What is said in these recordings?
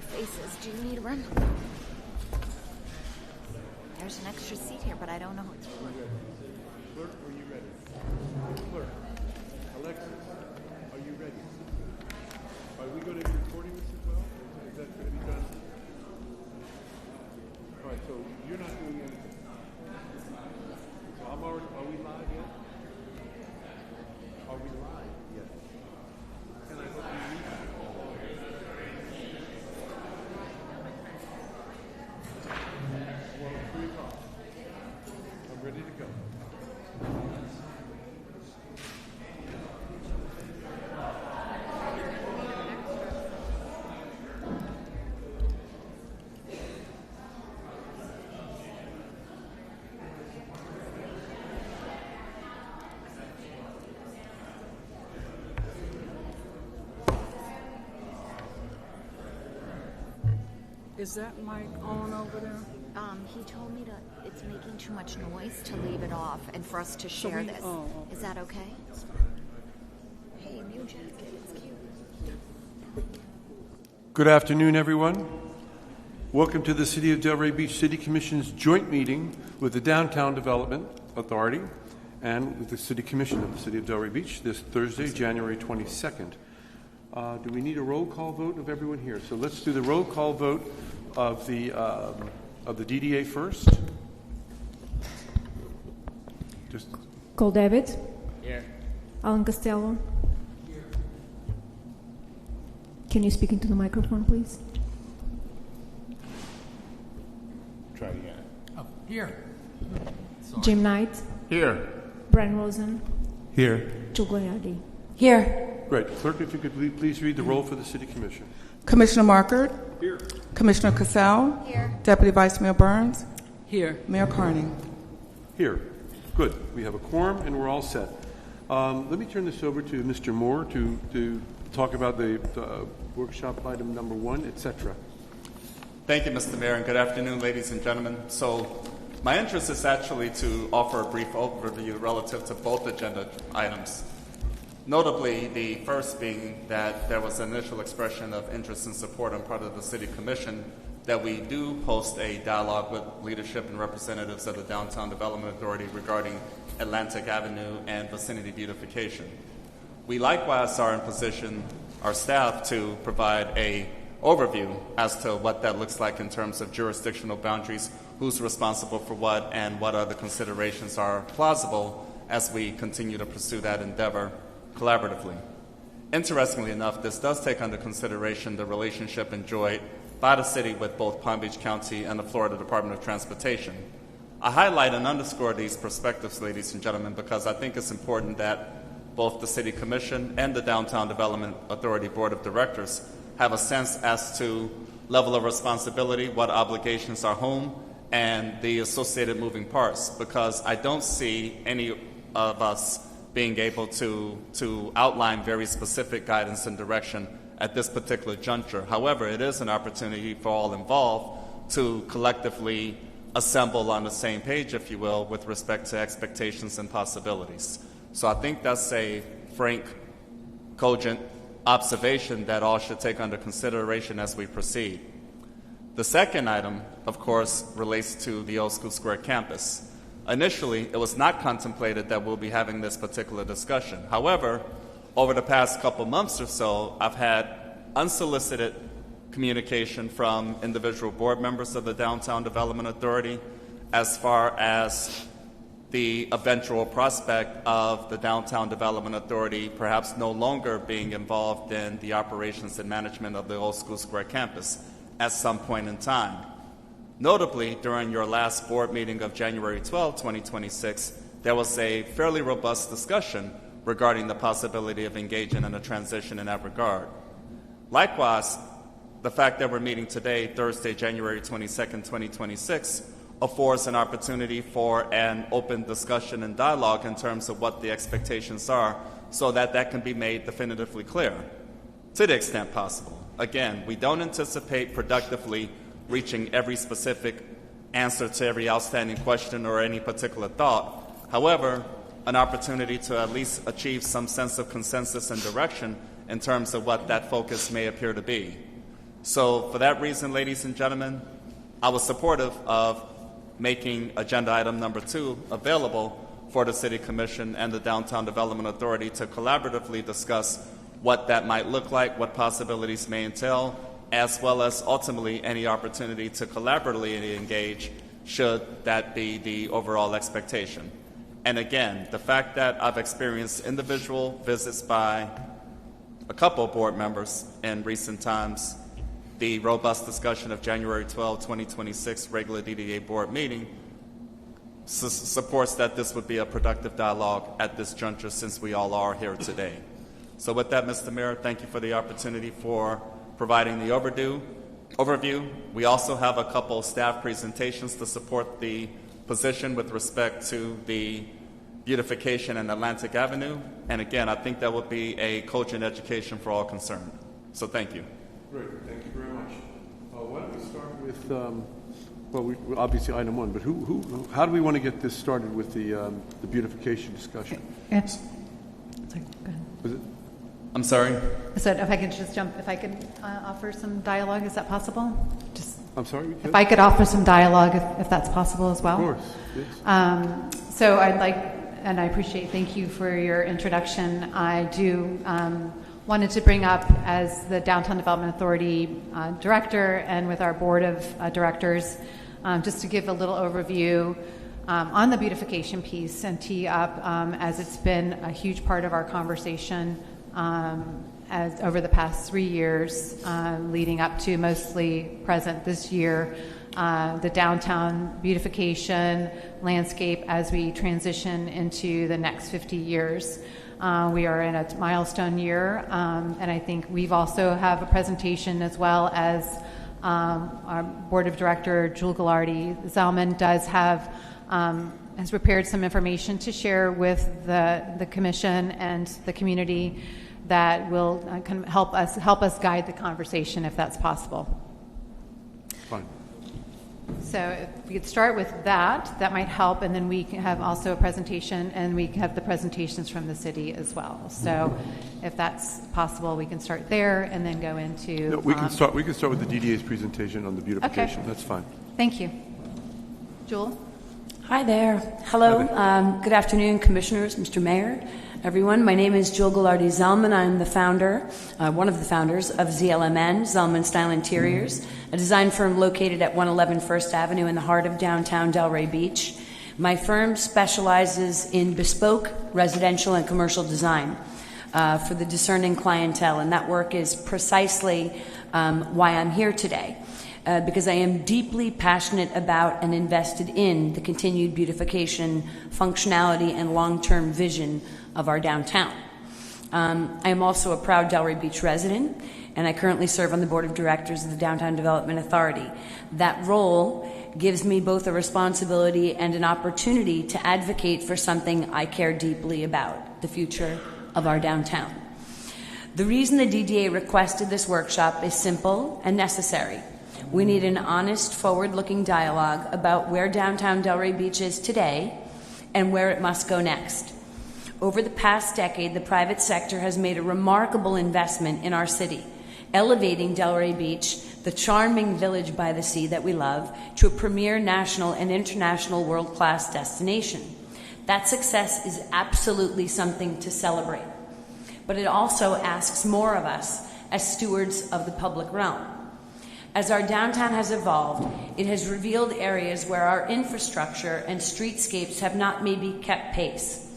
our faces. Do you need a room? There's an extra seat here, but I don't know who it's for. Clerk, are you ready? Clerk, Alexis, are you ready? Are we going to be recording this as well? Is that going to be done? All right, so you're not doing anything. So I'm already, are we live yet? Are we live yet? Can I help you read? Well, 3 o'clock. I'm ready to go. Is that mic on over there? He told me it's making too much noise to leave it off and for us to share this. Oh, okay. Is that okay? Hey, new jacket, it's cute. Good afternoon, everyone. Welcome to the City of Delray Beach City Commission's joint meeting with the Downtown Development Authority and with the City Commission of the City of Delray Beach this Thursday, January 22nd. Do we need a roll call vote of everyone here? So let's do the roll call vote of the DDA first. Cole David. Here. Alan Costello. Here. Can you speak into the microphone, please? Try it again. Oh, here. Jim Knight. Here. Brian Rosen. Here. Jill Goyardi. Here. Great. Clerk, if you could please read the roll for the City Commission. Commissioner Markert. Here. Commissioner Cassell. Here. Deputy Vice Mayor Burns. Here. Mayor Carney. Here. Good. We have a quorum and we're all set. Let me turn this over to Mr. Moore to talk about the workshop item number 1, etc. Thank you, Mr. Mayor, and good afternoon, ladies and gentlemen. So my interest is actually to offer a brief overview relative to both agenda items. Notably, the first being that there was an initial expression of interest and support on part of the City Commission that we do host a dialogue with leadership and representatives of the Downtown Development Authority regarding Atlantic Avenue and vicinity beautification. We likewise are in position, our staff, to provide a overview as to what that looks like in terms of jurisdictional boundaries, who's responsible for what, and what other considerations are plausible as we continue to pursue that endeavor collaboratively. Interestingly enough, this does take under consideration the relationship enjoyed by the city with both Palm Beach County and the Florida Department of Transportation. I highlight and underscore these perspectives, ladies and gentlemen, because I think it's important that both the City Commission and the Downtown Development Authority Board of Directors have a sense as to level of responsibility, what obligations are whom, and the associated moving parts, because I don't see any of us being able to outline very specific guidance and direction at this particular juncture. However, it is an opportunity for all involved to collectively assemble on the same page, if you will, with respect to expectations and possibilities. So I think that's a frank, cogent observation that all should take under consideration as we proceed. The second item, of course, relates to the Old School Square campus. Initially, it was not contemplated that we'll be having this particular discussion. However, over the past couple months or so, I've had unsolicited communication from individual board members of the Downtown Development Authority as far as the eventual prospect of the Downtown Development Authority perhaps no longer being involved in the operations and management of the Old School Square campus at some point in time. Notably, during your last board meeting of January 12, 2026, there was a fairly robust discussion regarding the possibility of engaging in a transition in that regard. Likewise, the fact that we're meeting today, Thursday, January 22nd, 2026, affords an opportunity for an open discussion and dialogue in terms of what the expectations are so that that can be made definitively clear to the extent possible. Again, we don't anticipate productively reaching every specific answer to every outstanding question or any particular thought. However, an opportunity to at least achieve some sense of consensus and direction in terms of what that focus may appear to be. So for that reason, ladies and gentlemen, I was supportive of making agenda item number 2 available for the City Commission and the Downtown Development Authority to collaboratively discuss what that might look like, what possibilities may entail, as well as ultimately any opportunity to collaboratively engage should that be the overall expectation. And again, the fact that I've experienced individual visits by a couple of board members in recent times, the robust discussion of January 12, 2026 regular DDA board meeting supports that this would be a productive dialogue at this juncture since we all are here today. So with that, Mr. Mayor, thank you for the opportunity for providing the overview. We also have a couple of staff presentations to support the position with respect to the beautification and Atlantic Avenue. And again, I think that would be a cogent education for all concerned. So thank you. Great, thank you very much. Why don't we start with, well, obviously item 1, but how do we want to get this started with the beautification discussion? Yes. Sorry, go ahead. Was it? I'm sorry? I said if I could just jump, if I could offer some dialogue, is that possible? Just I'm sorry? if I could offer some dialogue, if that's possible as well. Of course, yes. So I'd like, and I appreciate, thank you for your introduction. I do wanted to bring up as the Downtown Development Authority Director and with our Board of Directors, just to give a little overview on the beautification piece and tee up as it's been a huge part of our conversation as over the past 3 years leading up to mostly present this year, the downtown beautification landscape as we transition into the next 50 years. We are in a milestone year, and I think we've also have a presentation as well as our Board of Director, Jewel Ghilardi-Zellman, does have has prepared some information to share with the Commission and the community that will kind of help us guide the conversation if that's possible. Fine. So if we could start with that might help, and then we can have also a presentation, and we can have the presentations from the city as well. So if that's possible, we can start there and then go into... No, we can start with the DDA's presentation on the beautification. Okay. That's fine. Thank you. Jewel? Hi there. Hello. Good afternoon, Commissioners, Mr. Mayor, everyone. My name is Jewel Ghilardi-Zellman. I'm the founder, one of the founders of ZLMN, Zellman Style Interiors, a design firm located at 111 First Avenue in the heart of downtown Delray Beach. My firm specializes in bespoke residential and commercial design for the discerning clientele, and that work is precisely why I'm here today. Because I am deeply passionate about and invested in the continued beautification, functionality, and long-term vision of our downtown. I am also a proud Delray Beach resident, and I currently serve on the Board of Directors of the Downtown Development Authority. That role gives me both a responsibility and an opportunity to advocate for something I care deeply about, the future of our downtown. The reason the DDA requested this workshop is simple and necessary. We need an honest, forward-looking dialogue about where downtown Delray Beach is today and where it must go next. Over the past decade, the private sector has made a remarkable investment in our city, elevating Delray Beach, the charming village by the sea that we love, to a premier national and international world-class destination. That success is absolutely something to celebrate, but it also asks more of us as stewards of the public realm. As our downtown has evolved, it has revealed areas where our infrastructure and streetscapes have not maybe kept pace.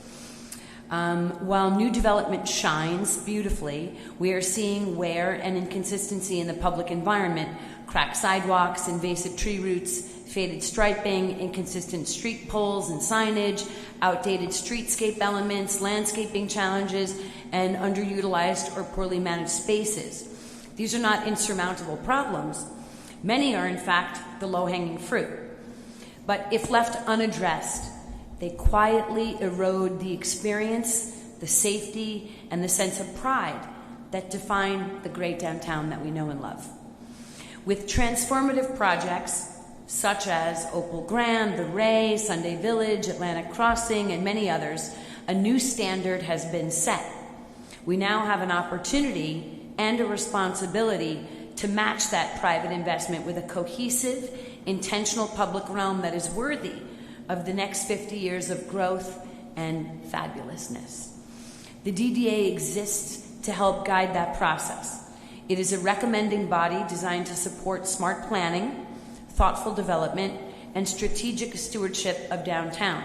While new development shines beautifully, we are seeing wear and inconsistency in the public environment, cracked sidewalks, invasive tree roots, faded striping, inconsistent street poles and signage, outdated streetscape elements, landscaping challenges, and underutilized or poorly managed spaces. These are not insurmountable problems. Many are, in fact, the low-hanging fruit. But if left unaddressed, they quietly erode the experience, the safety, and the sense of pride that define the great downtown that we know and love. With transformative projects such as Opal Grand, The Ray, Sunday Village, Atlantic Crossing, and many others, a new standard has been set. We now have an opportunity and a responsibility to match that private investment with a cohesive, intentional public realm that is worthy of the next 50 years of growth and fabulousness. The DDA exists to help guide that process. It is a recommending body designed to support smart planning, thoughtful development, and strategic stewardship of downtown.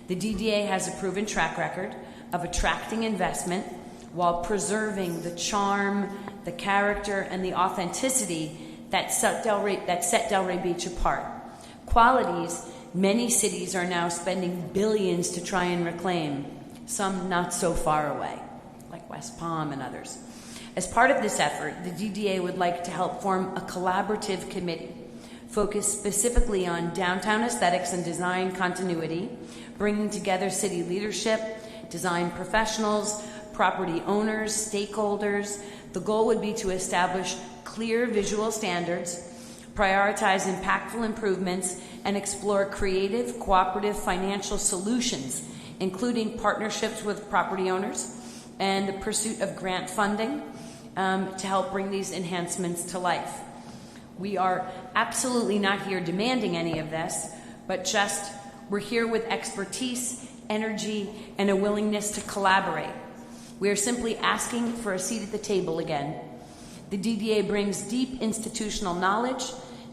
The DDA has a proven track record of attracting investment while preserving the charm, the character, and the authenticity that set Delray Beach apart. Qualities many cities are now spending billions to try and reclaim, some not so far away, like West Palm and others. As part of this effort, the DDA would like to help form a collaborative committee focused specifically on downtown aesthetics and design continuity, bringing together city leadership, design professionals, property owners, stakeholders. The goal would be to establish clear visual standards, prioritize impactful improvements, and explore creative, cooperative financial solutions, including partnerships with property owners and the pursuit of grant funding to help bring these enhancements to life. We are absolutely not here demanding any of this, but just we're here with expertise, energy, and a willingness to collaborate. We are simply asking for a seat at the table again. The DDA brings deep institutional knowledge,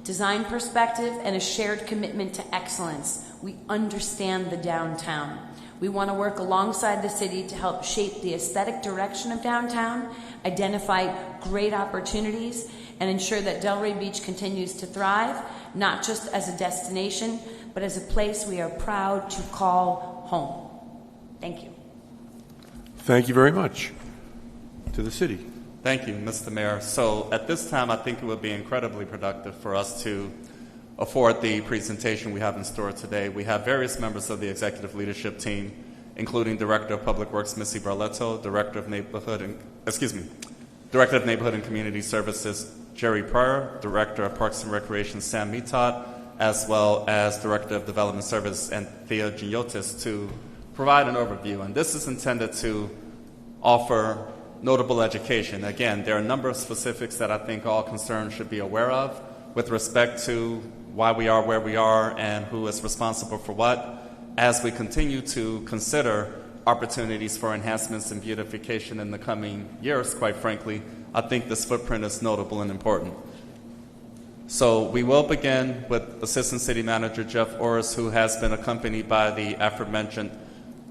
design perspective, and a shared commitment to excellence. We understand the downtown. We want to work alongside the city to help shape the aesthetic direction of downtown, identify great opportunities, and ensure that Delray Beach continues to thrive, not just as a destination, but as a place we are proud to call home. Thank you. Thank you very much. To the city. Thank you, Mr. Mayor. So at this time, I think it would be incredibly productive for us to afford the presentation we have in store today. We have various members of the executive leadership team, including Director of Public Works, Missy Barletto, Director of Neighborhood and Community Services, Jerry Pryor, Director of Parks and Recreation, Sam Mitot, as well as Director of Development Service, Anthea Giniotis, to provide an overview. And this is intended to offer notable education. Again, there are a number of specifics that I think all concerned should be aware of with respect to why we are where we are and who is responsible for what, as we continue to consider opportunities for enhancements and beautification in the coming years. Quite frankly, I think this footprint is notable and important. So we will begin with Assistant City Manager Jeff Orris, who has been accompanied by the aforementioned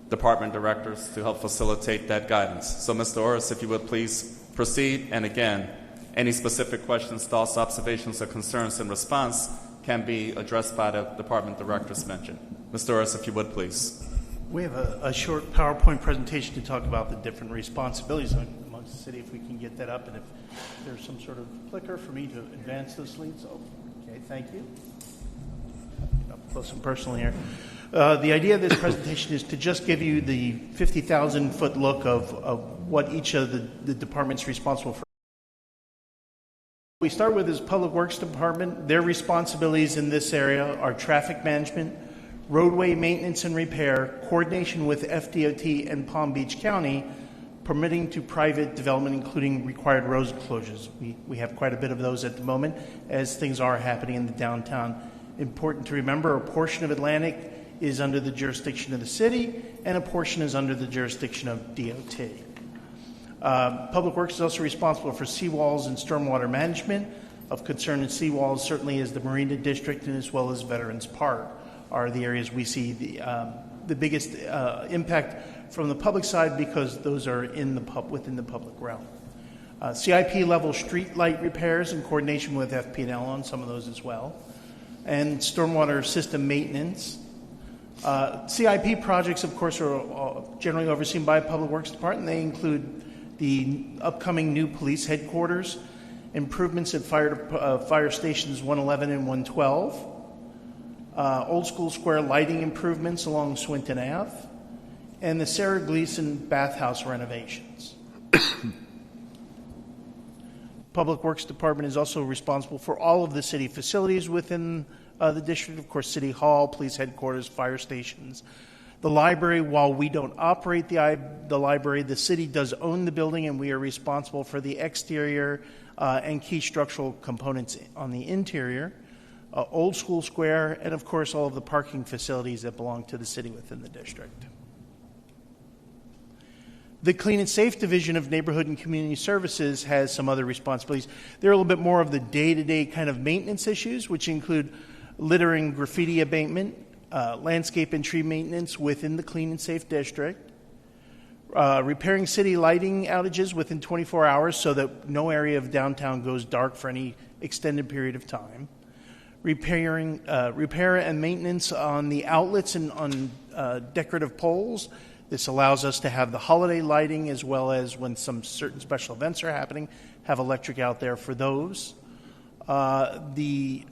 department directors to help facilitate that guidance. So Mr. Orris, if you would please proceed. And again, any specific questions, thoughts, observations, or concerns in response can be addressed by the department directors mentioned. Mr. Orris, if you would please. We have a short PowerPoint presentation to talk about the different responsibilities amongst the city, if we can get that up, and if there's some sort of clicker for me to advance those slides. Oh, okay, thank you. Up close and personal here. The idea of this presentation is to just give you the 50,000-foot look of what each of the departments responsible for. We start with is Public Works Department. Their responsibilities in this area are traffic management, roadway maintenance and repair, coordination with FDOT and Palm Beach County, permitting to private development, including required road closures. We have quite a bit of those at the moment as things are happening in the downtown. Important to remember, a portion of Atlantic is under the jurisdiction of the city, and a portion is under the jurisdiction of DOT. Public Works is also responsible for seawalls and stormwater management. Of concern in seawalls certainly is the Marina District, and as well as Veterans Park are the areas we see the biggest impact from the public side, because those are within the public realm. CIP level street light repairs in coordination with FP&L on some of those as well, and stormwater system maintenance. CIP projects, of course, are generally overseen by Public Works Department. They include the upcoming new police headquarters, improvements at fire stations 111 and 112, Old School Square lighting improvements along Swinton Ave, and the Sarah Gleason bathhouse renovations. Public Works Department is also responsible for all of the city facilities within the district, of course, City Hall, police headquarters, fire stations. The library, while we don't operate the library, the city does own the building, and we are responsible for the exterior and key structural components on the interior. Old School Square, and of course all of the parking facilities that belong to the city within the district. The Clean and Safe Division of Neighborhood and Community Services has some other responsibilities. They're a little bit more of the day-to-day kind of maintenance issues, which include littering, graffiti abatement, landscape and tree maintenance within the Clean and Safe District, repairing city lighting outages within 24 hours so that no area of downtown goes dark for any extended period of time, repair and maintenance on the outlets and on decorative poles. This allows us to have the holiday lighting as well as when some certain special events are happening, have electric out there for those. The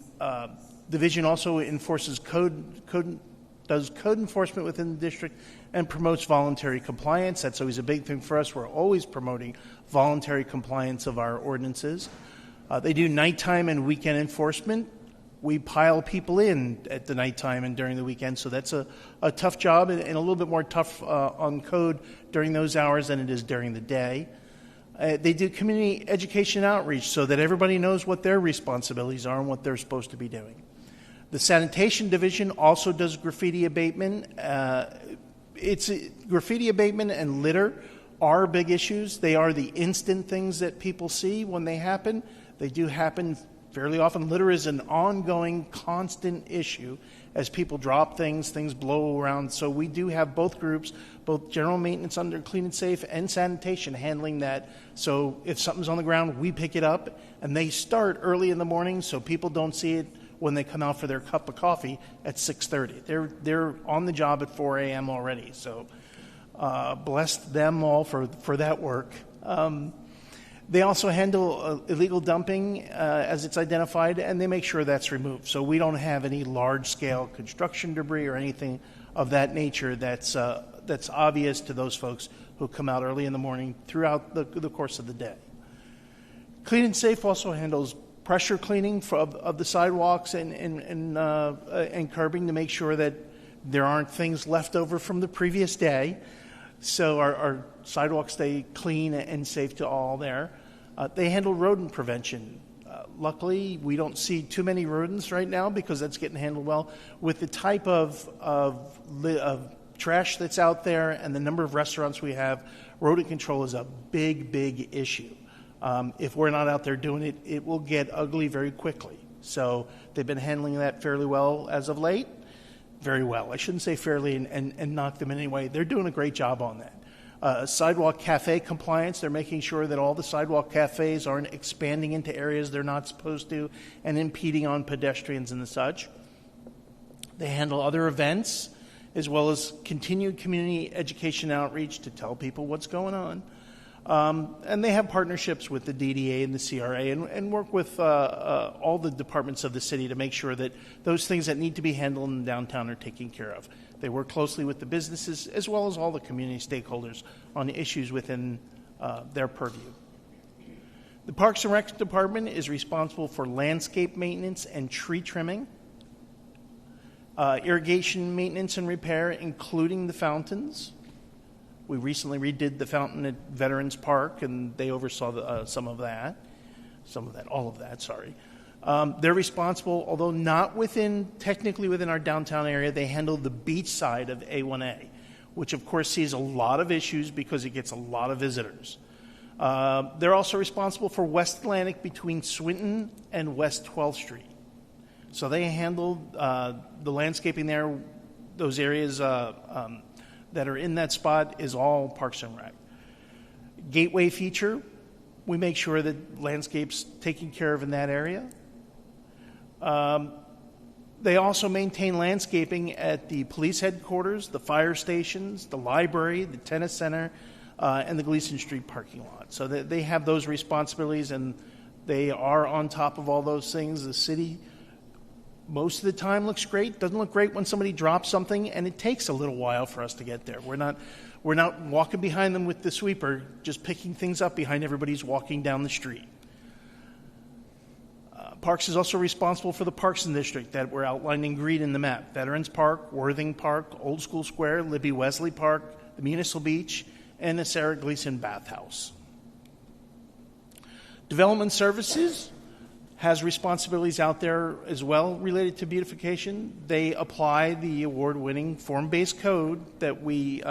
division also enforces does code enforcement within the district and promotes voluntary compliance. That's always a big thing for us. We're always promoting voluntary compliance of our ordinances. They do nighttime and weekend enforcement. We pile people in at the nighttime and during the weekend, so that's a tough job and a little bit more tough on code during those hours than it is during the day. They do community education outreach so that everybody knows what their responsibilities are and what they're supposed to be doing. The sanitation division also does graffiti abatement. Graffiti abatement and litter are big issues. They are the instant things that people see when they happen. They do happen fairly often. Litter is an ongoing, constant issue as people drop things blow around. So we do have both groups, both general maintenance under Clean and Safe and sanitation handling that. So if something's on the ground, we pick it up, and they start early in the morning so people don't see it when they come out for their cup of coffee at 6:30. They're on the job at 4 a.m. already. So bless them all for that work. They also handle illegal dumping as it's identified, and they make sure that's removed. So we don't have any large-scale construction debris or anything of that nature that's obvious to those folks who come out early in the morning throughout the course of the day. Clean and Safe also handles pressure cleaning of the sidewalks and curbing to make sure that there aren't things left over from the previous day. So our sidewalks stay clean and safe to all there. They handle rodent prevention. Luckily, we don't see too many rodents right now because that's getting handled well. With the type of trash that's out there and the number of restaurants we have, rodent control is a big, big issue. If we're not out there doing it, it will get ugly very quickly. So they've been handling that fairly well as of late. Very well. I shouldn't say fairly and knock them in any way. They're doing a great job on that. Sidewalk cafe compliance, they're making sure that all the sidewalk cafes aren't expanding into areas they're not supposed to and impeding on pedestrians and the such. They handle other events as well as continued community education outreach to tell people what's going on. And they have partnerships with the DDA and the CRA and work with all the departments of the city to make sure that those things that need to be handled in the downtown are taken care of. They work closely with the businesses as well as all the community stakeholders on issues within their purview. The Parks and Rec Department is responsible for landscape maintenance and tree trimming, irrigation maintenance and repair, including the fountains. We recently redid the fountain at Veterans Park, and they oversaw all of that, sorry. They're responsible, although not technically within our downtown area, they handle the beach side of A1A, which of course sees a lot of issues because it gets a lot of visitors. They're also responsible for West Atlantic between Swinton and West 12th Street. So they handle the landscaping there, those areas that are in that spot is all Parks and Rec. Gateway feature, we make sure that landscape's taken care of in that area. They also maintain landscaping at the police headquarters, the fire stations, the library, the tennis center, and the Gleason Street parking lot. So they have those responsibilities, and they are on top of all those things. The city, most of the time, looks great. Doesn't look great when somebody drops something, and it takes a little while for us to get there. We're not walking behind them with the sweeper, just picking things up behind everybody's walking down the street. Parks is also responsible for the parks in the district that were outlined in green in the map. Veterans Park, Worthing Park, Old School Square, Libby Wesley Park, the Municipal Beach, and the Sarah Gleason Bathhouse. Development Services has responsibilities out there as well related to beautification. They apply the award-winning form-based code that we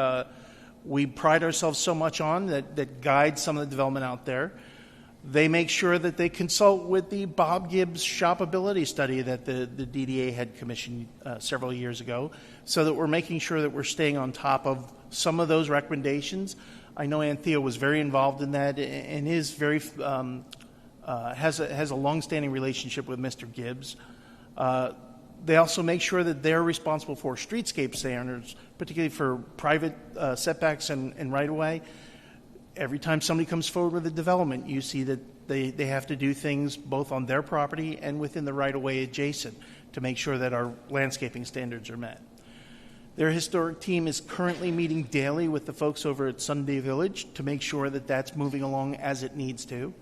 pride ourselves so much on that guides some of the development out there. They make sure that they consult with the Bob Gibbs shopability study that the DDA had commissioned several years ago, so that we're making sure that we're staying on top of some of those recommendations. I know Anthea was very involved in that and is very has a long-standing relationship with Mr. Gibbs. They also make sure that they're responsible for streetscape standards, particularly for private setbacks and right-of-way. Every time somebody comes forward with a development, you see that they have to do things both on their property and within the right-of-way adjacent to make sure that our landscaping standards are met. Their historic team is currently meeting daily with the folks over at Sunday Village to make sure that that's moving along as it needs to.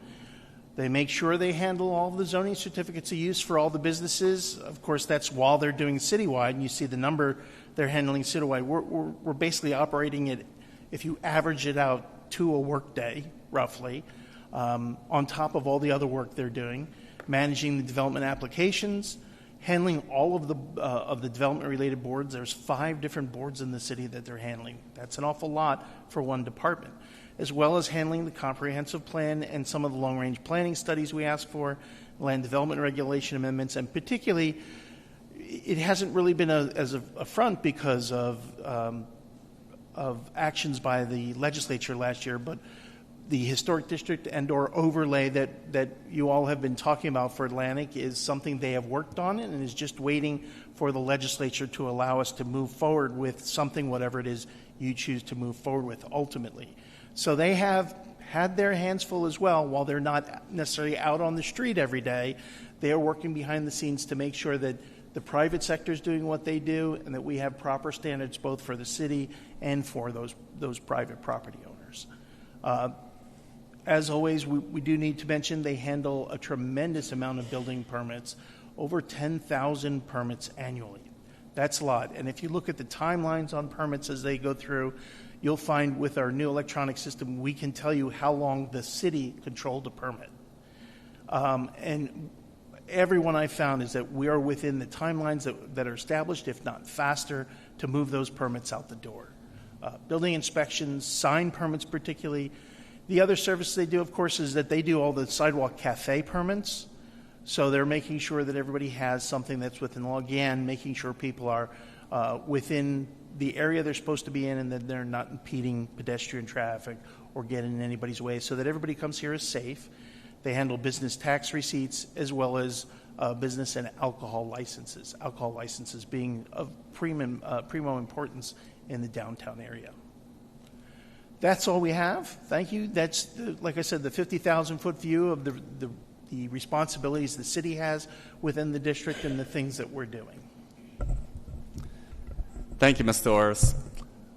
They make sure they handle all the zoning certificates of use for all the businesses. Of course, that's while they're doing citywide, and you see the number they're handling citywide. We're basically operating it, if you average it out, to a work day, roughly, on top of all the other work they're doing, managing the development applications, handling all of the development-related boards. There's 5 different boards in the city that they're handling. That's an awful lot for one department, as well as handling the comprehensive plan and some of the long-range planning studies we ask for, land development regulation amendments, and particularly, it hasn't really been as a front because of actions by the legislature last year, but the historic district and/or overlay that you all have been talking about for Atlantic is something they have worked on and is just waiting for the legislature to allow us to move forward with something, whatever it is you choose to move forward with ultimately. So they have had their hands full as well. While they're not necessarily out on the street every day, they are working behind the scenes to make sure that the private sector is doing what they do and that we have proper standards both for the city and for those private property owners. As always, we do need to mention they handle a tremendous amount of building permits, over 10,000 permits annually. That's a lot. And if you look at the timelines on permits as they go through, you'll find with our new electronic system, we can tell you how long the city controlled a permit. And everyone I found is that we are within the timelines that are established, if not faster, to move those permits out the door. Building inspections, sign permits particularly. The other service they do, of course, is that they do all the sidewalk cafe permits. So they're making sure that everybody has something that's within law. Again, making sure people are within the area they're supposed to be in and that they're not impeding pedestrian traffic or getting in anybody's way so that everybody comes here is safe. They handle business tax receipts as well as business and alcohol licenses being of primo importance in the downtown area. That's all we have. Thank you. That's, like I said, the 50,000-foot view of the responsibilities the city has within the district and the things that we're doing. Thank you, Mr. Orris.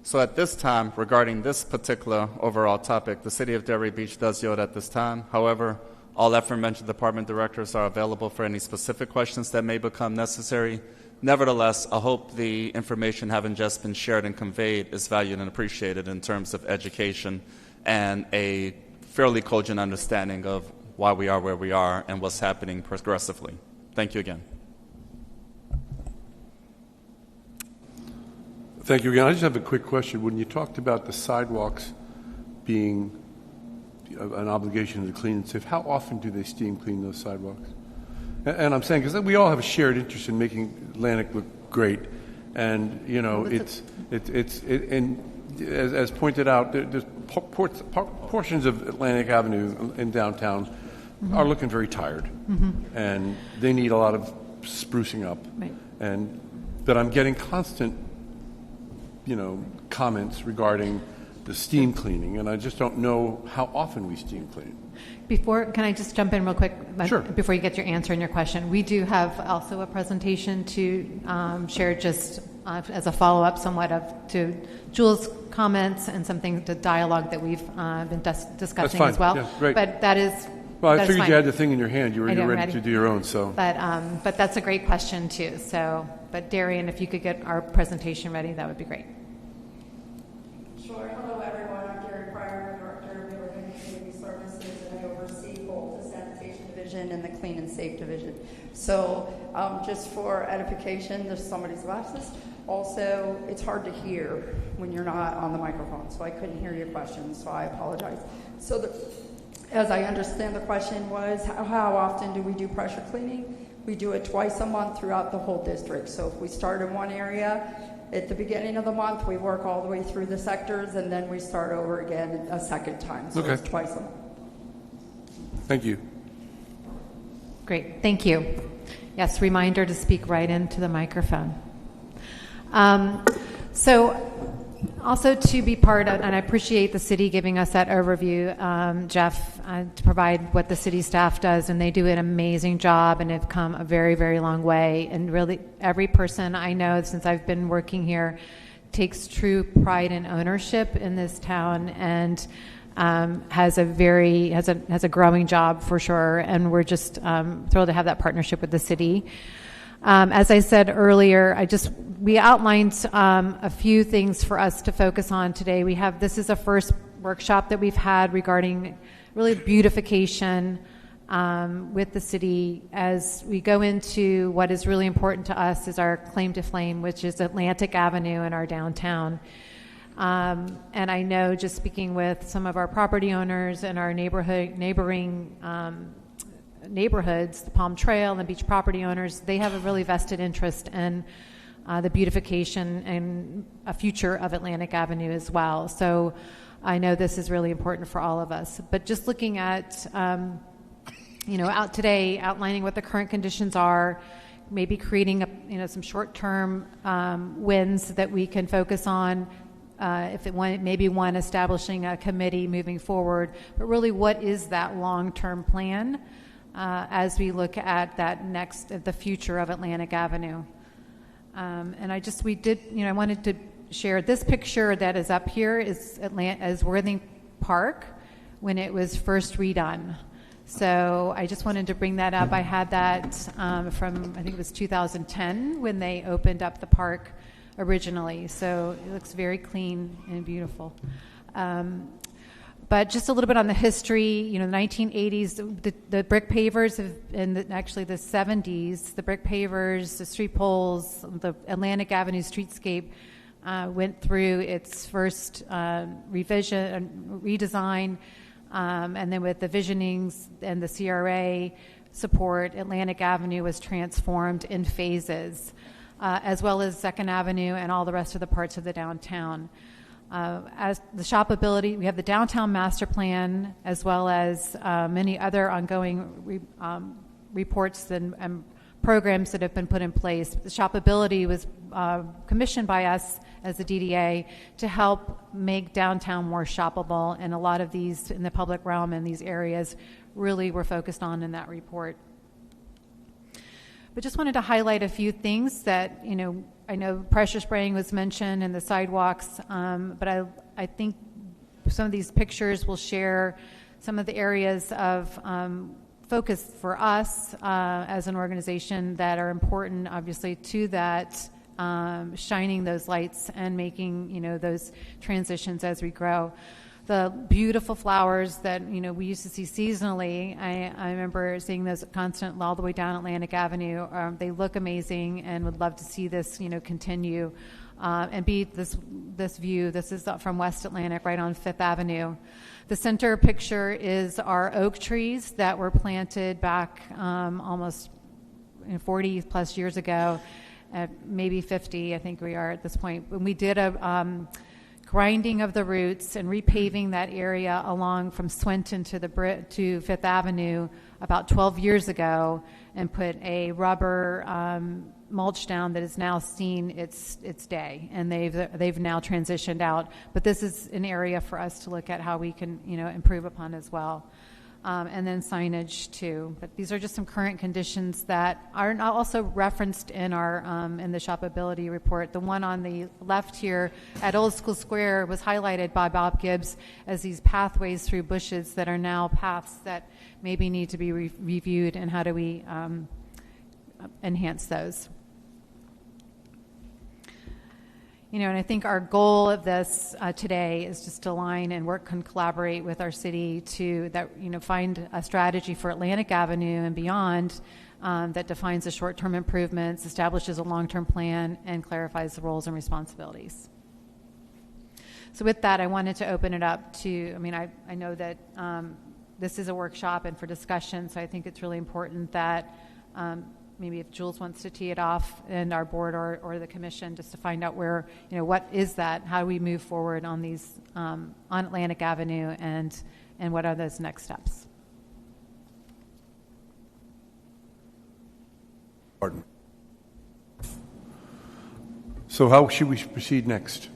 So at this time, regarding this particular overall topic, the City of Delray Beach does yield at this time. However, all aforementioned department directors are available for any specific questions that may become necessary. Nevertheless, I hope the information having just been shared and conveyed is valued and appreciated in terms of education and a fairly cogent understanding of why we are where we are and what's happening progressively. Thank you again. Thank you again. I just have a quick question. When you talked about the sidewalks being an obligation to clean and safe, how often do they steam clean those sidewalks? And I'm saying because we all have a shared interest in making Atlantic look great, and you know and as pointed out, there's portions of Atlantic Avenue in downtown are looking very tired, and they need a lot of sprucing up. Right. But I'm getting constant, comments regarding the steam cleaning, and I just don't know how often we steam clean. Can I just jump in real quick? Sure. Before you get your answer and your question, we do have also a presentation to share just as a follow-up somewhat to Jules' comments and something, the dialogue that we've been discussing as well. Yeah, great. But that is Well, I That's figured fine. you had the thing in your hand. You were I know, ready ready. to do your own, so. But that's a great question too. So, but Darian, if you could get our presentation ready, that would be great. Sure. Hello, everyone. I'm Gary Pryor, Director of Building and Community Services, and I oversee both the Sanitation Division and the Clean and Safe Division. So, just for edification, there's somebody's glasses. Also, it's hard to hear when you're not on the microphone, so I couldn't hear your questions, so I apologize. So, as I understand the question was, how often do we do pressure cleaning? We do it twice a month throughout the whole district. So if we start in one area, at the beginning of the month, we work all the way through the sectors, and then we start over again a second time. So Okay. it's twice a month. Thank you. Great, thank you. Yes, reminder to speak right into the microphone. So also to be part of, and I appreciate the city giving us that overview, Jeff, to provide what the city staff does, and they do an amazing job and have come a very, very long way. And really, every person I know since I've been working here takes true pride and ownership in this town, and has a growing job for sure. And we're just thrilled to have that partnership with the city. As I said earlier, we outlined a few things for us to focus on today. This is a first workshop that we've had regarding really beautification with the city as we go into what is really important to us is our claim to fame, which is Atlantic Avenue in our downtown. And I know, just speaking with some of our property owners and our neighboring neighborhoods, the Palm Trail and beach property owners, they have a really vested interest in the beautification and a future of Atlantic Avenue as well. So I know this is really important for all of us. But just looking at, out today, outlining what the current conditions are, maybe creating some short-term wins that we can focus on. Maybe one establishing a committee moving forward, but really, what is that long-term plan as we look at the future of Atlantic Avenue? And I wanted to share this picture that is up here is Worthing Park when it was first redone. So I just wanted to bring that up. I had that from, I think it was 2010 when they opened up the park originally. So it looks very clean and beautiful. But just a little bit on the history, the 1980s, the brick pavers, actually the 70s, the brick pavers, the street poles, the Atlantic Avenue streetscape went through its first revision and redesign, and then with the visionings and the CRA support, Atlantic Avenue was transformed in phases, as well as 2nd Avenue and all the rest of the parts of the downtown. As the shopability, we have the downtown master plan, as well as many other ongoing reports and programs that have been put in place. The shopability was commissioned by us as the DDA to help make downtown more shoppable, and a lot of these in the public realm and these areas really were focused on in that report. But just wanted to highlight a few things that, I know pressure spraying was mentioned and the sidewalks, but I think some of these pictures will share some of the areas of focus for us as an organization that are important, obviously, to that, shining those lights and making, those transitions as we grow. The beautiful flowers that we used to see seasonally, I remember seeing those constant all the way down Atlantic Avenue. They look amazing, and would love to see this continue and be this view. This is from West Atlantic, right on 5th Avenue. The center picture is our oak trees that were planted back almost 40 plus years ago, maybe 50, I think we are at this point. When we did a grinding of the roots and repaving that area along from Swinton to 5th Avenue about 12 years ago, and put a rubber mulch down that has now seen its day, and they've now transitioned out. But this is an area for us to look at how we can improve upon as well. and then signage too. But these are just some current conditions that are also referenced in our in the shopability report. The one on the left here at Old School Square was highlighted by Bob Gibbs as these pathways through bushes that are now paths that maybe need to be reviewed, and how do we enhance those. And I think our goal of this today is just to align and work and collaborate with our city to find a strategy for Atlantic Avenue and beyond that defines the short-term improvements, establishes a long-term plan, and clarifies the roles and responsibilities. So with that, I wanted to open it up to, I know that this is a workshop and for discussion, so I think it's really important that maybe if Jules wants to tee it off, and our board or the commission, just to find out where, what is that? How do we move forward on these on Atlantic Avenue, and what are those next steps? Pardon. So how should we proceed next?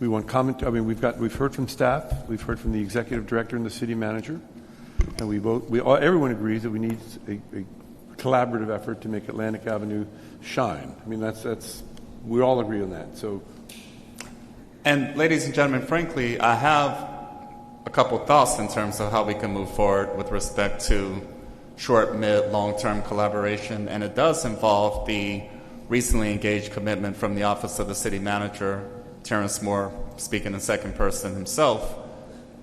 We want comment. We've heard from staff, we've heard from the executive director and the city manager, and everyone agrees that we need a collaborative effort to make Atlantic Avenue shine. That's we all agree on that. So, and ladies and gentlemen, frankly, I have a couple thoughts in terms of how we can move forward with respect to short, mid, long-term collaboration, and it does involve the recently engaged commitment from the Office of the City Manager, Terrence Moore, speaking in second person himself,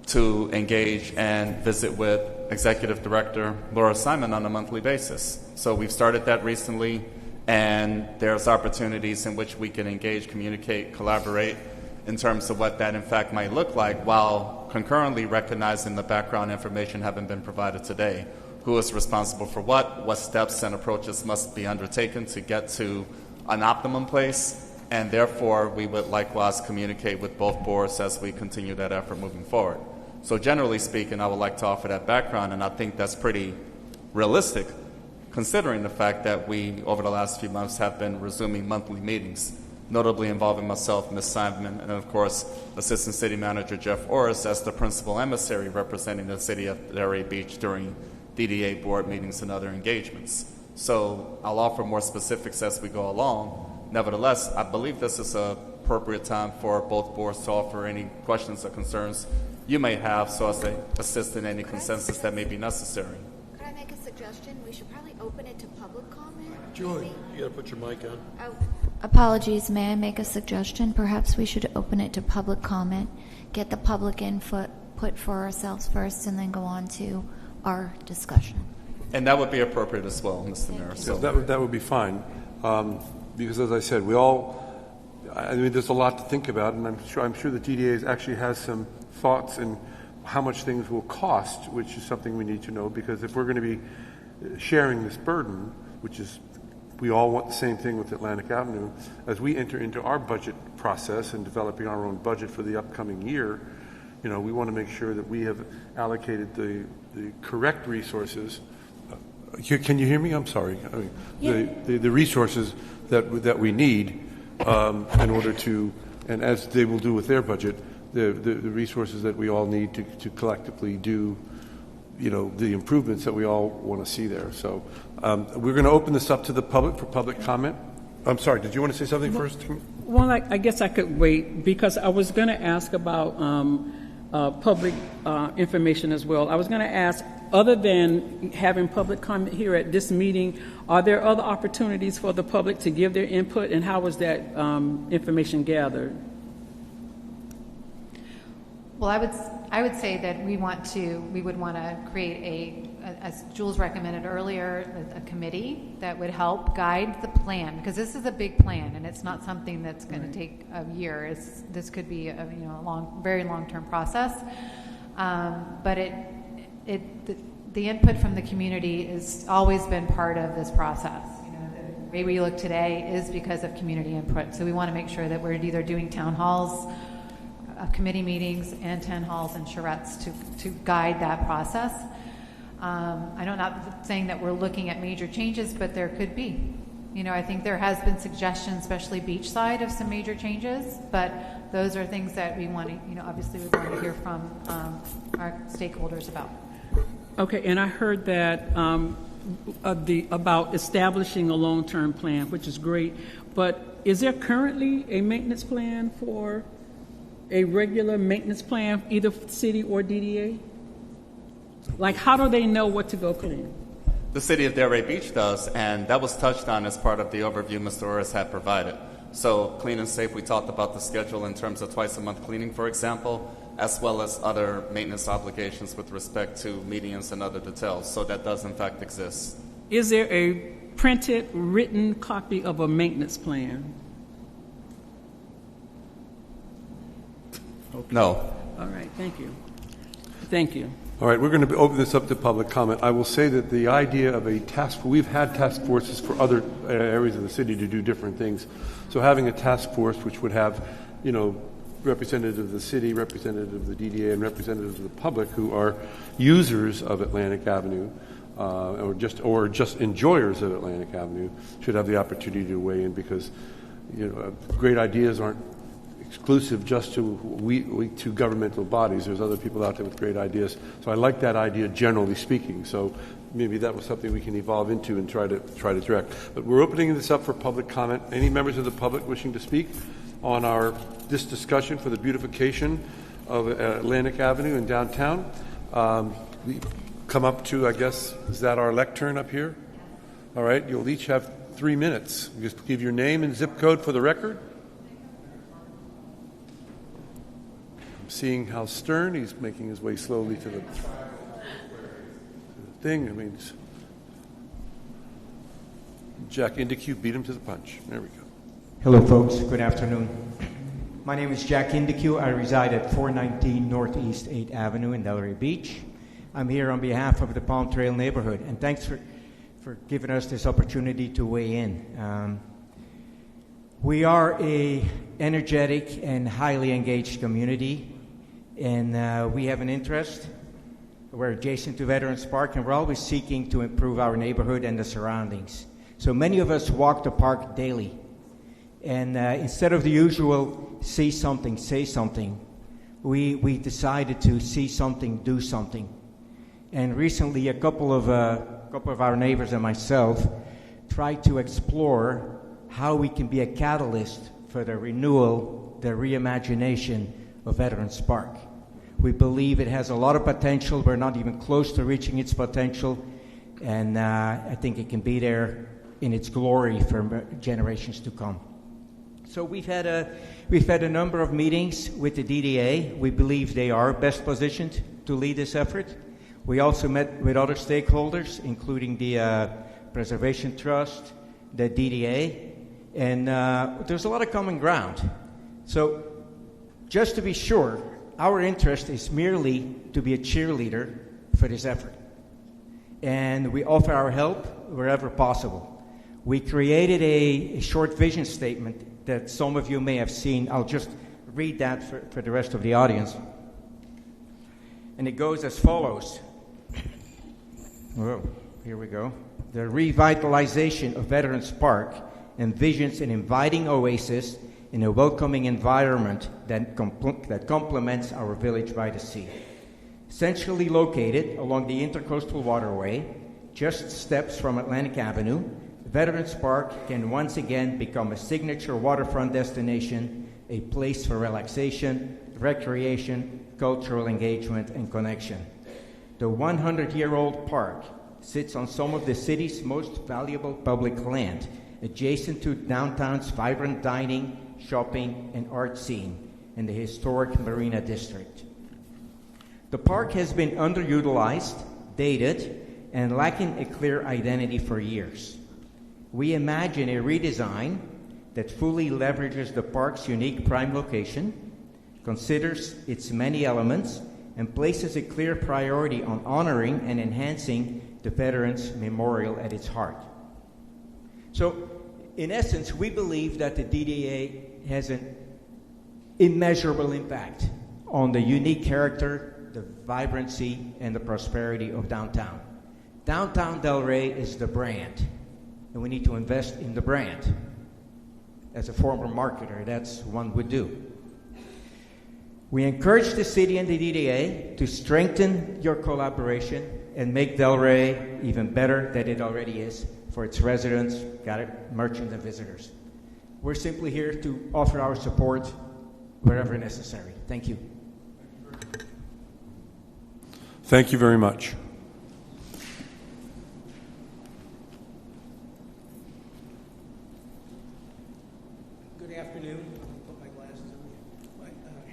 to engage and visit with Executive Director Laura Simon on a monthly basis. So we've started that recently, and there's opportunities in which we can engage, communicate, collaborate in terms of what that in fact might look like, while concurrently recognizing the background information having been provided today. Who is responsible for what steps and approaches must be undertaken to get to an optimum place, and therefore we would likewise communicate with both boards as we continue that effort moving forward. So generally speaking, I would like to offer that background, and I think that's pretty realistic, considering the fact that we, over the last few months, have been resuming monthly meetings, notably involving myself, Ms. Simon, and of course, Assistant City Manager Jeff Orris as the principal emissary representing the city of Delray Beach during DDA board meetings and other engagements. So I'll offer more specifics as we go along. Nevertheless, I believe this is an appropriate time for both boards to offer any questions or concerns you may have, so as to assist in any consensus that may be necessary. Could I make a suggestion? We should probably open it to public comment. Joy, you gotta put your mic on. Oh, apologies. May I make a suggestion? Perhaps we should open it to public comment, get the public input for ourselves first, and then go on to our discussion. And that would be appropriate as well, Mr. Mayor. So that would be fine, because as I said, there's a lot to think about, and I'm sure the DDA actually has some thoughts in how much things will cost, which is something we need to know, because if we're going to be sharing this burden, which is we all want the same thing with Atlantic Avenue, as we enter into our budget process and developing our own budget for the upcoming year, we want to make sure that we have allocated the correct resources. Can you hear me? I'm sorry. The resources that we need in order to, and as they will do with their budget, the resources that we all need to collectively do, the improvements that we all want to see there. So we're going to open this up to the public for public comment. I'm sorry, did you want to say something first? Well, I guess I could wait, because I was going to ask about public information as well. I was going to ask, other than having public comment here at this meeting, are there other opportunities for the public to give their input, and how was that information gathered? Well, I would say that we would want to create as Jules recommended earlier, a committee that would help guide the plan, because this is a big plan and it's not something that's going to take a year. This could be a very long-term process, but the input from the community has always been part of this process. The way we look today is because of community input. So we want to make sure that we're either doing town halls, committee meetings, and town halls and charrettes to guide that process. I'm not saying that we're looking at major changes, but there could be. I think there has been suggestions, especially beachside, of some major changes, but those are things that we want to, obviously we want to hear from our stakeholders about. Okay, and I heard that about establishing a long-term plan, which is great, but is there currently a maintenance plan for a regular maintenance plan, either city or DDA? Like, how do they know what to go clean? The city of Delray Beach does, and that was touched on as part of the overview Mr. Orris had provided. So clean and safe, we talked about the schedule in terms of twice a month cleaning, for example, as well as other maintenance obligations with respect to medians and other details. So that does in fact exist. Is there a printed, written copy of a maintenance plan? Okay. No. All right, thank you. Thank you. All right, we're going to open this up to public comment. I will say that the idea of a we've had task forces for other areas of the city to do different things. So having a task force which would have, representatives of the city, representatives of the DDA, and representatives of the public who are users of Atlantic Avenue, or just enjoyers of Atlantic Avenue, should have the opportunity to weigh in, because great ideas aren't exclusive just to governmental bodies. There's other people out there with great ideas. So I like that idea, generally speaking. So maybe that was something we can evolve into and try to direct. But we're opening this up for public comment. Any members of the public wishing to speak on this discussion for the beautification of Atlantic Avenue in downtown? We come up to, I guess, is that our lectern up here? All right, you'll each have 3 minutes. Just give your name and zip code for the record. Seeing Hal Stern, he's making his way slowly to the thing. Jack Indicue beat him to the punch. There we go. Hello, folks. Good afternoon. My name is Jack Indicue. I reside at 419 Northeast 8th Avenue in Delray Beach. I'm here on behalf of the Palm Trail neighborhood, and thanks for giving us this opportunity to weigh in. We are a energetic and highly engaged community. And we have an interest. We're adjacent to Veterans Park, and we're always seeking to improve our neighborhood and the surroundings. So many of us walk the park daily. And instead of the usual see something, say something, we decided to see something, do something. And recently, a couple of our neighbors and myself tried to explore how we can be a catalyst for the renewal, the reimagination of Veterans Park. We believe it has a lot of potential. We're not even close to reaching its potential, and I think it can be there in its glory for generations to come. So we've had a number of meetings with the DDA. We believe they are best positioned to lead this effort. We also met with other stakeholders, including the Preservation Trust, the DDA, and there's a lot of common ground. So just to be sure, our interest is merely to be a cheerleader for this effort. And we offer our help wherever possible. We created a short vision statement that some of you may have seen. I'll just read that for the rest of the audience. And it goes as follows. Whoa, here we go. The revitalization of Veterans Park envisions an inviting oasis in a welcoming environment that complements our village by the sea. Centrally located along the Intercoastal Waterway, just steps from Atlantic Avenue, Veterans Park can once again become a signature waterfront destination, a place for relaxation, recreation, cultural engagement, and connection. The 100-year-old park sits on some of the city's most valuable public land, adjacent to downtown's vibrant dining, shopping, and art scene in the historic Marina District. The park has been underutilized, dated, and lacking a clear identity for years. We imagine a redesign that fully leverages the park's unique prime location, considers its many elements, and places a clear priority on honoring and enhancing the Veterans Memorial at its heart. So, in essence, we believe that the DDA has an immeasurable impact on the unique character, the vibrancy, and the prosperity of downtown. Downtown Delray is the brand, and we need to invest in the brand. As a former marketer, that's one would do. We encourage the city and the DDA to strengthen your collaboration and make Delray even better than it already is for its residents, merchants, and visitors. We're simply here to offer our support wherever necessary. Thank you. Thank you very much. Good afternoon. Put my glasses on.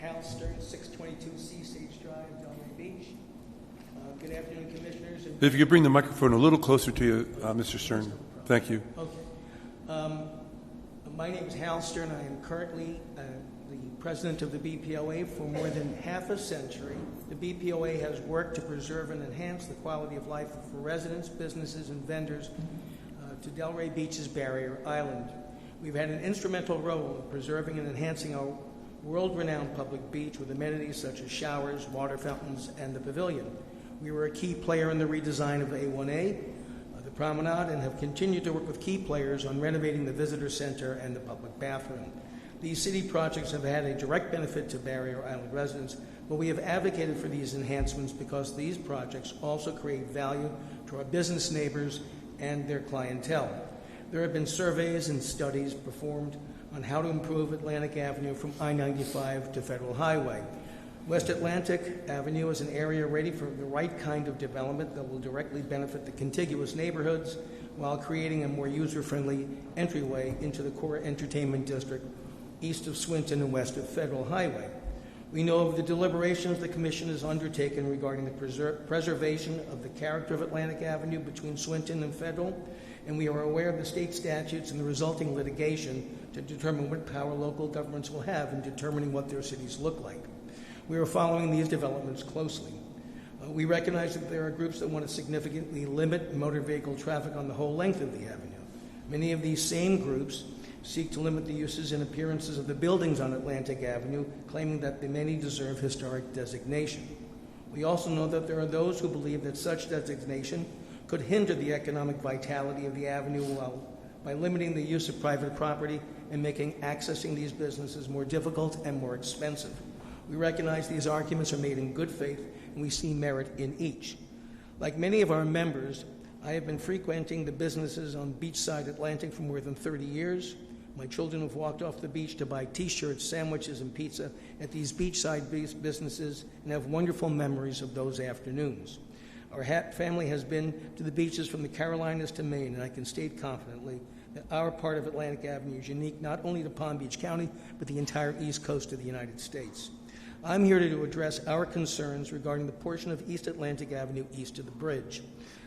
Hal Stern, 622 Seasage Drive, Delray Beach. Good afternoon, Commissioners. If you could bring the microphone a little closer to you, Mr. Stern. Thank you. Okay. My name is Hal Stern. I am currently the president of the BPOA. For more than half a century, the BPOA has worked to preserve and enhance the quality of life for residents, businesses, and vendors to Delray Beach's barrier island. We've had an instrumental role in preserving and enhancing our world-renowned public beach with amenities such as showers, water fountains, and the pavilion. We were a key player in the redesign of A1A, the promenade, and have continued to work with key players on renovating the visitor center and the public bathroom. These city projects have had a direct benefit to Barrier Island residents, but we have advocated for these enhancements because these projects also create value to our business neighbors and their clientele. There have been surveys and studies performed on how to improve Atlantic Avenue from I-95 to Federal Highway. West Atlantic Avenue is an area ready for the right kind of development that will directly benefit the contiguous neighborhoods while creating a more user-friendly entryway into the core entertainment district east of Swinton and west of Federal Highway. We know of the deliberations the Commission has undertaken regarding the preservation of the character of Atlantic Avenue between Swinton and Federal, and we are aware of the state statutes and the resulting litigation to determine what power local governments will have in determining what their cities look like. We are following these developments closely. We recognize that there are groups that want to significantly limit motor vehicle traffic on the whole length of the avenue. Many of these same groups seek to limit the uses and appearances of the buildings on Atlantic Avenue, claiming that the many deserve historic designation. We also know that there are those who believe that such designation could hinder the economic vitality of the avenue by limiting the use of private property and making accessing these businesses more difficult and more expensive. We recognize these arguments are made in good faith, and we see merit in each. Like many of our members, I have been frequenting the businesses on beachside Atlantic for more than 30 years. My children have walked off the beach to buy T-shirts, sandwiches, and pizza at these beachside businesses and have wonderful memories of those afternoons. Our family has been to the beaches from the Carolinas to Maine, and I can state confidently that our part of Atlantic Avenue is unique not only to Palm Beach County, but the entire east coast of the United States. I'm here to address our concerns regarding the portion of East Atlantic Avenue east of the bridge.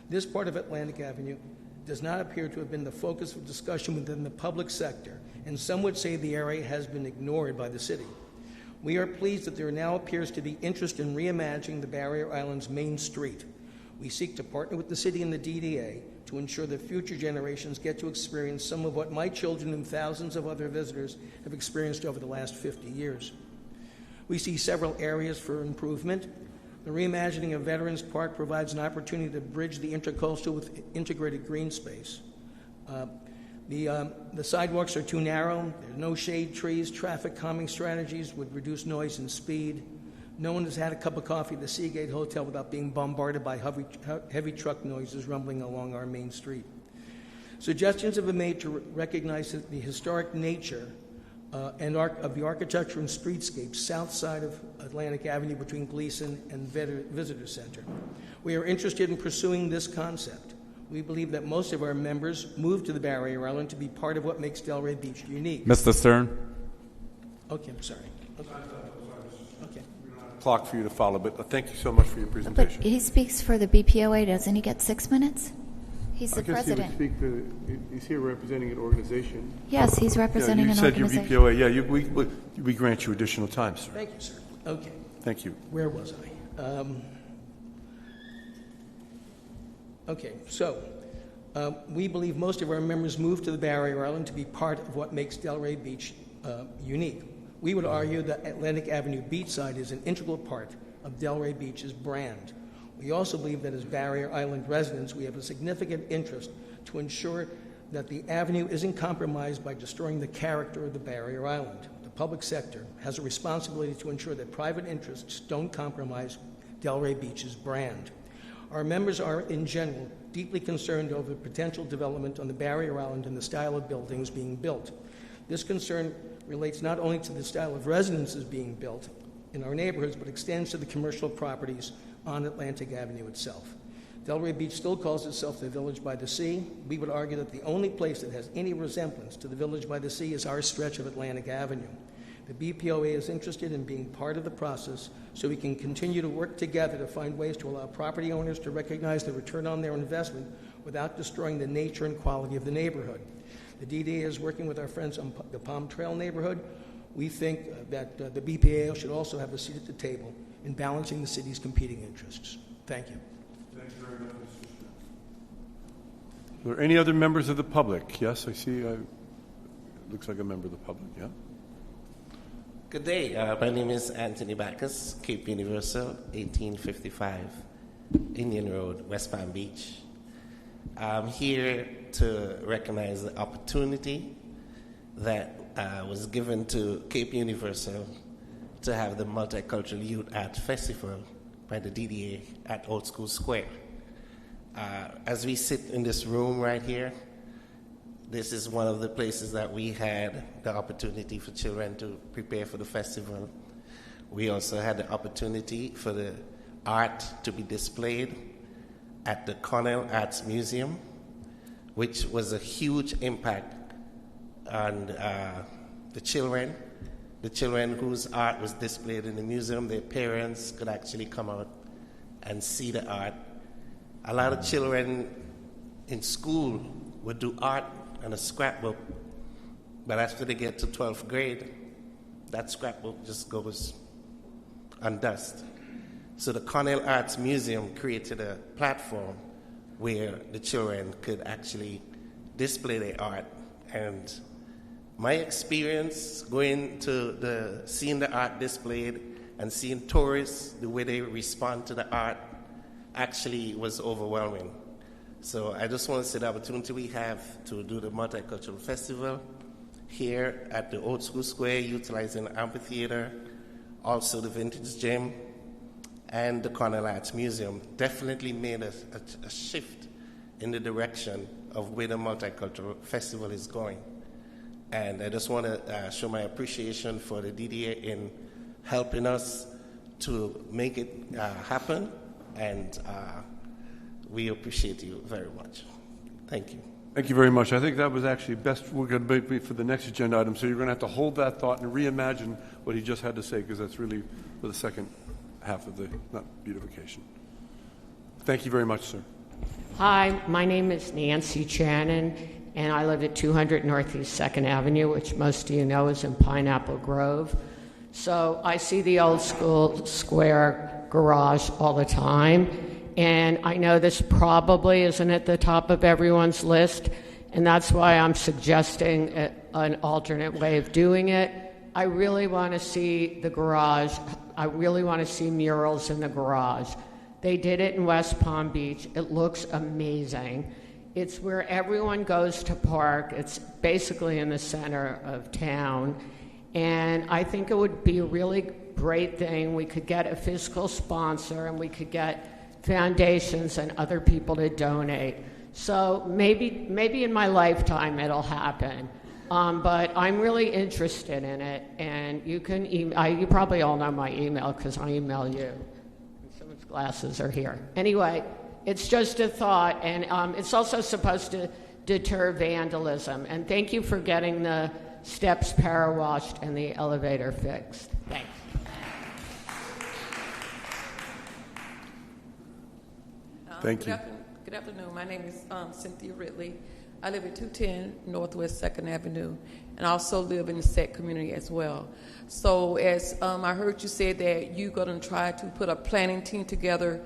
This part of Atlantic Avenue does not appear to have been the focus of discussion within the public sector, and some would say the area has been ignored by the city. We are pleased that there now appears to be interest in reimagining the Barrier Island's main street. We seek to partner with the city and the DDA to ensure that future generations get to experience some of what my children and thousands of other visitors have experienced over the last 50 years. We see several areas for improvement. The reimagining of Veterans Park provides an opportunity to bridge the intercoastal with integrated green space. The sidewalks are too narrow. There are no shade trees. Traffic calming strategies would reduce noise and speed. No one has had a cup of coffee at the Seagate Hotel without being bombarded by heavy truck noises rumbling along our main street. Suggestions have been made to recognize the historic nature of the architecture and streetscape south side of Atlantic Avenue between Gleason and Visitor Center. We are interested in pursuing this concept. We believe that most of our members moved to the Barrier Island to be part of what makes Delray Beach unique. Mr. Stern? Okay, I'm sorry. Okay. Clock for you to follow, but thank you so much for your presentation. But he speaks for the BPOA, doesn't he get 6 minutes? He's the president. He would speak for, he's here representing an organization. Yes, he's representing an organization. You said your BPOA. Yeah, we grant you additional time, sir. Thank you, sir. Okay. Thank you. Where was I? Okay, so we believe most of our members moved to the Barrier Island to be part of what makes Delray Beach unique. We would argue that Atlantic Avenue Beachside is an integral part of Delray Beach's brand. We also believe that as Barrier Island residents, we have a significant interest to ensure that the avenue isn't compromised by destroying the character of the Barrier Island. The public sector has a responsibility to ensure that private interests don't compromise Delray Beach's brand. Our members are, in general, deeply concerned over the potential development on the barrier island and the style of buildings being built. This concern relates not only to the style of residences being built in our neighborhoods, but extends to the commercial properties on Atlantic Avenue itself. Delray Beach still calls itself the Village by the Sea. We would argue that the only place that has any resemblance to the Village by the Sea is our stretch of Atlantic Avenue. The BPOA is interested in being part of the process so we can continue to work together to find ways to allow property owners to recognize the return on their investment without destroying the nature and quality of the neighborhood. The DDA is working with our friends on the Palm Trail neighborhood. We think that the BPA should also have a seat at the table in balancing the city's competing interests. Thank you. Thank you very much, Mr. Smith. Are there any other members of the public? Yes, I see. Looks like a member of the public, yeah? Good day. My name is Anthony Backus, Cape Universal, 1855 Indian Road, West Palm Beach. I'm here to recognize the opportunity that was given to Cape Universal to have the Multicultural Youth Art Festival by the DDA at Old School Square. As we sit in this room right here, this is one of the places that we had the opportunity for children to prepare for the festival. We also had the opportunity for the art to be displayed at the Cornell Arts Museum, which was a huge impact on the children whose art was displayed in the museum. Their parents could actually come out and see the art. A lot of children in school would do art on a scrapbook, but after they get to 12th grade, that scrapbook just goes on dust. So the Cornell Arts Museum created a platform where the children could actually display their art. And my experience going to seeing the art displayed and seeing tourists, the way they respond to the art, actually was overwhelming. So I just want to say the opportunity we have to do the Multicultural Festival here at the Old School Square, utilizing the amphitheater, also the Vintage Gym, and the Cornell Arts Museum, definitely made a shift in the direction of where the Multicultural Festival is going. And I just want to show my appreciation for the DDA in helping us to make it happen, and we appreciate you very much. Thank you. Thank you very much. I think that was actually best. We're going to be for the next agenda item, so you're going to have to hold that thought and reimagine what he just had to say, because that's really for the second half of the beautification. Thank you very much, sir. Hi, my name is Nancy Channon, and I live at 200 Northeast 2nd Avenue, which most of you know is in Pineapple Grove. So I see the Old School Square garage all the time, and I know this probably isn't at the top of everyone's list, and that's why I'm suggesting an alternate way of doing it. I really want to see the garage. I really want to see murals in the garage. They did it in West Palm Beach. It looks amazing. It's where everyone goes to park. It's basically in the center of town. And I think it would be a really great thing. We could get a fiscal sponsor, and we could get foundations and other people to donate. So maybe in my lifetime it'll happen. But I'm really interested in it. And you can you probably all know my email because I email you. Glasses are here. Anyway, it's just a thought, and it's also supposed to deter vandalism. And thank you for getting the steps power washed and the elevator fixed. Thanks. Thank you. Good afternoon. My name is Cynthia Ridley. I live at 210 Northwest 2nd Avenue, and I also live in the SET community as well. So as I heard you say that you're going to try to put a planning team together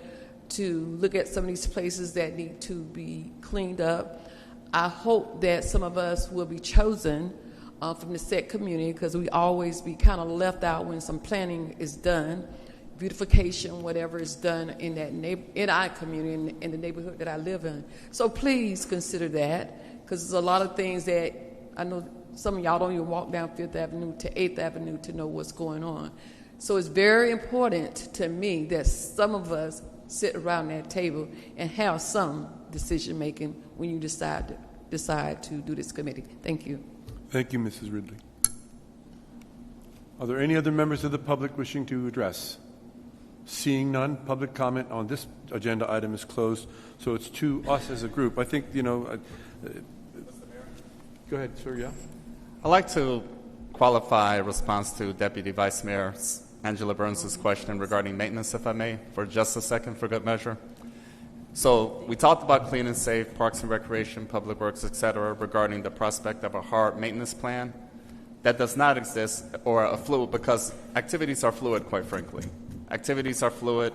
to look at some of these places that need to be cleaned up. I hope that some of us will be chosen from the SET community, because we always be kind of left out when some planning is done, beautification, whatever is done in that in our community, in the neighborhood that I live in. So please consider that, because there's a lot of things that I know some of y'all don't even walk down Fifth Avenue to 8th Avenue to know what's going on. So it's very important to me that some of us sit around that table and have some decision making when you decide to do this committee. Thank you. Thank you, Mrs. Ridley. Are there any other members of the public wishing to address? Seeing none, public comment on this agenda item is closed. So it's to us as a group. I think, go ahead, sir, yeah? I'd like to qualify a response to Deputy Vice Mayor Angela Burns' question regarding maintenance, if I may, for just a second, for good measure. So we talked about clean and safe, parks and recreation, public works, et cetera, regarding the prospect of a hard maintenance plan. That does not exist, or a fluid, because activities are fluid, quite frankly. Activities are fluid.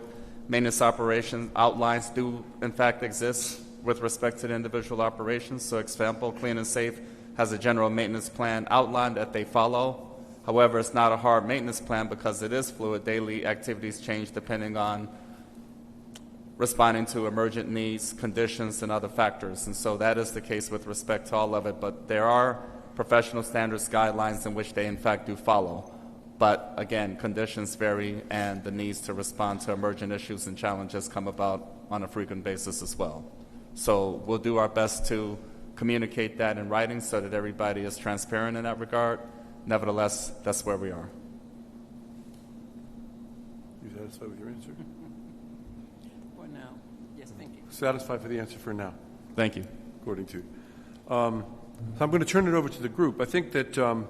Maintenance operation outlines do, in fact, exist with respect to the individual operations. So, example, clean and safe has a general maintenance plan outline that they follow. However, it's not a hard maintenance plan because it is fluid. Daily activities change depending on responding to emergent needs, conditions, and other factors. And so that is the case with respect to all of it. But there are professional standards guidelines in which they, in fact, do follow. But again, conditions vary, and the needs to respond to emergent issues and challenges come about on a frequent basis as well. So we'll do our best to communicate that in writing so that everybody is transparent in that regard. Nevertheless, that's where we are. You satisfied with your answer? For now, yes, thank you. Satisfied with the answer for now? Thank you. According to. So I'm going to turn it over to the group. I think that I'm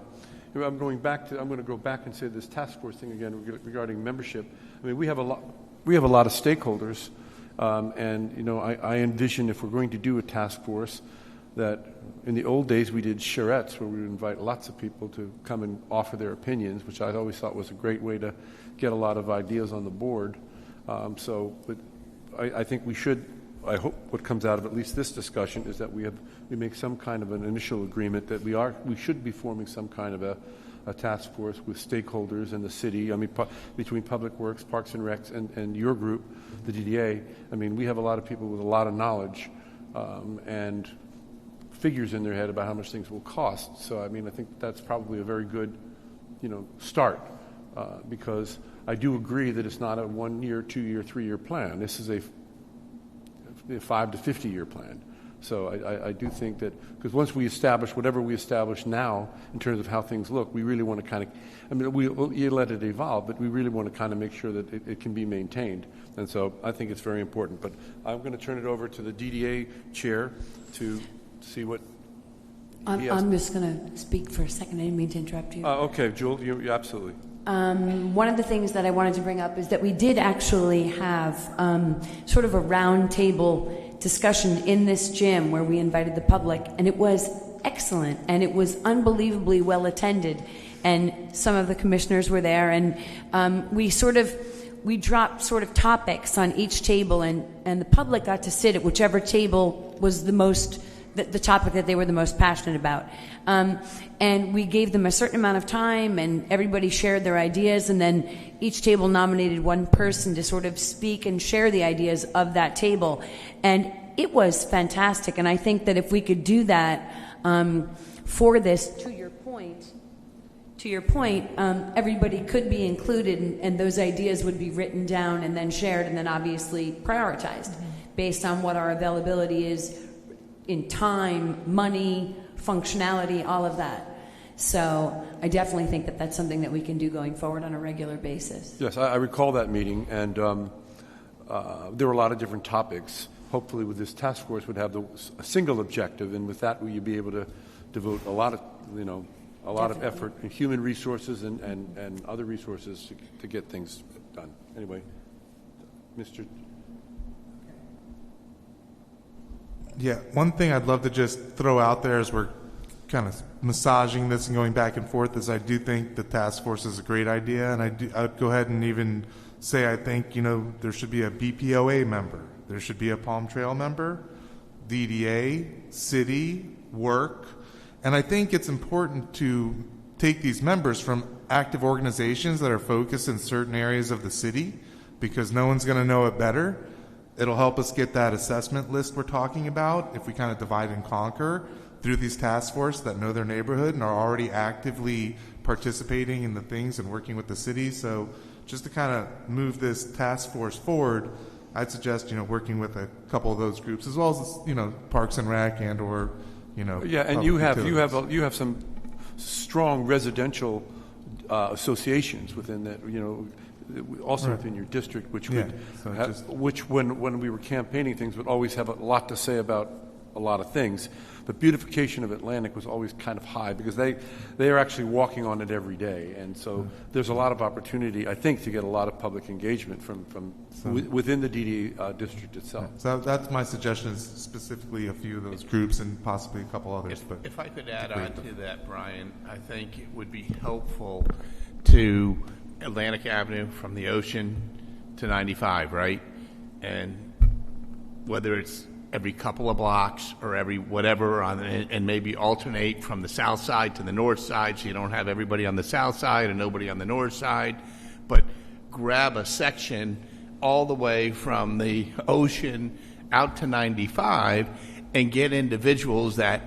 going to go back and say this task force thing again regarding membership. I mean, we have a lot of stakeholders, and I envision if we're going to do a task force that in the old days we did charettes where we would invite lots of people to come and offer their opinions, which I always thought was a great way to get a lot of ideas on the board. But I think we should. I hope what comes out of at least this discussion is that we make some kind of an initial agreement that we should be forming some kind of a task force with stakeholders in the city. I mean, between Public Works, Parks and Recs, and your group, the DDA. I mean, we have a lot of people with a lot of knowledge and figures in their head about how much things will cost. So, I mean, I think that's probably a very good, start because I do agree that it's not a 1 year, 2 year, 3 year plan. This is a 5 to 50 year plan. So I do think that, because once we establish whatever we establish now in terms of how things look, we really want to kind of, you let it evolve, but we really want to kind of make sure that it can be maintained. And so I think it's very important. But I'm going to turn it over to the DDA chair to see what I'm just going to speak for a second. I didn't mean to interrupt you. Okay, Jewel, you absolutely. One of the things that I wanted to bring up is that we did actually have sort of a round table discussion in this gym where we invited the public, and it was excellent, and it was unbelievably well attended, and some of the commissioners were there, and we dropped sort of topics on each table, and the public got to sit at whichever table was the topic that they were the most passionate about. And we gave them a certain amount of time, and everybody shared their ideas, and then each table nominated one person to sort of speak and share the ideas of that table. And it was fantastic, and I think that if we could do that for this, to your point, everybody could be included, and those ideas would be written down and then shared and then obviously prioritized based on what our availability is in time, money, functionality, all of that. So I definitely think that that's something that we can do going forward on a regular basis. Yes, I recall that meeting, and there were a lot of different topics. Hopefully with this task force would have a single objective, and with that will you be able to devote a lot of effort and human resources and other resources to get things done. Anyway, Mr. Yeah, one thing I'd love to just throw out there as we're kind of massaging this and going back and forth is I do think the task force is a great idea, and I'd go ahead and even say I think there should be a BPOA member, there should be a Palm Trail member, DDA, city, work, and I think it's important to take these members from active organizations that are focused in certain areas of the city because no one's going to know it better. It'll help us get that assessment list we're talking about if we kind of divide and conquer through these task force that know their neighborhood and are already actively participating in the things and working with the city. So just to kind of move this task force forward, I'd suggest, working with a couple of those groups, as well as, Parks and Rec and or, Yeah, and you have some strong residential associations within that, also within your district, which when we were campaigning things would always have a lot to say about a lot of things. But beautification of Atlantic was always kind of high because they are actually walking on it every day, and so there's a lot of opportunity, I think, to get a lot of public engagement from within the DDA district itself. So that's my suggestion, is specifically a few of those groups and possibly a couple others. If I could add on to that, Brian, I think it would be helpful to Atlantic Avenue from the ocean to 95, right? And whether it's every couple of blocks or every whatever, and maybe alternate from the south side to the north side, so you don't have everybody on the south side and nobody on the north side, but grab a section all the way from the ocean out to 95 and get individuals that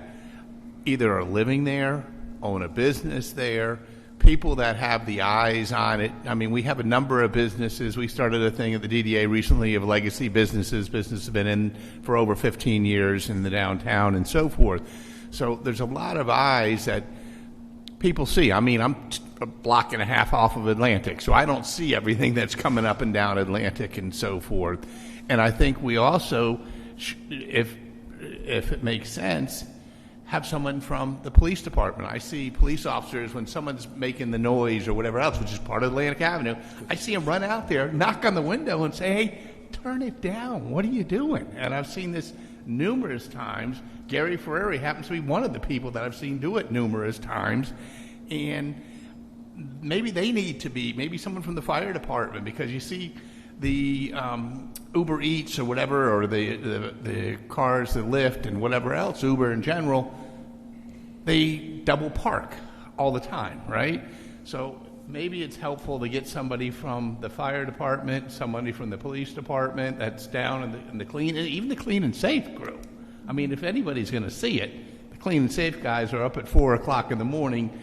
either are living there, own a business there, people that have the eyes on it. I mean, we have a number of businesses. We started a thing at the DDA recently of legacy businesses. Businesses have been in for over 15 years in the downtown and so forth. So there's a lot of eyes that people see. I mean, I'm a block and a half off of Atlantic, so I don't see everything that's coming up and down Atlantic and so forth. And I think we also, if it makes sense, have someone from the police department. I see police officers when someone's making the noise or whatever else, which is part of Atlantic Avenue. I see them run out there, knock on the window, and say, "Hey, turn it down. What are you doing?" And I've seen this numerous times. Gary Ferrari happens to be one of the people that I've seen do it numerous times. And maybe they need to be, maybe someone from the fire department, because you see the Uber Eats or whatever, or the cars, the Lyft and whatever else, Uber in general, they double park all the time, right? So maybe it's helpful to get somebody from the fire department, somebody from the police department that's down in the clean, even the clean and safe crew. I mean, if anybody's going to see it, the clean and safe guys are up at 4 o'clock in the morning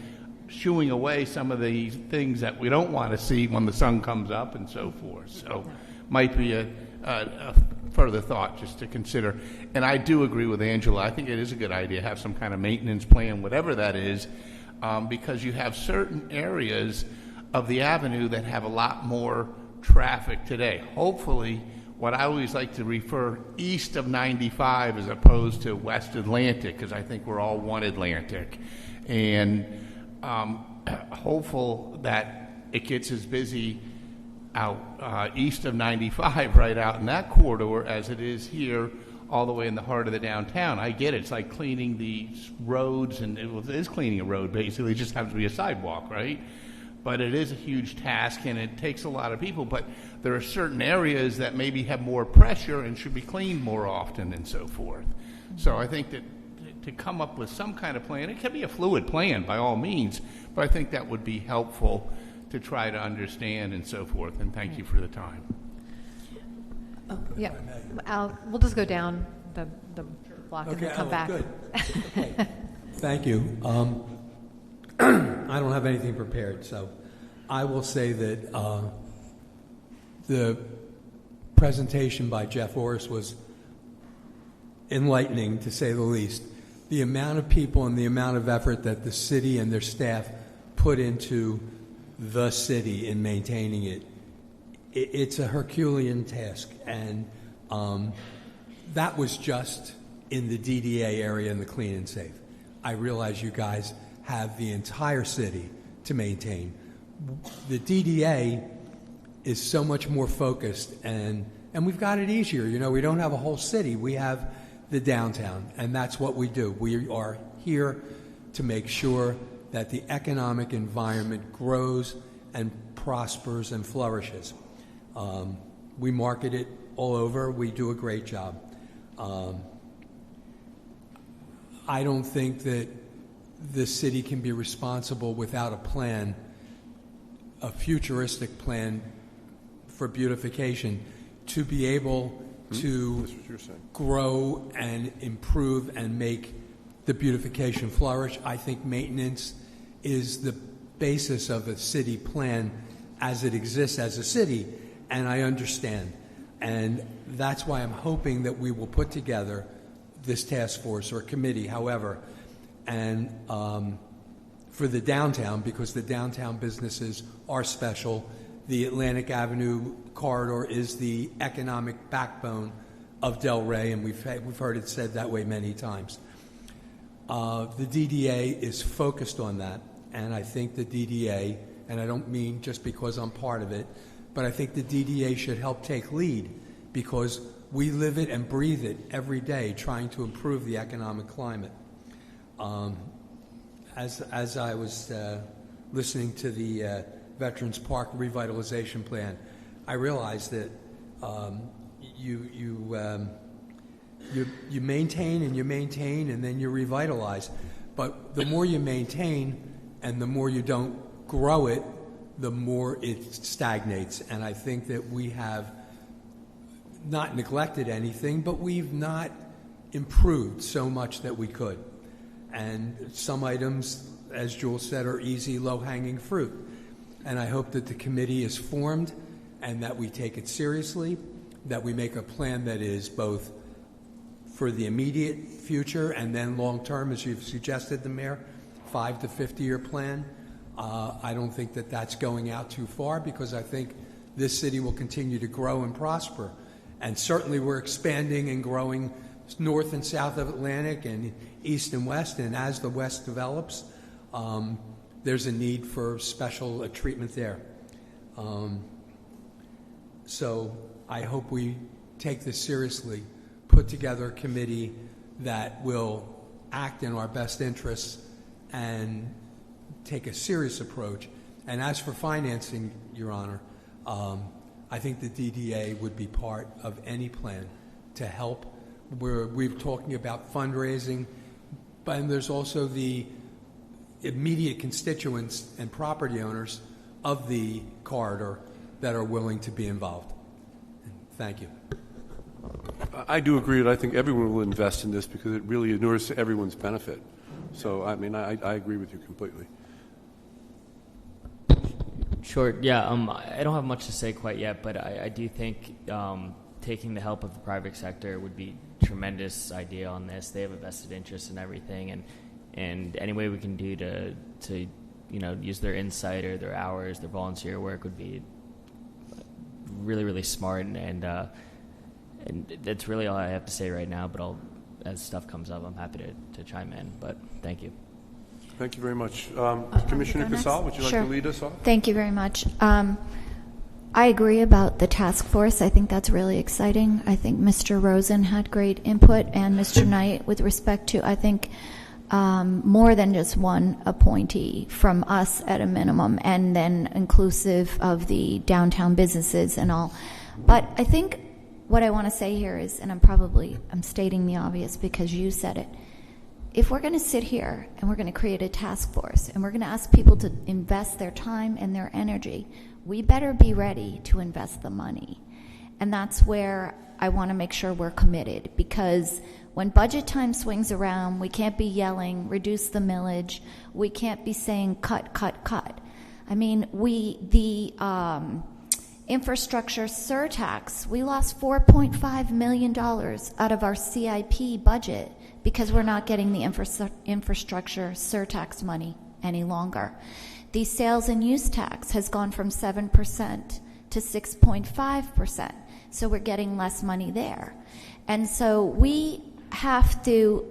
shooing away some of the things that we don't want to see when the sun comes up and so forth. So might be a further thought just to consider. And I do agree with Angela. I think it is a good idea to have some kind of maintenance plan, whatever that is, because you have certain areas of the avenue that have a lot more traffic today. Hopefully, what I always like to refer east of 95 as opposed to west Atlantic, because I think we're all one Atlantic. And hopeful that it gets as busy out east of 95, right out in that corridor, as it is here all the way in the heart of the downtown. I get it. It's like cleaning the roads, and it is cleaning a road, basically. It just happens to be a sidewalk, right? But it is a huge task, and it takes a lot of people. But there are certain areas that maybe have more pressure and should be cleaned more often and so forth. So I think that to come up with some kind of plan, it can be a fluid plan by all means, but I think that would be helpful to try to understand and so forth. And thank you for the time. Oh, yeah, we'll just go down the block and then come back. Good. Okay. Thank you. I don't have anything prepared, so I will say that the presentation by Jeff Orris was enlightening, to say the least. The amount of people and the amount of effort that the city and their staff put into the city in maintaining it, it's a Herculean task. And that was just in the DDA area and the clean and safe. I realize you guys have the entire city to maintain. The DDA is so much more focused, and we've got it easier. You know, we don't have a whole city. We have the downtown, and that's what we do. We are here to make sure that the economic environment grows and prospers and flourishes. We market it all over. We do a great job. I don't think that the city can be responsible without a plan, a futuristic plan for beautification, to be able to grow and improve and make the beautification flourish. I think maintenance is the basis of a city plan as it exists as a city, and I understand. And that's why I'm hoping that we will put together this task force or committee, however, and for the downtown, because the downtown businesses are special. The Atlantic Avenue corridor is the economic backbone of Delray, and we've heard it said that way many times. The DDA is focused on that, and I think the DDA, and I don't mean just because I'm part of it, but I think the DDA should help take lead, because we live it and breathe it every day, trying to improve the economic climate. As I was listening to the Veterans Park Revitalization Plan, I realized that you maintain and you maintain and then you revitalize. But the more you maintain and the more you don't grow it, the more it stagnates. And I think that we have not neglected anything, but we've not improved so much that we could. And some items, as Jules said, are easy, low-hanging fruit. And I hope that the committee is formed and that we take it seriously, that we make a plan that is both for the immediate future and then long-term, as you've suggested, the Mayor, 5 to 50-year plan. I don't think that that's going out too far, because I think this city will continue to grow and prosper. And certainly we're expanding and growing north and south of Atlantic and east and west, and as the west develops, there's a need for special treatment there. So I hope we take this seriously, put together a committee that will act in our best interests and take a serious approach. And as for financing, Your Honor, I think the DDA would be part of any plan to help. We're talking about fundraising, but there's also the immediate constituents and property owners of the corridor that are willing to be involved. Thank you. I do agree that I think everyone will invest in this because it really inures to everyone's benefit. So, I mean, I agree with you completely. Sure. Yeah. I don't have much to say quite yet, but I do think taking the help of the private sector would be a tremendous idea on this. They have a vested interest in everything, and any way we can do to use their insight or their hours, their volunteer work would be really, really smart. And that's really all I have to say right now. But as stuff comes up, I'm happy to chime in. But thank you. Thank you very much. Commissioner Casal, would you like Sure. to lead us off? Thank you very much. I agree about the task force. I think that's really exciting. I think Mr. Rosen had great input, and Mr. Knight, with respect to, I think, more than just one appointee from us at a minimum, and then inclusive of the downtown businesses and all. But I think what I want to say here is, and I'm stating the obvious because you said it, if we're going to sit here and we're going to create a task force and we're going to ask people to invest their time and their energy, we better be ready to invest the money. And that's where I want to make sure we're committed, because when budget time swings around, we can't be yelling, reduce the millage. We can't be saying cut, cut, cut. I mean, the infrastructure surtax, we lost $4.5 million out of our CIP budget because we're not getting the infrastructure surtax money any longer. The sales and use tax has gone from 7% to 6.5%, so we're getting less money there. And so we have to,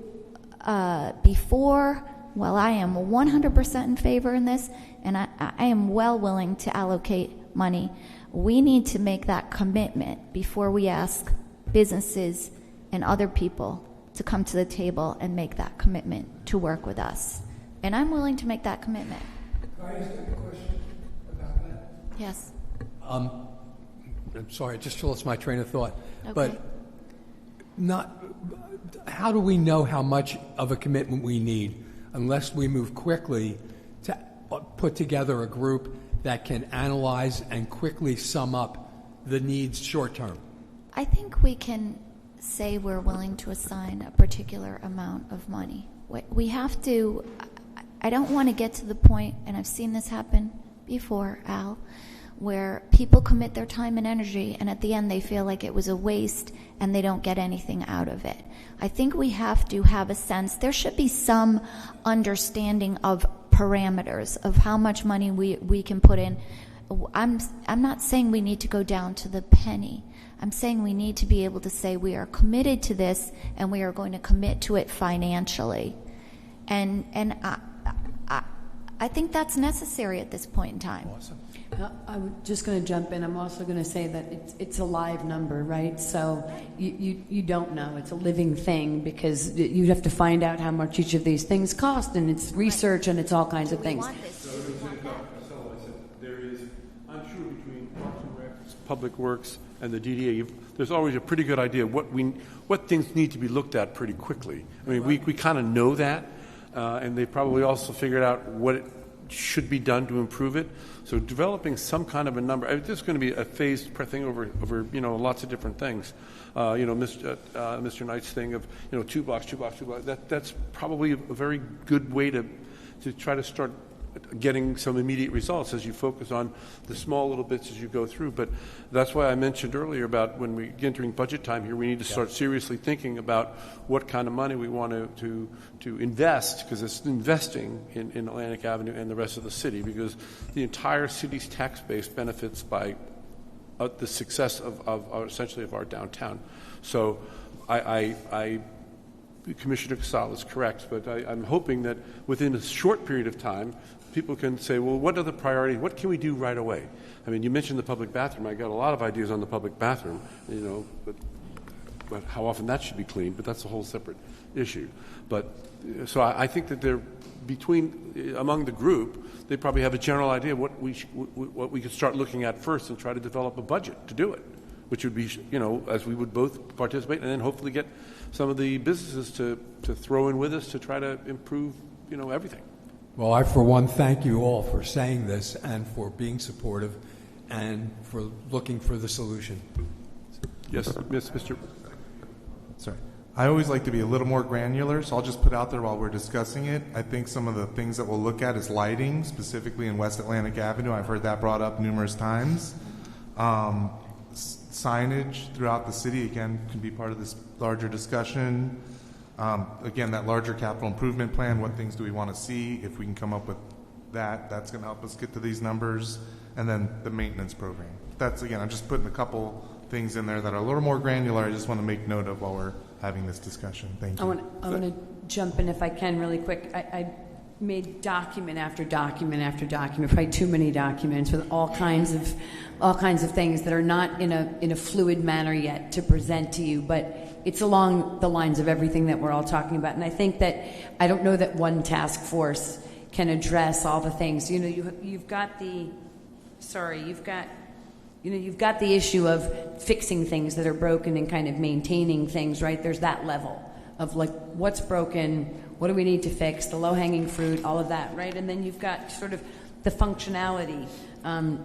I am 100% in favor in this, and I am well willing to allocate money. We need to make that commitment before we ask businesses and other people to come to the table and make that commitment to work with us. And I'm willing to make that commitment. Can I ask a question about that? Yes. I'm sorry, I just lost my train of thought. Okay. But how do we know how much of a commitment we need unless we move quickly to put together a group that can analyze and quickly sum up the needs short term? I think we can say we're willing to assign a particular amount of money. we have to, I don't want to get to the point, and I've seen this happen before, Al, where people commit their time and energy, and at the end they feel like it was a waste and they don't get anything out of it. I think we have to have a sense, there should be some understanding of parameters of how much money we can put in. I'm not saying we need to go down to the penny. I'm saying we need to be able to say we are committed to this and we are going to commit to it financially. And I think that's necessary at this point in time. Awesome. I'm just going to jump in. I'm also going to say that it's a live number, right? So you don't know. It's a living thing because you have to find out how much each of these things cost, and it's research and it's all kinds of things. There is, I'm sure between Parks and Rec, Public Works, and the DDA, there's always a pretty good idea what things need to be looked at pretty quickly. I mean, we kind of know that, and they probably also figured out what it should be done to improve it. So developing some kind of a number, this is going to be a phased thing over lots of different things. Mr. Knight's thing of 2 blocks. That's probably a very good way to try to start getting some immediate results as you focus on the small little bits as you go through. But that's why I mentioned earlier about when we get entering budget time here, we need to start seriously thinking about what kind of money we want to invest, because it's investing in Atlantic Avenue and the rest of the city, because the entire city's tax base benefits by the success of essentially of our downtown. So Commissioner Casal is correct, but I'm hoping that within a short period of time, people can say, well, what are the priorities? What can we do right away? I mean, you mentioned the public bathroom. I got a lot of ideas on the public bathroom, but how often that should be cleaned, but that's a whole separate issue. But so I think that they're among the group, they probably have a general idea of what we could start looking at first and try to develop a budget to do it, which would be, as we would both participate, and then hopefully get some of the businesses to throw in with us to try to improve, everything. Well, I, for one, thank you all for saying this and for being supportive and for looking for the solution. Yes, Mr. Sorry. I always like to be a little more granular, so I'll just put out there while we're discussing it. I think some of the things that we'll look at is lighting, specifically in West Atlantic Avenue. I've heard that brought up numerous times. Signage throughout the city, again, can be part of this larger discussion. Again, that larger capital improvement plan, what things do we want to see? If we can come up with that, that's going to help us get to these numbers. And then the maintenance program. That's, again, I'm just putting a couple things in there that are a little more granular. I just want to make note of while we're having this discussion. Thank you. I want to jump in if I can really quick. I made document after document after document, probably too many documents with all kinds of things that are not in a fluid manner yet to present to you, but it's along the lines of everything that we're all talking about. And I think that I don't know that one task force can address all the things. You've got the issue of fixing things that are broken and kind of maintaining things, right? There's that level of like what's broken, what do we need to fix, the low-hanging fruit, all of that, right? And then you've got sort of the functionality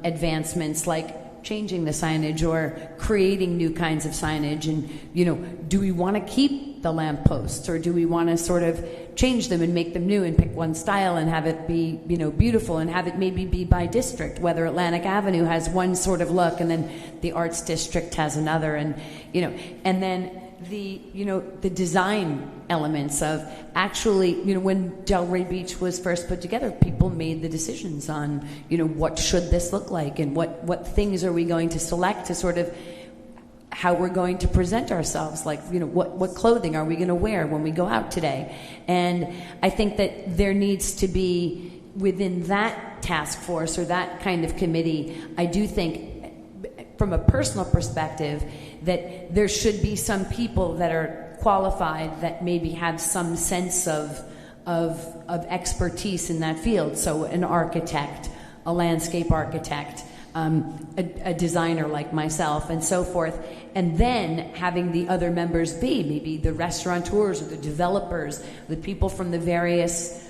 advancements like changing the signage or creating new kinds of signage. And, do we want to keep the lampposts or do we want to sort of change them and make them new and pick one style and have it be, beautiful and have it maybe be by district, whether Atlantic Avenue has one sort of look and then the Arts District has another, and then the design elements of actually, when Delray Beach was first put together, people made the decisions on, what should this look like and what things are we going to select to sort of how we're going to present ourselves, like, what clothing are we going to wear when we go out today. And I think that there needs to be, within that task force or that kind of committee, I do think, from a personal perspective, that there should be some people that are qualified that maybe have some sense of expertise in that field. So an architect, a landscape architect, a designer like myself, and so forth. And then having the other members be maybe the restaurateurs or the developers, the people from the various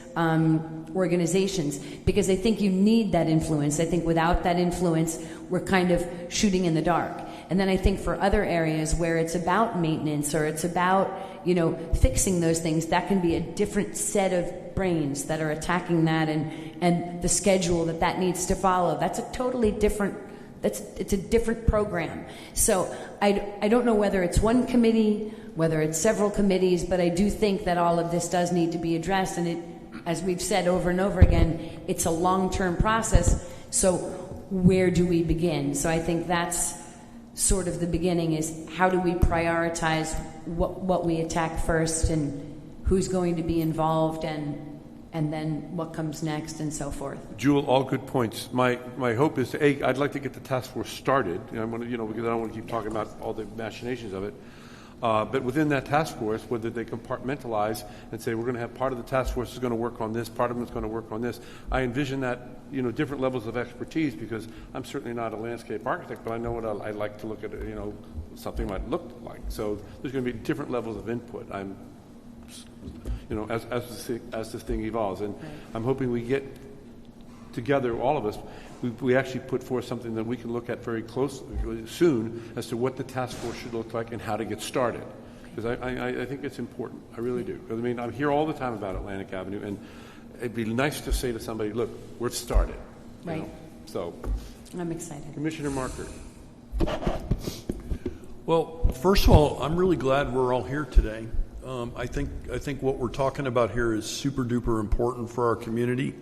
organizations, because I think you need that influence. I think without that influence, we're kind of shooting in the dark. And then I think for other areas where it's about maintenance or it's about, fixing those things, that can be a different set of brains that are attacking that and the schedule that needs to follow. That's a totally different, it's a different program. So I don't know whether it's one committee, whether it's several committees, but I do think that all of this does need to be addressed. And it, as we've said over and over again, it's a long-term process. So where do we begin? So I think that's sort of the beginning, is how do we prioritize what we attack first and who's going to be involved and then what comes next and so forth. Jewel, all good points. My hope is to, I'd like to get the task force started. I want to, because I don't want to keep talking about all the machinations of it. But within that task force, whether they compartmentalize and say, we're going to have part of the task force is going to work on this, part of them is going to work on this. I envision that, different levels of expertise, because I'm certainly not a landscape architect, but I know what I like to look at, something might look like. So there's going to be different levels of input. I'm, as this thing evolves. And I'm hoping we get together, all of us, we actually put forth something that we can look at very closely soon as to what the task force should look like and how to get started. Because I think it's important. I really do. Because, I'm here all the time about Atlantic Avenue, and it'd be nice to say to somebody, look, we're started. Right. So I'm excited. Commissioner Marker. Well, first of all, I'm really glad we're all here today. I think what we're talking about here is super duper important for our community.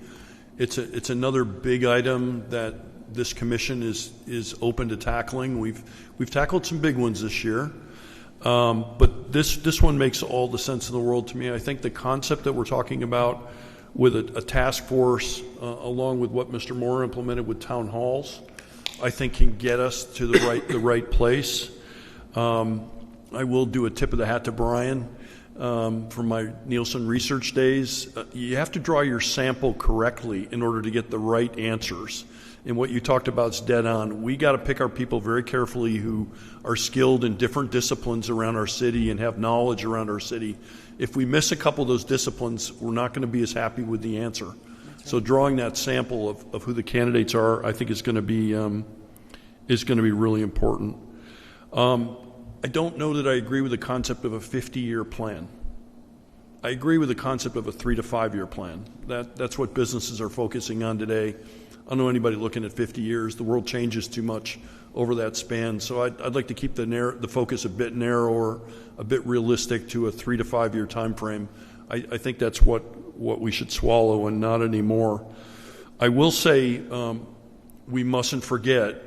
It's another big item that this commission is open to tackling. We've tackled some big ones this year, but this one makes all the sense in the world to me. I think the concept that we're talking about with a task force, along with what Mr. Moore implemented with town halls, I think can get us to the right place. I will do a tip of the hat to Brian. From my Nielsen research days, you have to draw your sample correctly in order to get the right answers. And what you talked about is dead on. We got to pick our people very carefully who are skilled in different disciplines around our city and have knowledge around our city. If we miss a couple of those disciplines, we're not going to be as happy with the answer. Right. So drawing that sample of who the candidates are, I think is going to be really important. I don't know that I agree with the concept of a 50-year plan. I agree with the concept of a 3 to 5 year plan. That's what businesses are focusing on today. I don't know anybody looking at 50 years. The world changes too much over that span. So I'd like to keep the focus a bit narrower, a bit realistic to a 3 to 5 year time frame. I think that's what we should swallow and not anymore. I will say we mustn't forget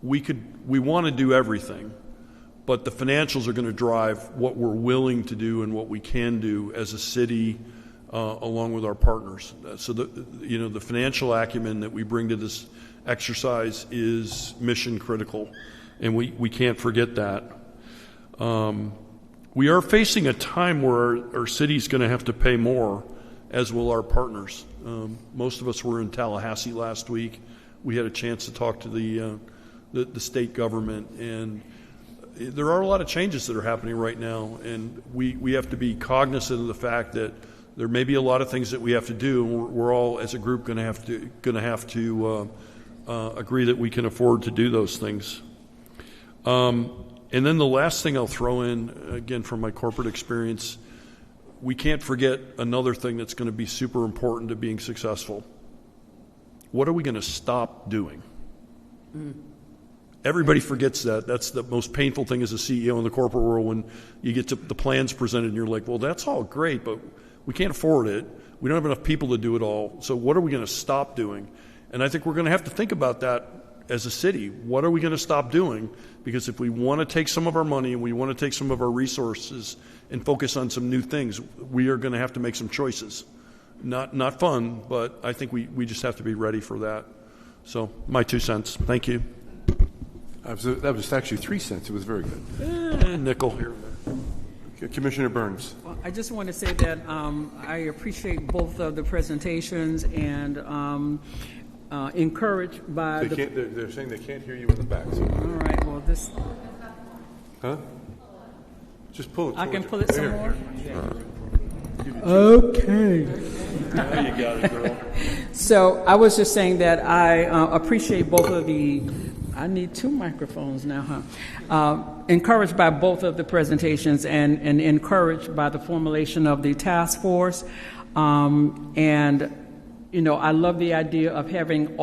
we want to do everything, but the financials are going to drive what we're willing to do and what we can do as a city, along with our partners. So the financial acumen that we bring to this exercise is mission critical, and we can't forget that. We are facing a time where our city's going to have to pay more, as will our partners. Most of us were in Tallahassee last week. We had a chance to talk to the state government, and there are a lot of changes that are happening right now, and we have to be cognizant of the fact that there may be a lot of things that we have to do, and we're all as a group going to have to agree that we can afford to do those things. And then the last thing I'll throw in, again from my corporate experience, we can't forget another thing that's going to be super important to being successful. What are we going to stop doing? Everybody forgets that. That's the most painful thing as a CEO in the corporate world, when you get to the plans presented and you're like, well, that's all great, but we can't afford it. We don't have enough people to do it all. So what are we going to stop doing? And I think we're going to have to think about that as a city. What are we going to stop doing? Because if we want to take some of our money and we want to take some of our resources and focus on some new things, we are going to have to make some choices. Not fun, but I think we just have to be ready for that. So my 2 cents. Thank you. That was actually 3 cents. It was very good. Nickel here. Commissioner Burns. Well, I just want to say that I appreciate both of the presentations and encouraged by they're saying they can't hear you in the back. So. All right. Well, this. Huh? Just pull it. I can pull it some more. Okay. Now you got it, girl. So I was just saying that I appreciate both of the I need two microphones now, huh? Encouraged by both of the presentations and encouraged by the formulation of the task force. And, you know, I love the idea of having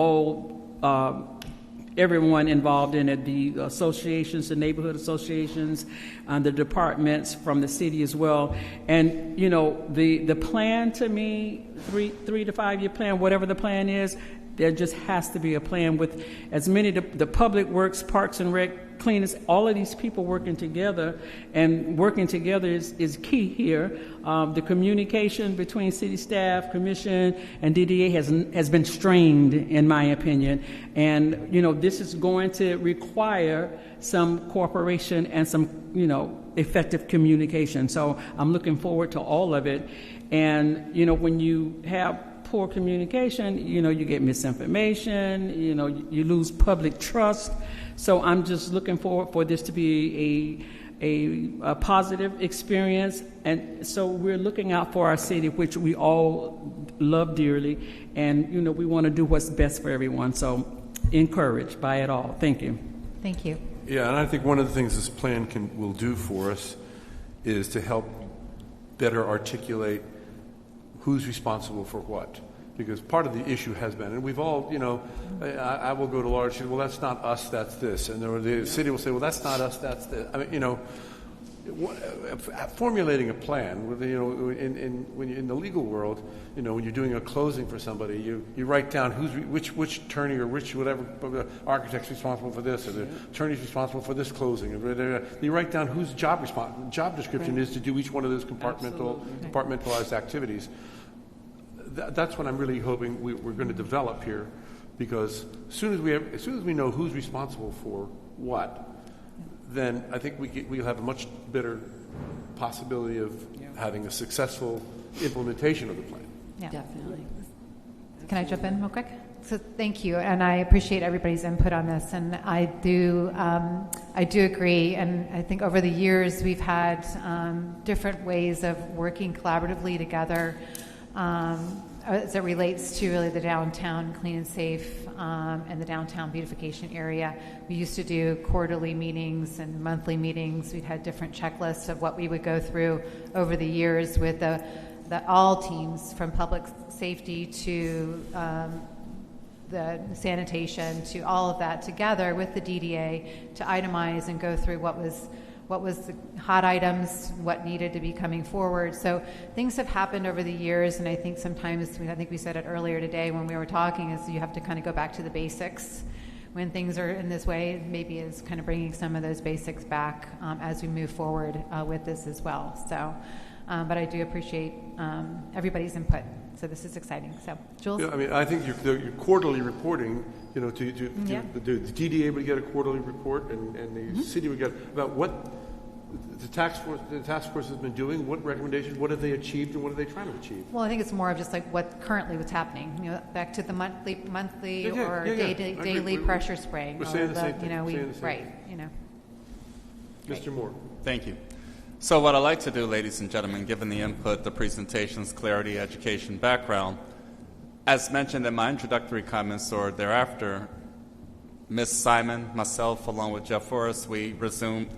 everyone involved in it, the associations, the neighborhood associations, the departments from the city as well. And, you know, the plan to me, 3 to 5 year plan, whatever the plan is, there just has to be a plan with as many, the public works, parks and rec, cleaners, all of these people working together, and working together is key here. The communication between city staff, commission, and DDA has been strained, in my opinion. And, you know, this is going to require some cooperation and some, you know, effective communication. So I'm looking forward to all of it. And, you know, when you have poor communication, you know, you get misinformation, you know, you lose public trust. So I'm just looking forward for this to be a positive experience. And so we're looking out for our city, which we all love dearly. And, you know, we want to do what's best for everyone. So encouraged by it all. Thank you. Thank you. Yeah, and I think one of the things this plan will do for us is to help better articulate who's responsible for what. Because part of the issue has been, and we've all, you know, I will go to large cities, well, that's not us, that's this. And the city will say, well, that's not us, that's this. I mean, you know, formulating a plan, you know, when you're in the legal world, you know, when you're doing a closing for somebody, you write down which attorney or which whatever architect's responsible for this, or the attorney's responsible for this closing. You write down whose job description is to do each one of those compartmentalized activities. That's what I'm really hoping we're going to develop here, because as soon as we know who's responsible for what, then I think we'll have a much better possibility of having a successful implementation of the plan. Yeah. Definitely. Can I jump in real quick? So thank you, and I appreciate everybody's input on this. And I do agree. And I think over the years we've had different ways of working collaboratively together as it relates to really the downtown clean and safe and the downtown beautification area. We used to do quarterly meetings and monthly meetings. We'd had different checklists of what we would go through over the years with the all teams, from public safety to the sanitation to all of that, together with the DDA to itemize and go through what was the hot items, what needed to be coming forward. So things have happened over the years, and I think sometimes, I think we said it earlier today when we were talking, is you have to kind of go back to the basics. When things are in this way, maybe is kind of bringing some of those basics back as we move forward with this as well. So, but I do appreciate everybody's input. So this is exciting. So, Jules? Yeah, I mean, I think your quarterly reporting, you know, the DDA would get a quarterly report, and the city would get about what the task force has been doing, what recommendations, what have they achieved, and what are they trying to achieve. Well, I think it's more of just like what's happening. You know, back to the monthly daily pressure spraying. We're saying the same thing. You know, you know. Mr. Moore. Thank you. So what I'd like to do, ladies and gentlemen, given the input, the presentation's clarity, education, background, as mentioned in my introductory comments or thereafter, Ms. Simon, myself, along with Jeff Forrest, we resumed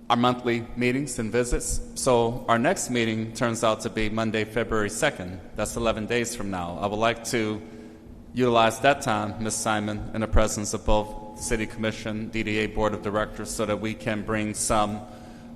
our monthly meetings and visits. So our next meeting turns out to be Monday, February 2nd. That's 11 days from now. I would like to utilize that time, Ms. Simon, in the presence of both City Commission, DDA Board of Directors, so that we can bring some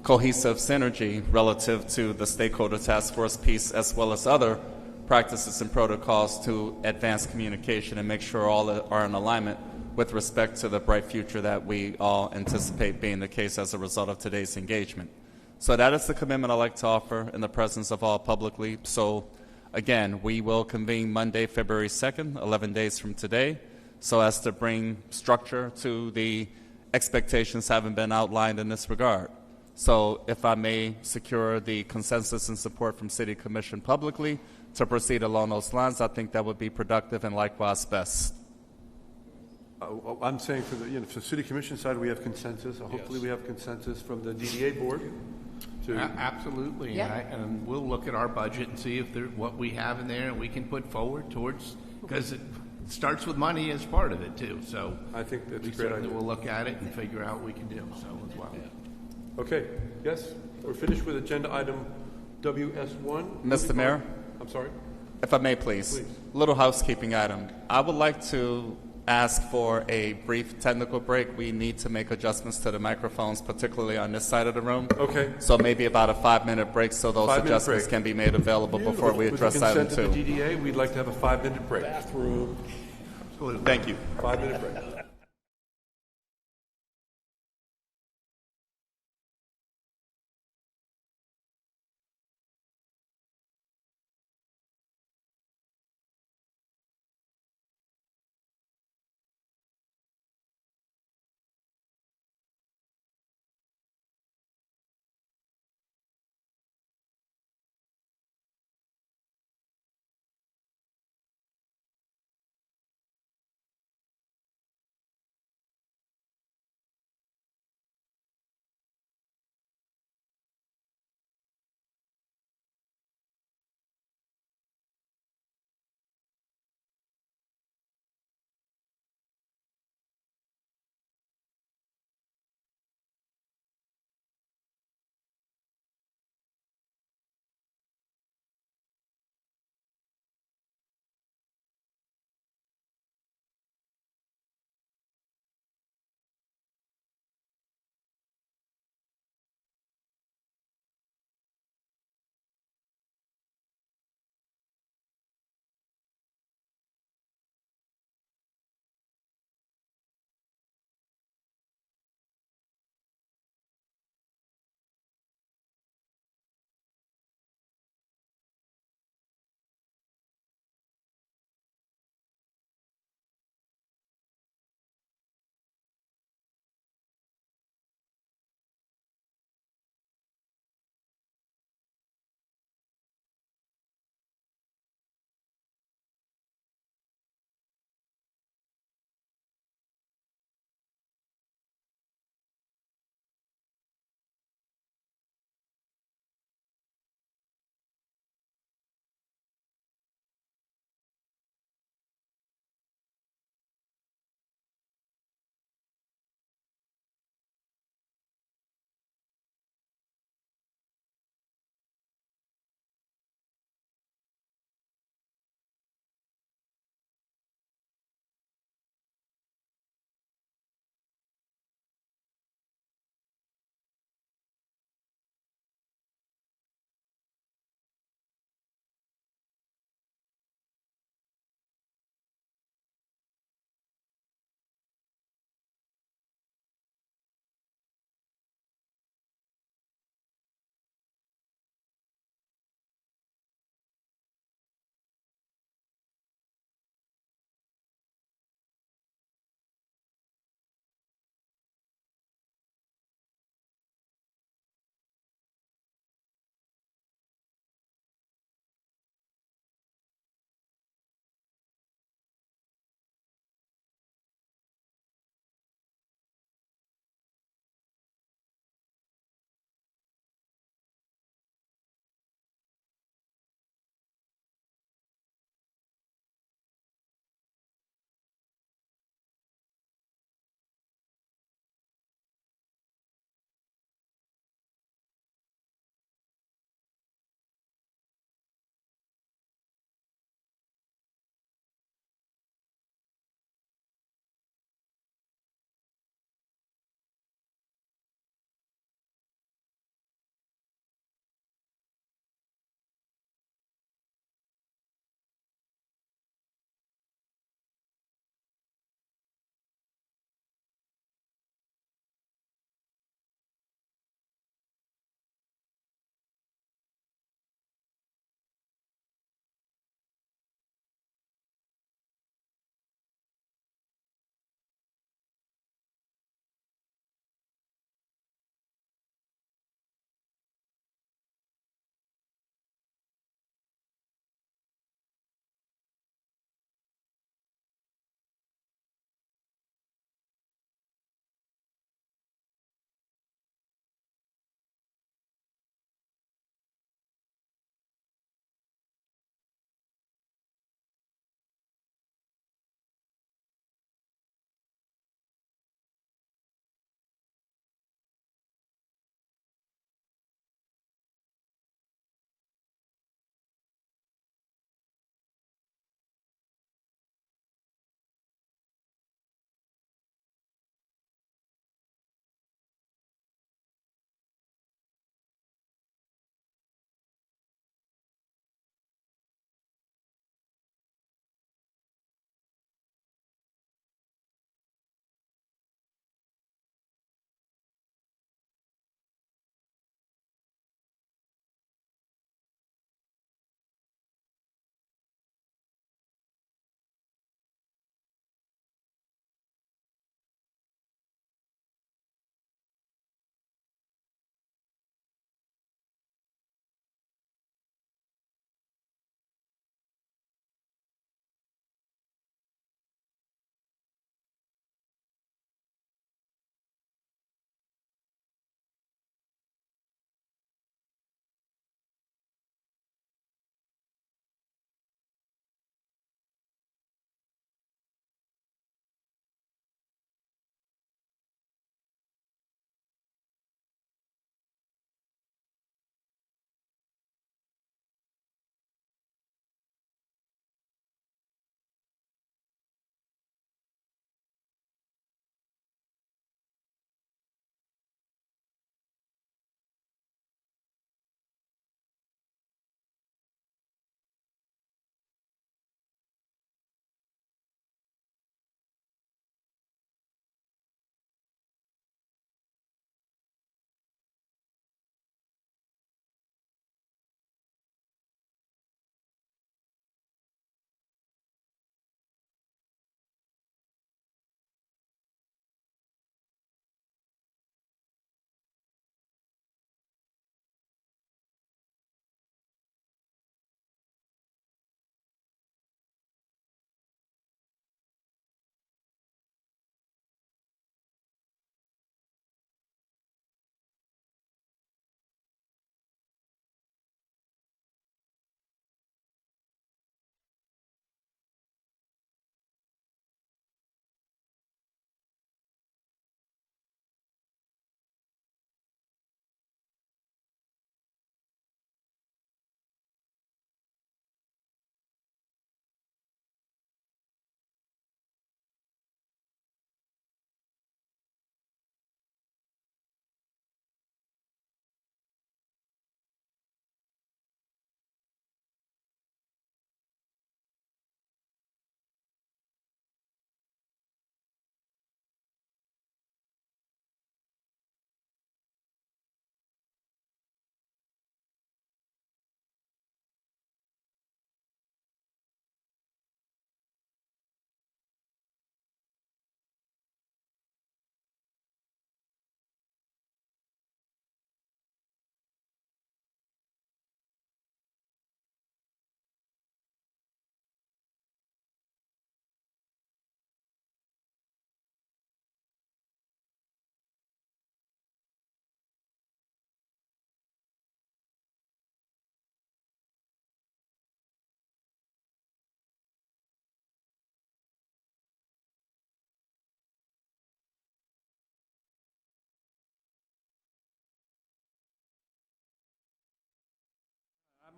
cohesive synergy relative to the stakeholder task force piece, as well as other practices and protocols to advance communication and make sure all are in alignment with respect to the bright future that we all anticipate being the case as a result of today's engagement. So that is the commitment I'd like to offer in the presence of all publicly. So again, we will convene Monday, February 2nd, 11 days from today, so as to bring structure to the expectations having been outlined in this regard. So if I may secure the consensus and support from City Commission publicly to proceed along those lines, I think that would be productive and likewise best. I'm saying for the City Commission side, we have consensus. Hopefully we have consensus from the DDA board. Absolutely. Yeah. And we'll look at our budget and see if what we have in there and we can put forward towards, because starts with money as part of it too. So I think that's we a great certainly idea. will look at it and figure out what we can do. So as well. Okay, yes, we're finished with agenda item WS1. Mr. Mayor? I'm sorry? If I may, please. Little housekeeping item. I would like to ask for a brief technical break. We need to make adjustments to the microphones, particularly on this side of the room. Okay. So maybe about a 5-minute break so those 5-minute adjustments break. can be made available before we address With the item consent 2. of the DDA, we'd like to have a 5-minute break. Bathroom. Thank you. 5-minute break.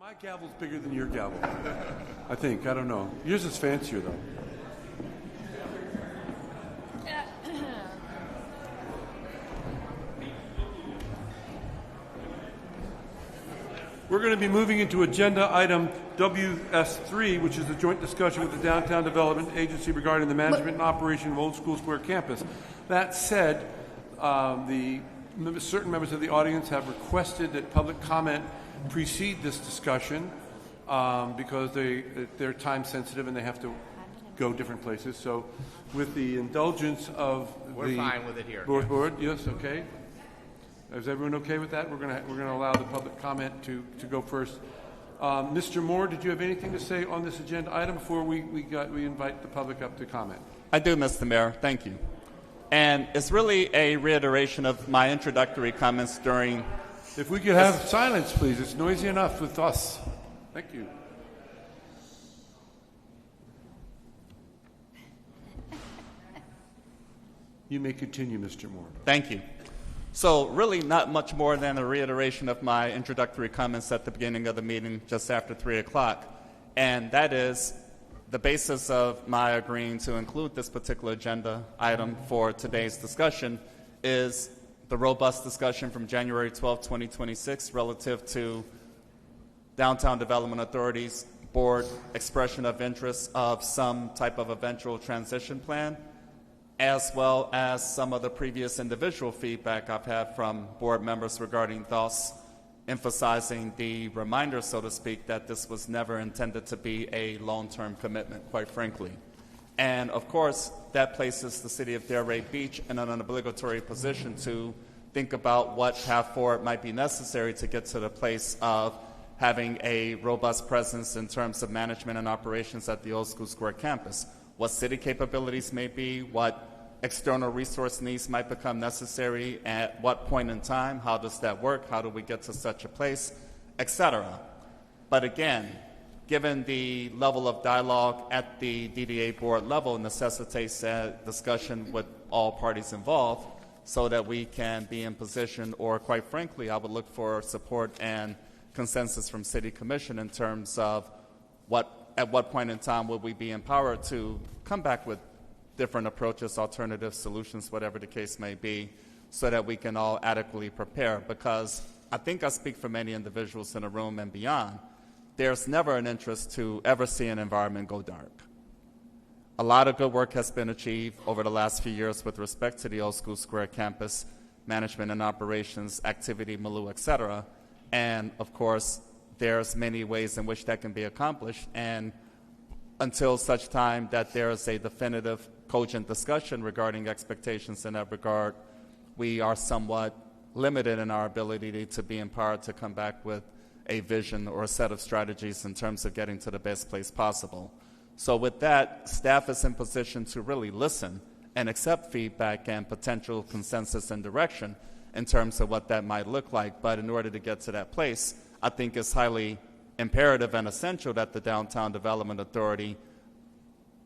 My gavel's bigger than your gavel. I think. I don't know. Yours is fancier, though. We're going to be moving into agenda item WS3, which is a joint discussion with the Downtown Development Agency regarding the management and operation of Old School Square campus. That said, certain members of the audience have requested that public comment precede this discussion because they're time sensitive and they have to go different places. So with the indulgence of We're fine with it here. Board, yes, okay. Is everyone okay with that? We're gonna allow the public comment to go first. Mr. Moore, did you have anything to say on this agenda item before we invite the public up to comment? I do, Mr. Mayor. Thank you. And it's really a reiteration of my introductory comments during... If we could have silence, please. It's noisy enough with us. Thank you. You may continue, Mr. Moore. Thank you. So really not much more than a reiteration of my introductory comments at the beginning of the meeting just after 3 o'clock. And that is the basis of my agreeing to include this particular agenda item for today's discussion is the robust discussion from January 12, 2026 relative to Downtown Development Authority's board expression of interest of some type of eventual transition plan, as well as some of the previous individual feedback I've had from board members regarding thus emphasizing the reminder, so to speak, that this was never intended to be a long-term commitment, quite frankly. And of course, that places the city of Delray Beach in an obligatory position to think about what path forward might be necessary to get to the place of having a robust presence in terms of management and operations at the Old School Square campus. What city capabilities may be, what external resource needs might become necessary, at what point in time, how does that work, how do we get to such a place, etc. But again, given the level of dialogue at the DDA board level necessitates a discussion with all parties involved so that we can be in position, or quite frankly, I would look for support and consensus from City Commission in terms of at what point in time would we be empowered to come back with different approaches, alternative solutions, whatever the case may be, so that we can all adequately prepare. Because I think I speak for many individuals in the room and beyond, there's never an interest to ever see an environment go dark. A lot of good work has been achieved over the last few years with respect to the Old School Square campus, management and operations, activity, milieu, etc. And of course, there's many ways in which that can be accomplished. And until such time that there is a definitive, cogent discussion regarding expectations in that regard, we are somewhat limited in our ability to be empowered to come back with a vision or a set of strategies in terms of getting to the best place possible. So with that, staff is in position to really listen and accept feedback and potential consensus and direction in terms of what that might look like. But in order to get to that place, I think it's highly imperative and essential that the Downtown Development Authority,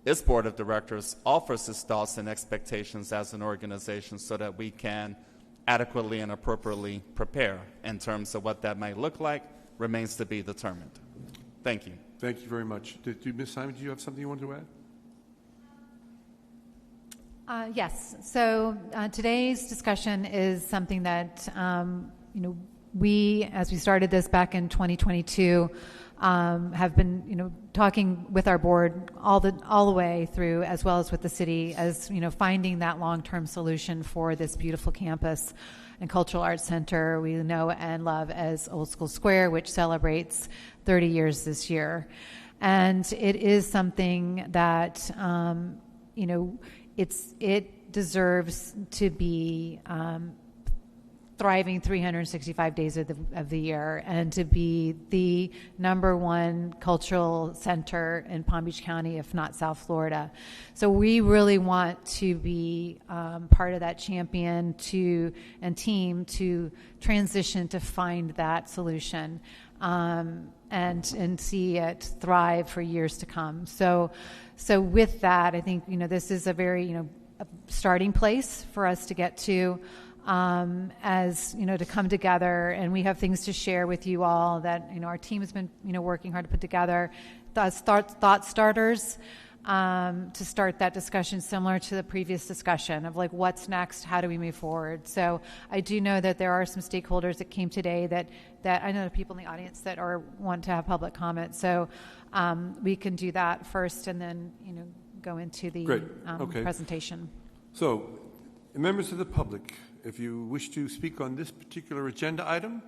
its board of directors, offers its thoughts and expectations as an organization so that we can adequately and appropriately prepare. In terms of what that might look like, remains to be determined. Thank you. Thank you very much. Ms. Simon, do you have something you wanted to add? Yes. So today's discussion is something that we, as we started this back in 2022, have been talking with our board all the way through, as well as with the city, as finding that long-term solution for this beautiful campus and cultural arts center we know and love as Old School Square, which celebrates 30 years this year. And it is something that it deserves to be thriving 365 days of the year, and to be the #1 cultural center in Palm Beach County, if not South Florida. So we really want to be part of that champion and team to transition to find that solution and see it thrive for years to come. So with that, I think this is a very a starting place for us to get to. as to come together, and we have things to share with you all that our team has been working hard to put together. Thought starters to start that discussion, similar to the previous discussion of like what's next, how do we move forward. So I do know that there are some stakeholders that came today that I know there are people in the audience that want to have public comment. So we can do that first, and then go into the presentation. So, members of the public, if you wish to speak on this particular agenda item,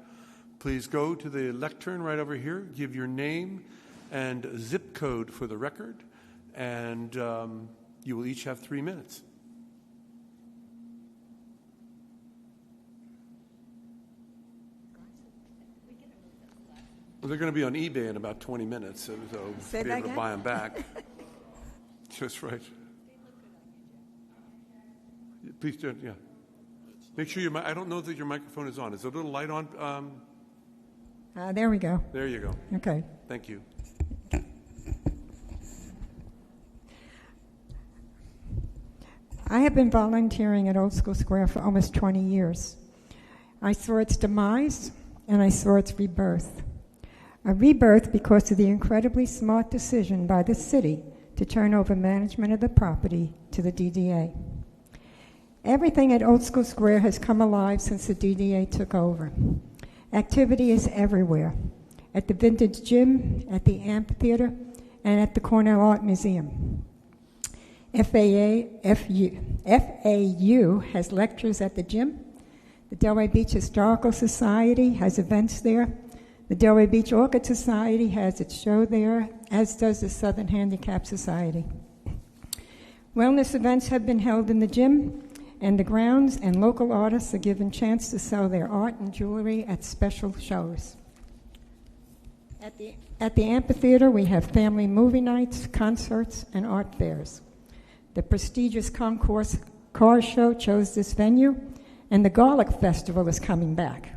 please go to the lectern right over here, give your name and zip code for the record, and you will each have 3 minutes. Well, they're going to be on eBay in about 20 minutes, so Say be that able to again? buy them back. That's right. Please do, yeah. Make sure I don't know that your microphone is on. Is there a little light on? There we go. There you go. Okay. Thank you. I have been volunteering at Old School Square for almost 20 years. I saw its demise, and I saw its rebirth. A rebirth because of the incredibly smart decision by the city to turn over management of the property to the DDA. Everything at Old School Square has come alive since the DDA took over. Activity is everywhere, at the Vintage Gym, at the amphitheater, and at the Cornell Art Museum. FAU has lectures at the gym. The Delray Beach Historical Society has events there. The Delray Beach Orchid Society has its show there, as does the Southern Handicap Society. Wellness events have been held in the gym and the grounds, and local artists are given chance to sell their art and jewelry at special shows. At the amphitheater, we have family movie nights, concerts, and art fairs. The prestigious Concourse Car Show chose this venue, and the Garlic Festival is coming back.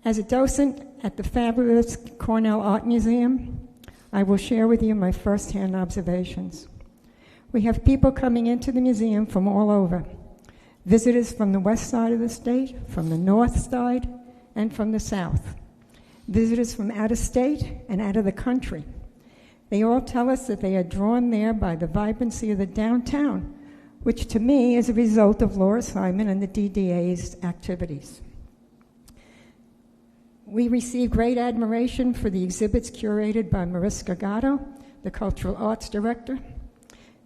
As a docent at the fabulous Cornell Art Museum, I will share with you my first-hand observations. We have people coming into the museum from all over, visitors from the west side of the state, from the north side, and from the south, visitors from out of state and out of the country. They all tell us that they are drawn there by the vibrancy of the downtown, which to me is a result of Laura Simon and the DDA's activities. We receive great admiration for the exhibits curated by Mariska Gatto, the Cultural Arts Director.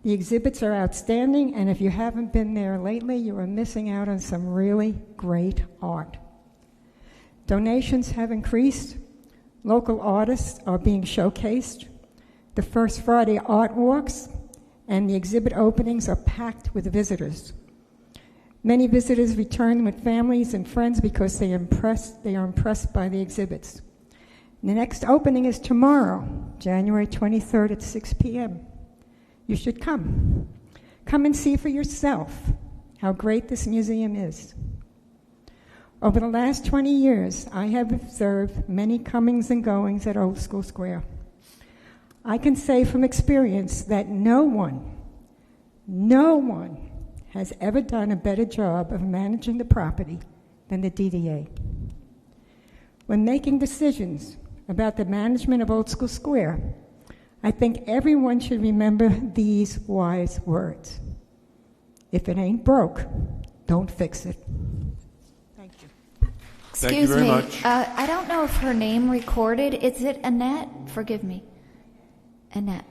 The exhibits are outstanding, and if you haven't been there lately, you are missing out on some really great art. Donations have increased. Local artists are being showcased. The First Friday art walks and the exhibit openings are packed with visitors. Many visitors return with families and friends because they are impressed by the exhibits. The next opening is tomorrow, January 23rd at 6 p.m. You should come. Come and see for yourself how great this museum is. Over the last 20 years, I have observed many comings and goings at Old School Square. I can say from experience that no one has ever done a better job of managing the property than the DDA. When making decisions about the management of Old School Square, I think everyone should remember these wise words. If it ain't broke, don't fix it. Thank you. Thank you very much. I don't know if her name recorded. Is it Annette? Forgive me. Annette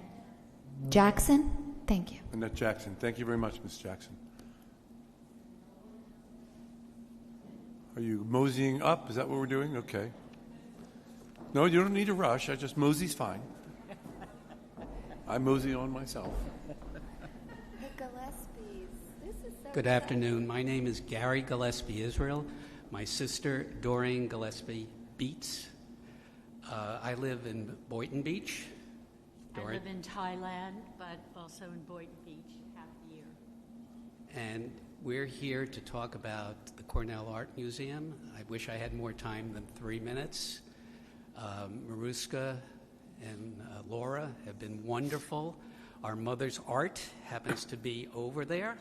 Jackson? Thank you. Annette Jackson. Thank you very much, Ms. Jackson. Are you moseying up? Is that what we're doing? Okay. No, you don't need to rush. Just mosey's fine. I mosey on myself. Good afternoon. My name is Gary Gillespie Israel. My sister, Doreen Gillespie Beats. I live in Boynton Beach. I live in Thailand, but also in Boynton Beach half the year. And we're here to talk about the Cornell Art Museum. I wish I had more time than 3 minutes. Mariska and Laura have been wonderful. Our mother's art happens to be over there.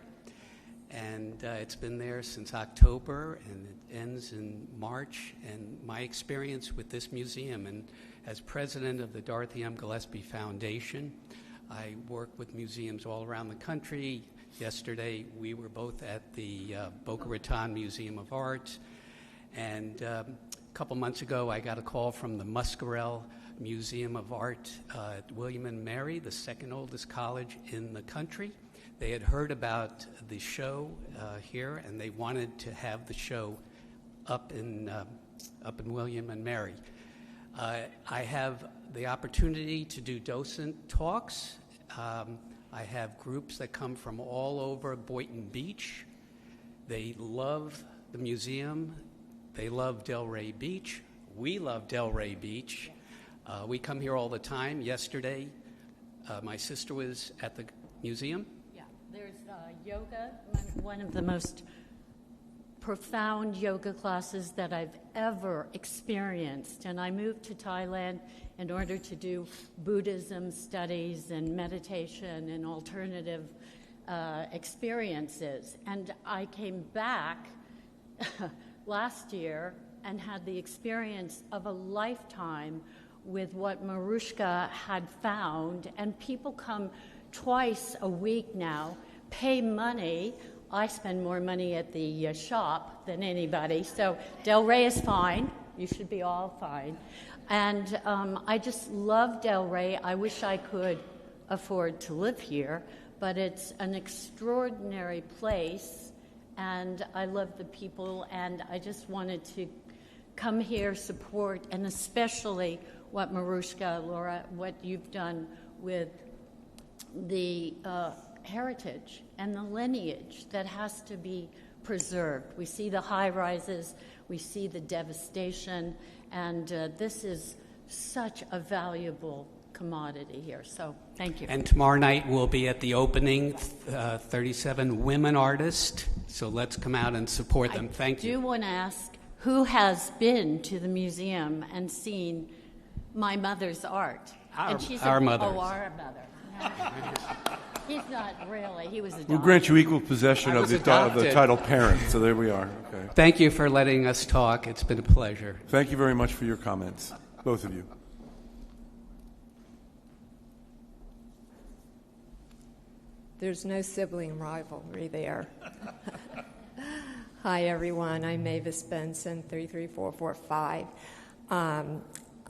and it's been there since October, and it ends in March. And my experience with this museum, and as president of the Dorothy M. Gillespie Foundation, I work with museums all around the country. Yesterday, we were both at the Boca Raton Museum of Art, and a couple months ago, I got a call from the Muscarel Museum of Art at William and Mary, the second oldest college in the country. They had heard about the show here, and they wanted to have the show up in William and Mary. I have the opportunity to do docent talks. I have groups that come from all over Boynton Beach. They love the museum. They love Delray Beach. We love Delray Beach. We come here all the time. Yesterday, my sister was at the museum. Yeah, there's yoga, one of the most profound yoga classes that I've ever experienced. And I moved to Thailand in order to do Buddhism studies and meditation and alternative experiences. And I came back last year and had the experience of a lifetime with what Marushka had found. And people come twice a week now, pay money. I spend more money at the shop than anybody, so Delray is fine. You should be all fine. And I just love Delray. I wish I could afford to live here, but it's an extraordinary place, and I love the people, and I just wanted to come here, support, and especially what Marushka, Laura, what you've done with the heritage and the lineage that has to be preserved. We see the high rises, we see the devastation, and this is such a valuable commodity here. So thank you. And tomorrow night we'll be at the opening, 37 women artists. So let's come out and support them. Thank you. I do want to ask, who has been to the museum and seen my mother's art? Our mother. Oh, our mother. He's not really. He was adopted. We'll grant you equal possession of the title parent. So there we are. Okay. Thank you for letting us talk. It's been a pleasure. Thank you very much for your comments, both of you. There's no sibling rivalry there. Hi, everyone. I'm Mavis Benson, 33445.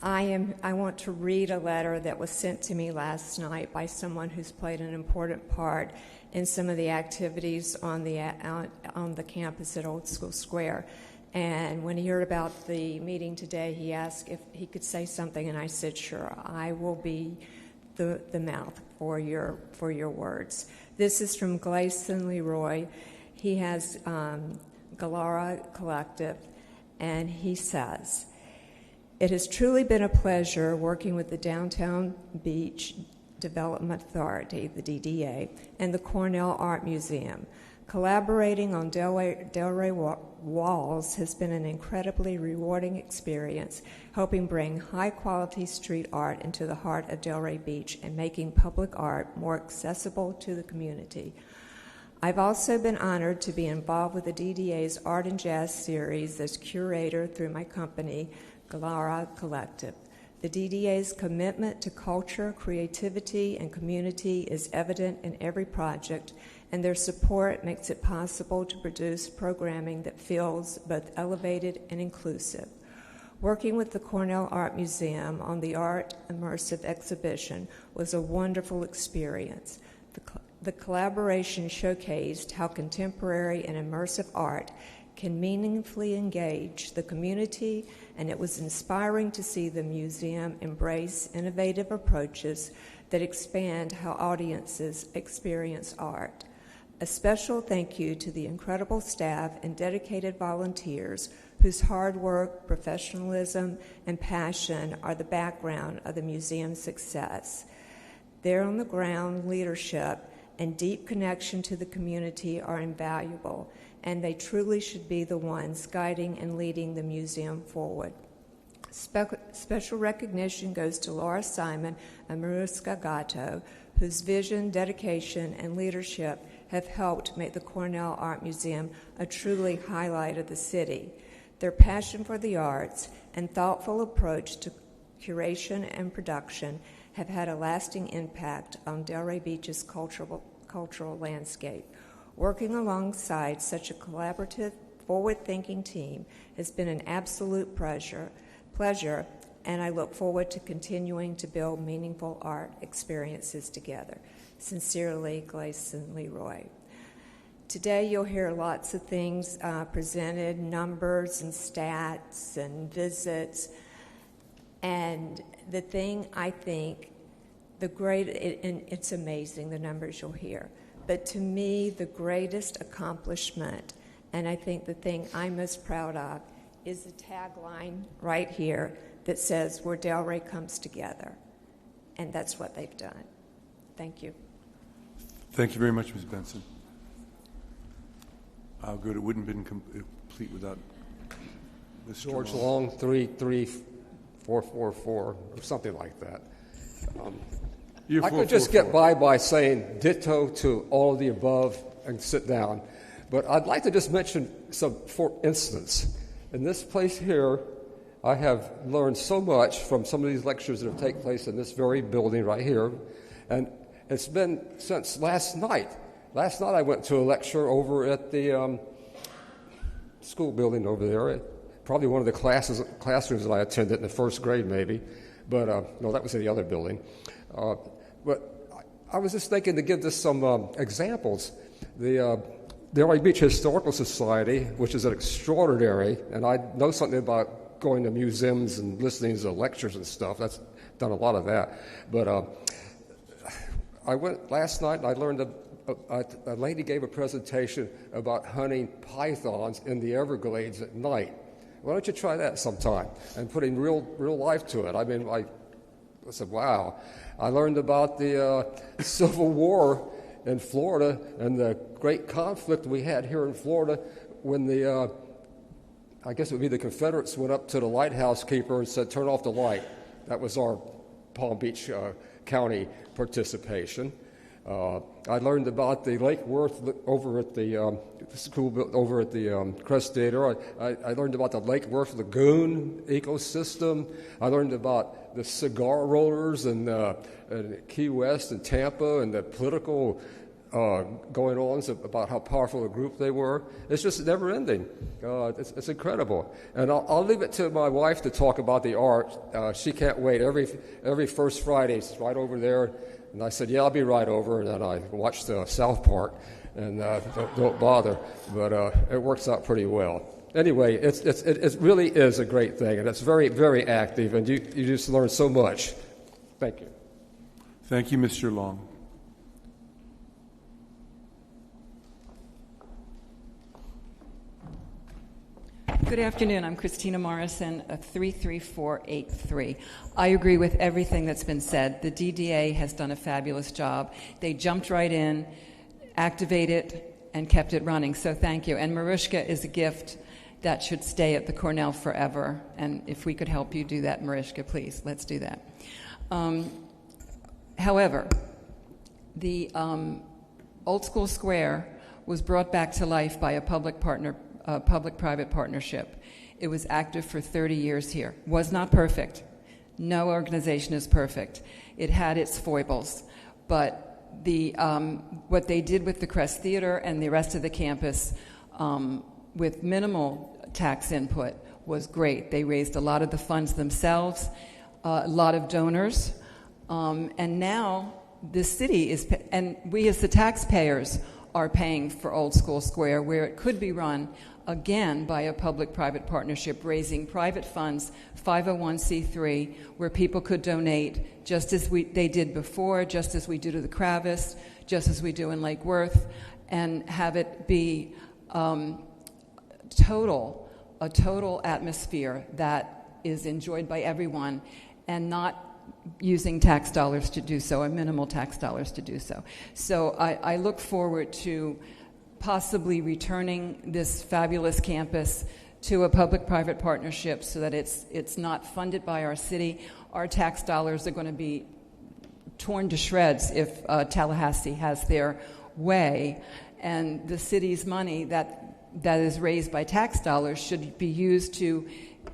I want to read a letter that was sent to me last night by someone who's played an important part in some of the activities on the campus at Old School Square. And when he heard about the meeting today, he asked if he could say something, and I said, sure, I will be the mouth for your words. This is from Gleason Leroy. He has Galara Collective, and he says, "It has truly been a pleasure working with the Downtown Beach Development Authority, the DDA, and the Cornell Art Museum. Collaborating on Delray walls has been an incredibly rewarding experience, helping bring high-quality street art into the heart of Delray Beach and making public art more accessible to the community. I've also been honored to be involved with the DDA's Art and Jazz series as curator through my company, Galara Collective. The DDA's commitment to culture, creativity, and community is evident in every project, and their support makes it possible to produce programming that feels both elevated and inclusive. Working with the Cornell Art Museum on the Art Immersive exhibition was a wonderful experience. The collaboration showcased how contemporary and immersive art can meaningfully engage the community, and it was inspiring to see the museum embrace innovative approaches that expand how audiences experience art. A special thank you to the incredible staff and dedicated volunteers whose hard work, professionalism, and passion are the background of the museum's success. Their on-the-ground leadership and deep connection to the community are invaluable, and they truly should be the ones guiding and leading the museum forward. Special recognition goes to Laura Simon and Maruska Gatto, whose vision, dedication, and leadership have helped make the Cornell Art Museum a truly highlight of the city. Their passion for the arts and thoughtful approach to curation and production have had a lasting impact on Delray Beach's cultural landscape. Working alongside such a collaborative, forward-thinking team has been an absolute pleasure, and I look forward to continuing to build meaningful art experiences together. Sincerely, Gleason Leroy. Today you'll hear lots of things presented, numbers and stats and visits. And the thing I think, it's amazing the numbers you'll hear. But to me, the greatest accomplishment, and I think the thing I'm most proud of, is the tagline right here that says, where Delray comes together. And that's what they've done. Thank you. Thank you very much, Ms. Benson. How good. It wouldn't have been complete without Mr. George Long, 33444, or something like that. I could just get by saying ditto to all of the above and sit down. But I'd like to just mention some, for instance, in this place here, I have learned so much from some of these lectures that have taken place in this very building right here. And it's been since last night. Last night I went to a lecture over at the school building over there. Probably one of the classrooms that I attended in the first grade maybe. But no, that was in the other building. But I was just thinking to give this some examples. The Delray Beach Historical Society, which is an extraordinary, and I know something about going to museums and listening to lectures and stuff. That's done a lot of that. But I went last night and I learned a lady gave a presentation about hunting pythons in the Everglades at night. Why don't you try that sometime and putting real life to it? I mean, I said, wow. I learned about the Civil War in Florida and the great conflict we had here in Florida when the, I guess it would be the Confederates went up to the lighthouse keeper and said, turn off the light. That was our Palm Beach County participation. I learned about the Lake Worth over at the school over at the Crest Theater. I learned about the Lake Worth Lagoon ecosystem. I learned about the cigar rollers and Key West and Tampa and the political going-ons about how powerful a group they were. It's just never ending. It's incredible. And I'll leave it to my wife to talk about the art. She can't wait. Every first Friday, it's right over there. And I said, yeah, I'll be right over. And then I watched South Park and don't bother. But it works out pretty well. Anyway, it really is a great thing. And it's very, very active. And you just learn so much. Thank you. Thank you, Mr. Long. Good afternoon. I'm Christina Morrison, 33483. I agree with everything that's been said. The DDA has done a fabulous job. They jumped right in, activated, and kept it running. So thank you. And Mariska is a gift that should stay at the Cornell forever. And if we could help you do that, Mariska, please, let's do that. However, the Old School Square was brought back to life by a public-private partnership. It was active for 30 years here. Was not perfect. No organization is perfect. It had its foibles. But what they did with the Crest Theater and the rest of the campus with minimal tax input was great. They raised a lot of the funds themselves, a lot of donors, and now the city is, and we as the taxpayers are paying for Old School Square, where it could be run again by a public-private partnership, raising private funds, 501c3, where people could donate just as they did before, just as we do to the Kravis, just as we do in Lake Worth, and have it be a total atmosphere that is enjoyed by everyone and not using tax dollars to do so, or minimal tax dollars to do so. So I look forward to possibly returning this fabulous campus to a public-private partnership so that it's not funded by our city. Our tax dollars are going to be torn to shreds if Tallahassee has their way, and the city's money that is raised by tax dollars should be used to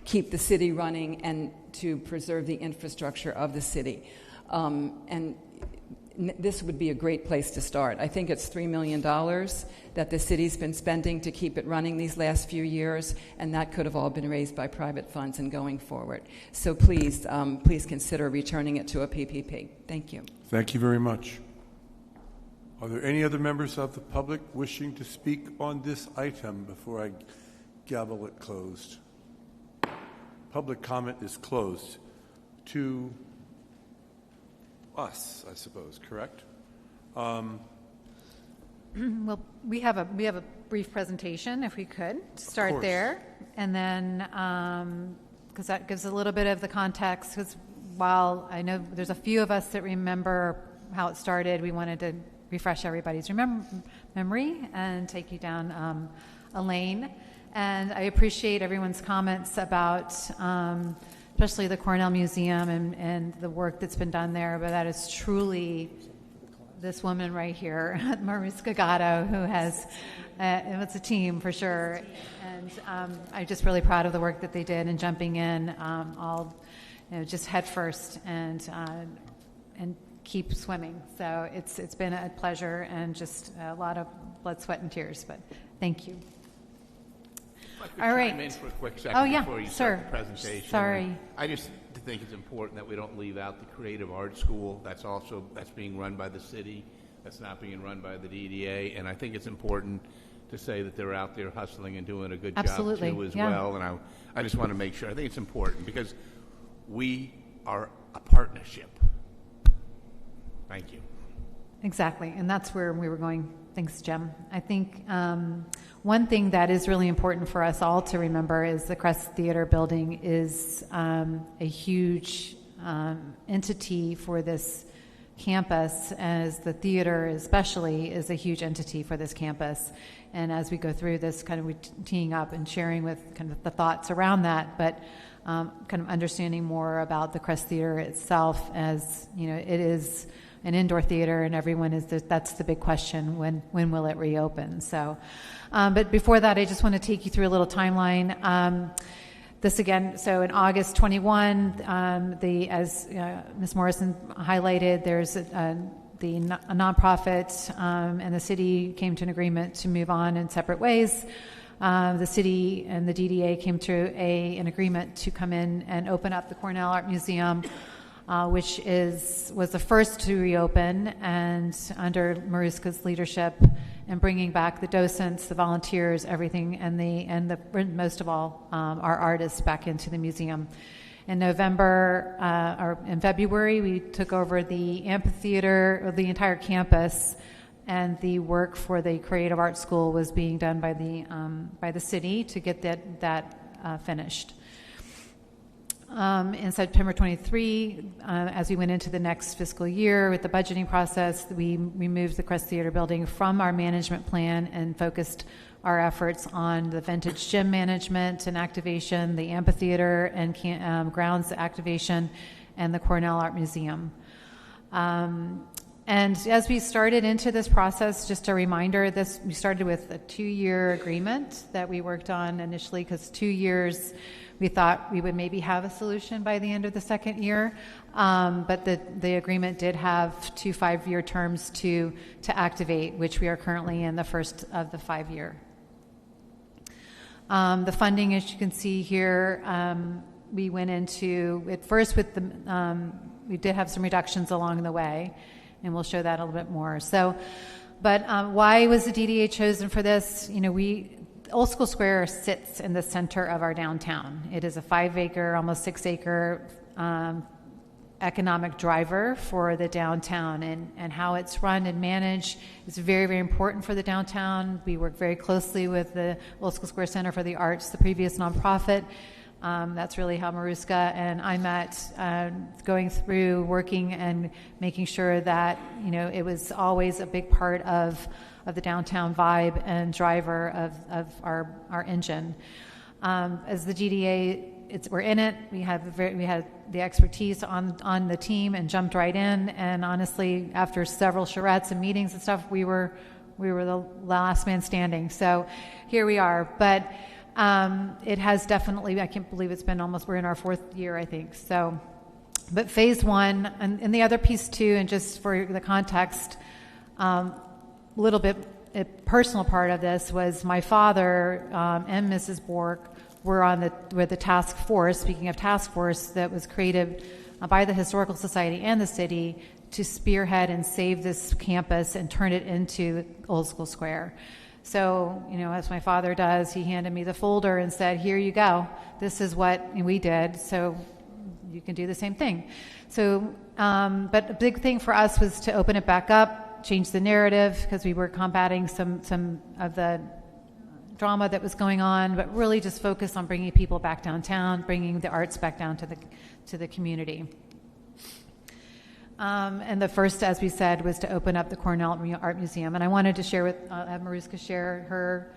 keep the city running and to preserve the infrastructure of the city. And this would be a great place to start. I think it's $3 million that the city's been spending to keep it running these last few years, and that could have all been raised by private funds and going forward. So please consider returning it to a PPP. Thank you. Thank you very much. Are there any other members of the public wishing to speak on this item before I gavel it closed? Public comment is closed to us, I suppose, correct? Well, we have a brief presentation, if we could start there, and then because that gives a little bit of the context. Because while I know there's a few of us that remember how it started, we wanted to refresh everybody's memory and take you down a lane. And I appreciate everyone's comments about especially the Cornell Museum and the work that's been done there, but that is truly this woman right here, Mariska Gatto, who has, it's a team for sure, and I'm just really proud of the work that they did in jumping in just head first and keep swimming. So it's been a pleasure and just a lot of blood, sweat, and tears, but thank you. All right. Chime in for a quick second before you start the presentation. Sorry. I just think it's important that we don't leave out the Creative Arts School. That's being run by the city. That's not being run by the DDA. And I think it's important to say that they're out there hustling and doing a good job too as well. And I just want to make sure. I think it's important because we are a partnership. Thank you. Exactly. And that's where we were going. Thanks, Jim. I think one thing that is really important for us all to remember is the Crest Theater building is a huge entity for this campus, as the theater especially is a huge entity for this campus. And as we go through this, kind of teeing up and sharing with kind of the thoughts around that, but kind of understanding more about the Crest Theater itself, as it is an indoor theater, and that's the big question: when will it reopen? So, but before that, I just want to take you through a little timeline. This again, so in August 21, as Ms. Morrison highlighted, there's a nonprofit and the city came to an agreement to move on in separate ways. The city and the DDA came to an agreement to come in and open up the Cornell Art Museum, which was the first to reopen, and under Mariska's leadership, and bringing back the docents, the volunteers, everything, and most of all, our artists back into the museum. In in February, we took over the amphitheater, or the entire campus, and the work for the Creative Arts School was being done by the city to get that finished. In September 23, as we went into the next fiscal year with the budgeting process, we removed the Crest Theater building from our management plan and focused our efforts on the vintage gym management and activation, the amphitheater and grounds activation, and the Cornell Art Museum. And as we started into this process, just a reminder, we started with a 2-year agreement that we worked on initially, because 2 years we thought we would maybe have a solution by the end of the second year, but the agreement did have 2 5-year terms to activate, which we are currently in the first of the 5-year. The funding, as you can see here, we went into at first with we did have some reductions along the way, and we'll show that a little bit more. So, but why was the DDA chosen for this? Old School Square sits in the center of our downtown. It is a 5-acre, almost 6-acre economic driver for the downtown, and how it's run and managed is very, very important for the downtown. We work very closely with the Old School Square Center for the Arts, the previous nonprofit. That's really how Mariska and I met, going through working and making sure that it was always a big part of the downtown vibe and driver of our engine. As the DDA we're in it. We had the expertise on the team and jumped right in. And honestly, after several charrettes and meetings and stuff, we were the last man standing. So here we are. But it has definitely, I can't believe it's been we're in our 4th year, I think. So, but phase 1, and the other piece too, and just for the context, little bit a personal part of this was my father and Mrs. Bork were with the task force, speaking of task force, that was created by the Historical Society and the city to spearhead and save this campus and turn it into Old School Square. So, as my father does, he handed me the folder and said, here you go. This is what we did, so you can do the same thing. So, but a big thing for us was to open it back up, change the narrative, because we were combating some of the drama that was going on, but really just focus on bringing people back downtown, bringing the arts back down to the community. And the first, as we said, was to open up the Cornell Art Museum. And I wanted to share have Maruska share her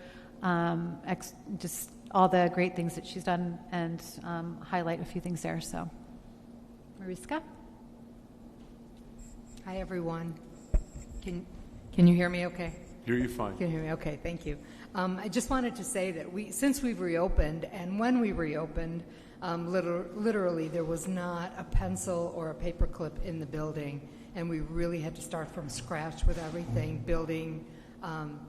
just all the great things that she's done and highlight a few things there. So, Maruska. Hi, everyone. Can you hear me okay? Hear you fine. Can you hear me? Okay, thank you. I just wanted to say that since we've reopened, and when we reopened, literally there was not a pencil or a paperclip in the building, and we really had to start from scratch with everything, building,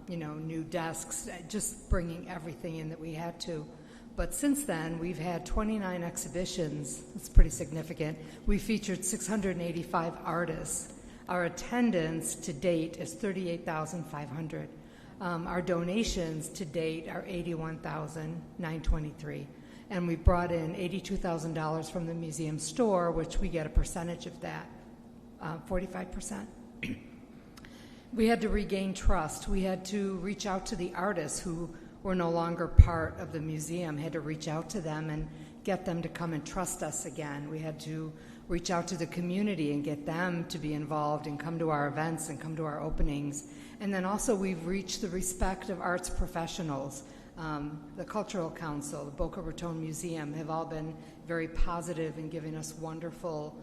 new desks, just bringing everything in that we had to. But since then, we've had 29 exhibitions. It's pretty significant. We featured 685 artists. Our attendance to date is 38,500. Our donations to date are $81,923. And we brought in $82,000 from the museum store, which we get a percentage of that, 45%. We had to regain trust. We had to reach out to the artists who were no longer part of the museum, had to reach out to them and get them to come and trust us again. We had to reach out to the community and get them to be involved and come to our events and come to our openings. And then also we've reached the respect of arts professionals. The Cultural Council, the Boca Raton Museum have all been very positive in giving us wonderful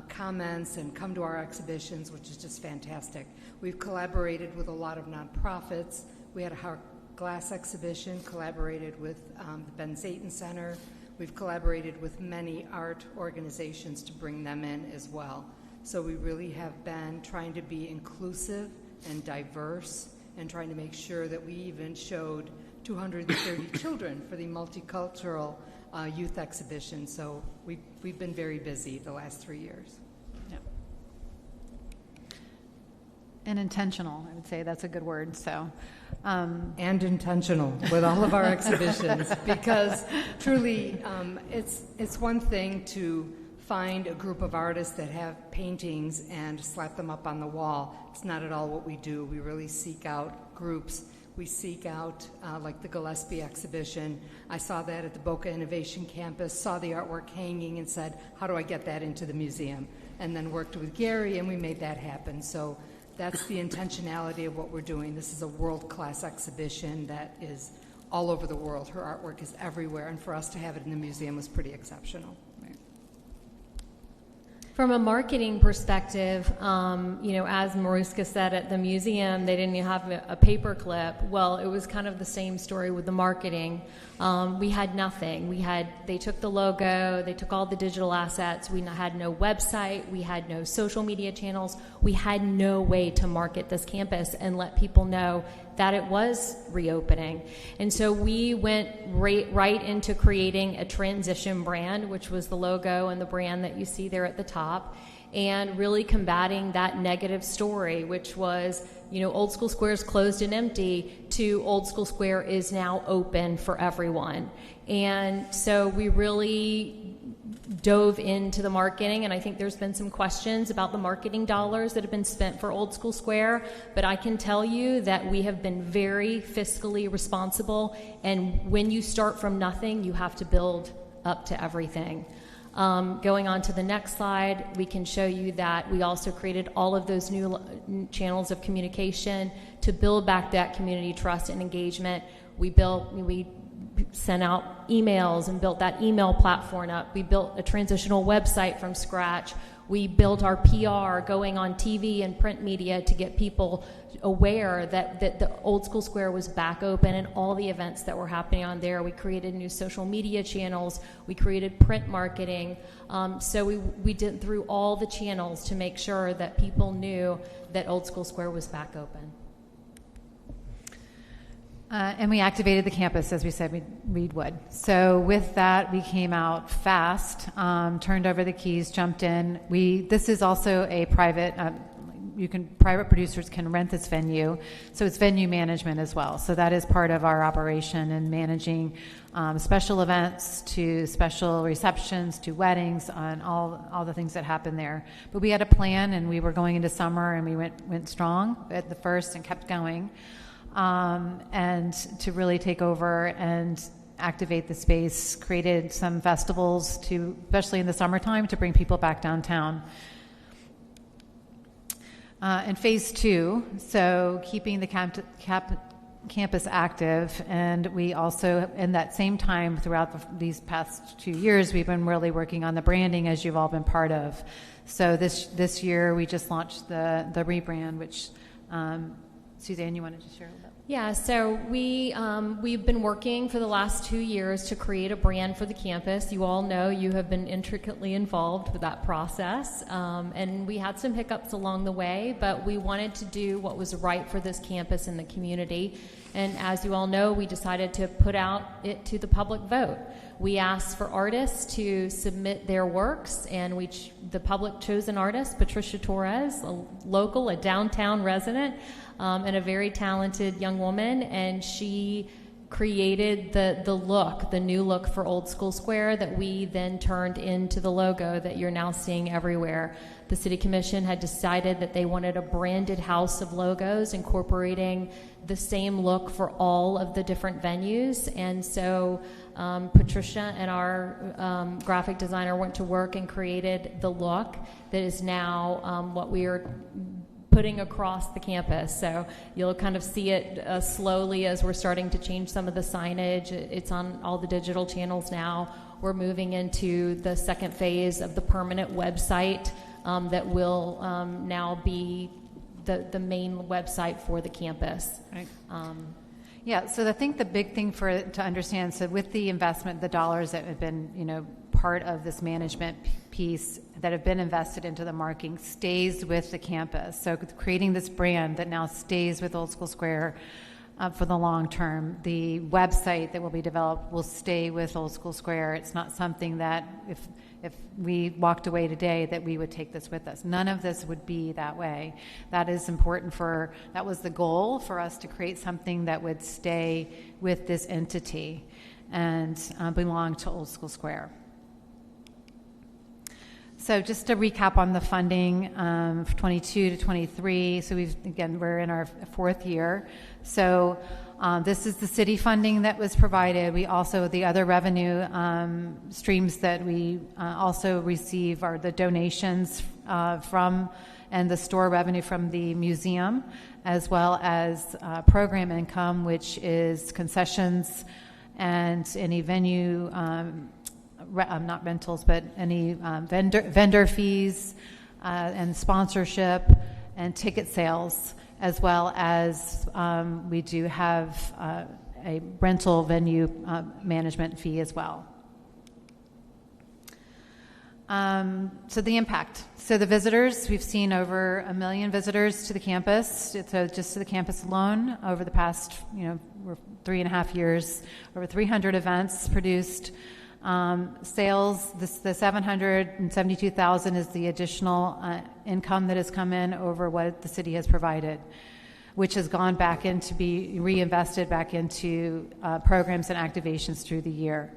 comments and come to our exhibitions, which is just fantastic. We've collaborated with a lot of nonprofits. We had a Heart Glass exhibition, collaborated with the Ben Zayton Center. We've collaborated with many art organizations to bring them in as well. So we really have been trying to be inclusive and diverse and trying to make sure that we even showed 230 children for the multicultural youth exhibition. So we've been very busy the last 3 years. Yeah. And intentional, I would say that's a good word. So, and intentional with all of our exhibitions, because truly it's one thing to find a group of artists that have paintings and slap them up on the wall. It's not at all what we do. We really seek out groups. We seek out, like the Gillespie exhibition. I saw that at the Boca Innovation Campus, saw the artwork hanging and said, how do I get that into the museum? And then worked with Gary and we made that happen. So that's the intentionality of what we're doing. This is a world-class exhibition that is all over the world. Her artwork is everywhere, and for us to have it in the museum was pretty exceptional. From a marketing perspective, as Maruska said, at the museum, they didn't even have a paper clip. Well, it was kind of the same story with the marketing. We had nothing. They took the logo, they took all the digital assets. We had no website, we had no social media channels. We had no way to market this campus and let people know that it was reopening. And so we went right into creating a transition brand, which was the logo and the brand that you see there at the top, and really combating that negative story, which was, Old School Square is closed and empty, to Old School Square is now open for everyone. And so we really dove into the marketing, and I think there's been some questions about the marketing dollars that have been spent for Old School Square, but I can tell you that we have been very fiscally responsible, and when you start from nothing, you have to build up to everything. Going on to the next slide, we can show you that we also created all of those new channels of communication to build back that community trust and engagement. We sent out emails and built that email platform up. We built a transitional website from scratch. We built our PR, going on TV and print media to get people aware that the Old School Square was back open and all the events that were happening on there. We created new social media channels. We created print marketing. So we did through all the channels to make sure that people knew that Old School Square was back open. And we activated the campus, as we said we would. So with that, we came out fast, turned over the keys, jumped in. This is also a private, private producers can rent this venue, so it's venue management as well. So that is part of our operation and managing special events to special receptions to weddings and all the things that happen there. But we had a plan, and we were going into summer, and we went strong at the first and kept going. And to really take over and activate the space, created some festivals especially in the summertime, to bring people back downtown. And phase 2, so keeping the campus active, and we also, in that same time, throughout these past 2 years, we've been really working on the branding, as you've all been part of. So this year, we just launched the rebrand, which Suzanne, you wanted to share about? Yeah, so we've been working for the last 2 years to create a brand for the campus. You all know you have been intricately involved with that process, and we had some hiccups along the way, but we wanted to do what was right for this campus and the community. And as you all know, we decided to put it to the public vote. We asked for artists to submit their works, and the public chose an artist, Patricia Torres, a downtown resident, and a very talented young woman, and she created the new look for Old School Square that we then turned into the logo that you're now seeing everywhere. The City Commission had decided that they wanted a branded house of logos incorporating the same look for all of the different venues, and so Patricia and our graphic designer went to work and created the look that is now what we are putting across the campus. So you'll kind of see it slowly as we're starting to change some of the signage. It's on all the digital channels now. We're moving into the second phase of the permanent website that will now be the main website for the campus. Right. Yeah, so I think the big thing to understand, so with the investment, the dollars that have been, part of this management piece that have been invested into the marketing stays with the campus. So creating this brand that now stays with Old School Square for the long term. The website that will be developed will stay with Old School Square. It's not something that if we walked away today that we would take this with us. None of this would be that way. That is important that was the goal for us to create something that would stay with this entity and belong to Old School Square. So just to recap on the funding, 22 to 23. So we're in our fourth year. So this is the city funding that was provided. We also, the other revenue streams that we also receive are the donations from and the store revenue from the museum, as well as program income, which is concessions and any venue not rentals, but any vendor fees and sponsorship and ticket sales, as well as we do have a rental venue management fee as well. So the impact. So the visitors, we've seen over 1 million visitors to the campus. So just to the campus alone, over the past 3.5 years, over 300 events produced. Sales, the $772,000 is the additional income that has come in over what the city has provided, which has gone back in to be reinvested back into programs and activations through the year.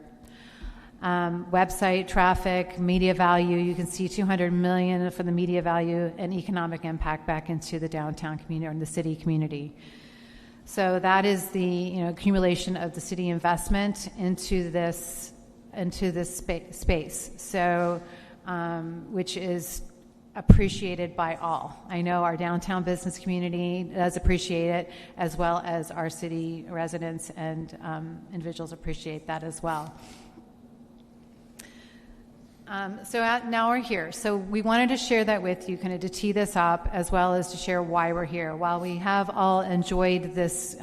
Website traffic, media value, you can see $200 million for the media value and economic impact back into the downtown community or in the city community. So that is the accumulation of the city investment into this space, so which is appreciated by all. I know our downtown business community does appreciate it, as well as our city residents and individuals appreciate that as well. Now we're here. So we wanted to share that with you, kind of to tee this up, as well as to share why we're here. While we have all enjoyed this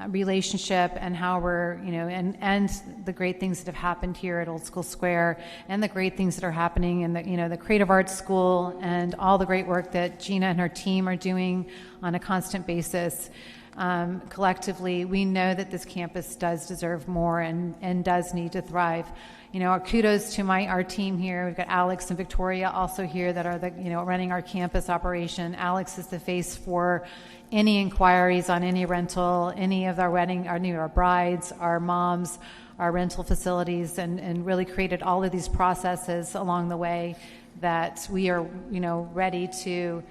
relationship and how we're, and the great things that have happened here at Old School Square, and the great things that are happening in the Creative Arts School, and all the great work that Gina and her team are doing on a constant basis. Collectively, we know that this campus does deserve more and does need to thrive. Our kudos to our team here. We've got Alex and Victoria also here that are running our campus operation. Alex is the face for any inquiries on any rental, any of our wedding, our brides, our moms, our rental facilities, and really created all of these processes along the way that we are, ready to,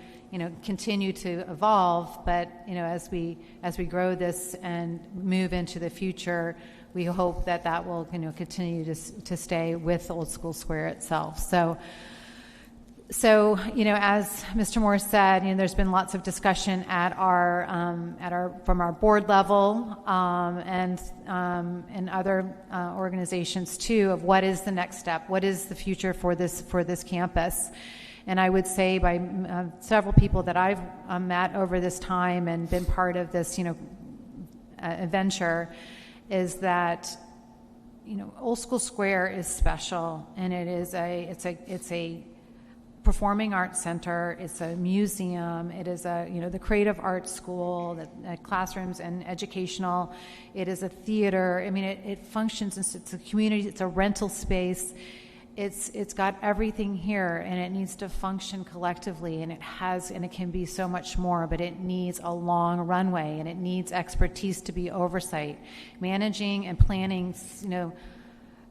continue to evolve. But, as we grow this and move into the future, we hope that will, continue to stay with Old School Square itself. So, as Mr. Moore said, there's been lots of discussion from our board level and other organizations too, of what is the next step, what is the future for this campus. And I would say by several people that I've met over this time and been part of this, adventure, is that Old School Square is special, and it's a performing arts center. It's a museum. It is the creative arts school, the classrooms and educational. It is a theater. I mean, it functions. It's a community. It's a rental space. It's got everything here, and it needs to function collectively, and it can be so much more, but it needs a long runway, and it needs expertise to be oversight, managing and planning,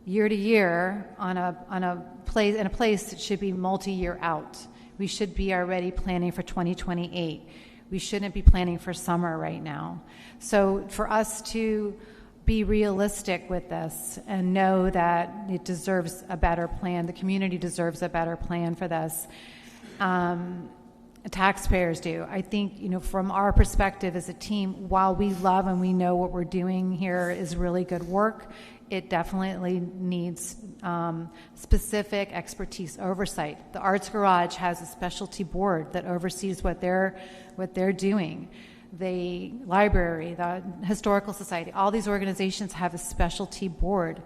year to year in a place that should be multi-year out. We should be already planning for 2028. We shouldn't be planning for summer right now. So for us to be realistic with this and know that it deserves a better plan, the community deserves a better plan for this. Taxpayers do. I think, from our perspective as a team, while we love and we know what we're doing here is really good work, it definitely needs specific expertise oversight. The Arts Garage has a specialty board that oversees what they're doing. The library, the Historical Society, all these organizations have a specialty board.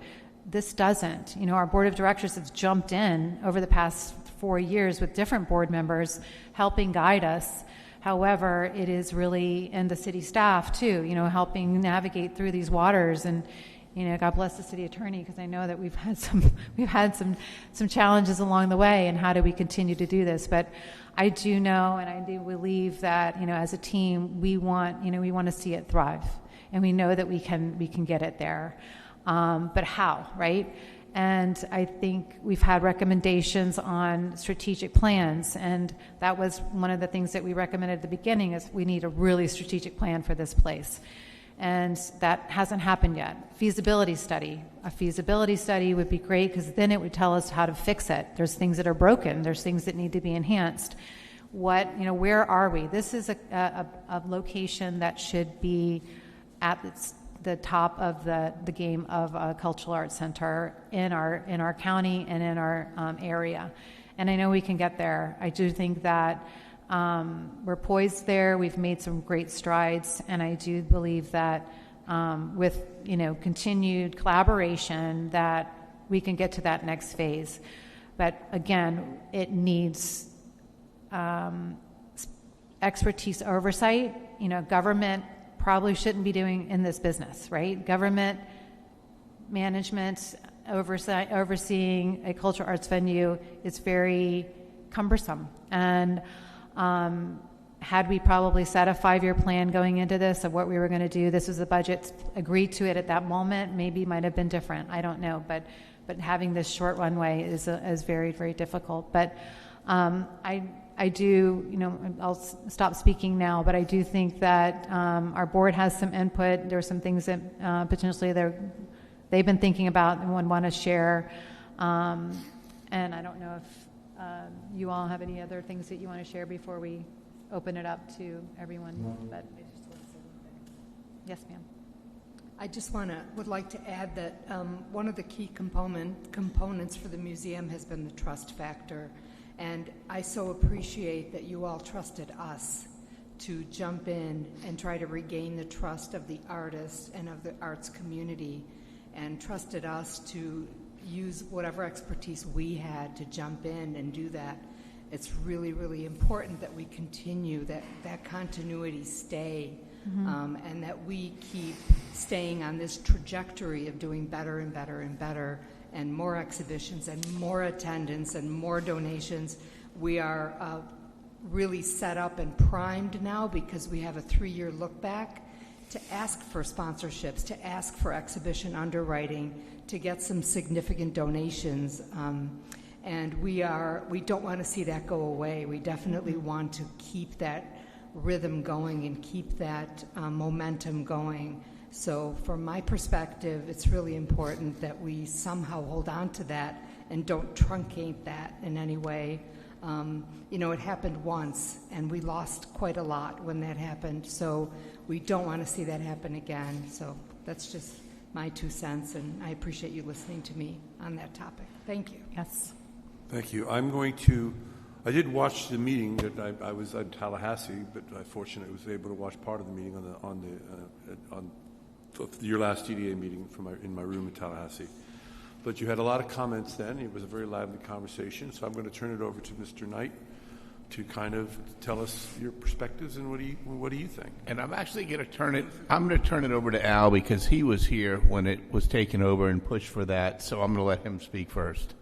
This doesn't. Our board of directors has jumped in over the past 4 years with different board members helping guide us. However, it is really, and the city staff too, helping navigate through these waters. And God bless the city attorney, because I know that we've had some challenges along the way, and how do we continue to do this? But I do know, and I do believe that as a team we want to see it thrive, and we know that we can get it there. But how, right? And I think we've had recommendations on strategic plans, and that was one of the things that we recommended at the beginning, is we need a really strategic plan for this place. And that hasn't happened yet. A feasibility study would be great, because then it would tell us how to fix it. There's things that are broken. There's things that need to be enhanced. Where are we? This is a location that should be at the top of the game of a cultural arts center in our county and in our area. And I know we can get there. I do think that we're poised there. We've made some great strides, and I do believe that with continued collaboration, that we can get to that next phase. But again, it needs expertise oversight. Government probably shouldn't be doing in this business, right? Government management overseeing a cultural arts venue is very cumbersome. And had we probably set a 5-year plan going into this of what we were going to do, this was the budget, agreed to it at that moment, maybe might have been different. I don't know, but having this short runway is very, very difficult. But I do, I'll stop speaking now, but I do think that our board has some input. There are some things that potentially they've been thinking about and would want to share. And I don't know if you all have any other things that you want to share before we open it up to everyone? But yes, ma'am. I just would like to add that one of the key components for the museum has been the trust factor. And I so appreciate that you all trusted us to jump in and try to regain the trust of the artists and of the arts community, and trusted us to use whatever expertise we had to jump in and do that. It's really, really important that we continue, that continuity stay, and that we keep staying on this trajectory of doing better and better and better, and more exhibitions and more attendance and more donations. We are really set up and primed now because we have a 3-year look back to ask for sponsorships, to ask for exhibition underwriting, to get some significant donations. And we don't want to see that go away. We definitely want to keep that rhythm going and keep that momentum going. So from my perspective, it's really important that we somehow hold on to that and don't truncate that in any way. It happened once, and we lost quite a lot when that happened, so we don't want to see that happen again. So that's just my 2 cents, and I appreciate you listening to me on that topic. Thank you. Yes. Thank you. I did watch the meeting that I was in Tallahassee, but I fortunately was able to watch part of the meeting on your last DDA meeting in my room in Tallahassee. But you had a lot of comments then. It was a very lively conversation. So I'm going to turn it over to Mr. Knight to kind of tell us your perspectives and what do you think? And I'm actually going to turn it over to Al because he was here when it was taken over and pushed for that. So I'm going to let him speak first.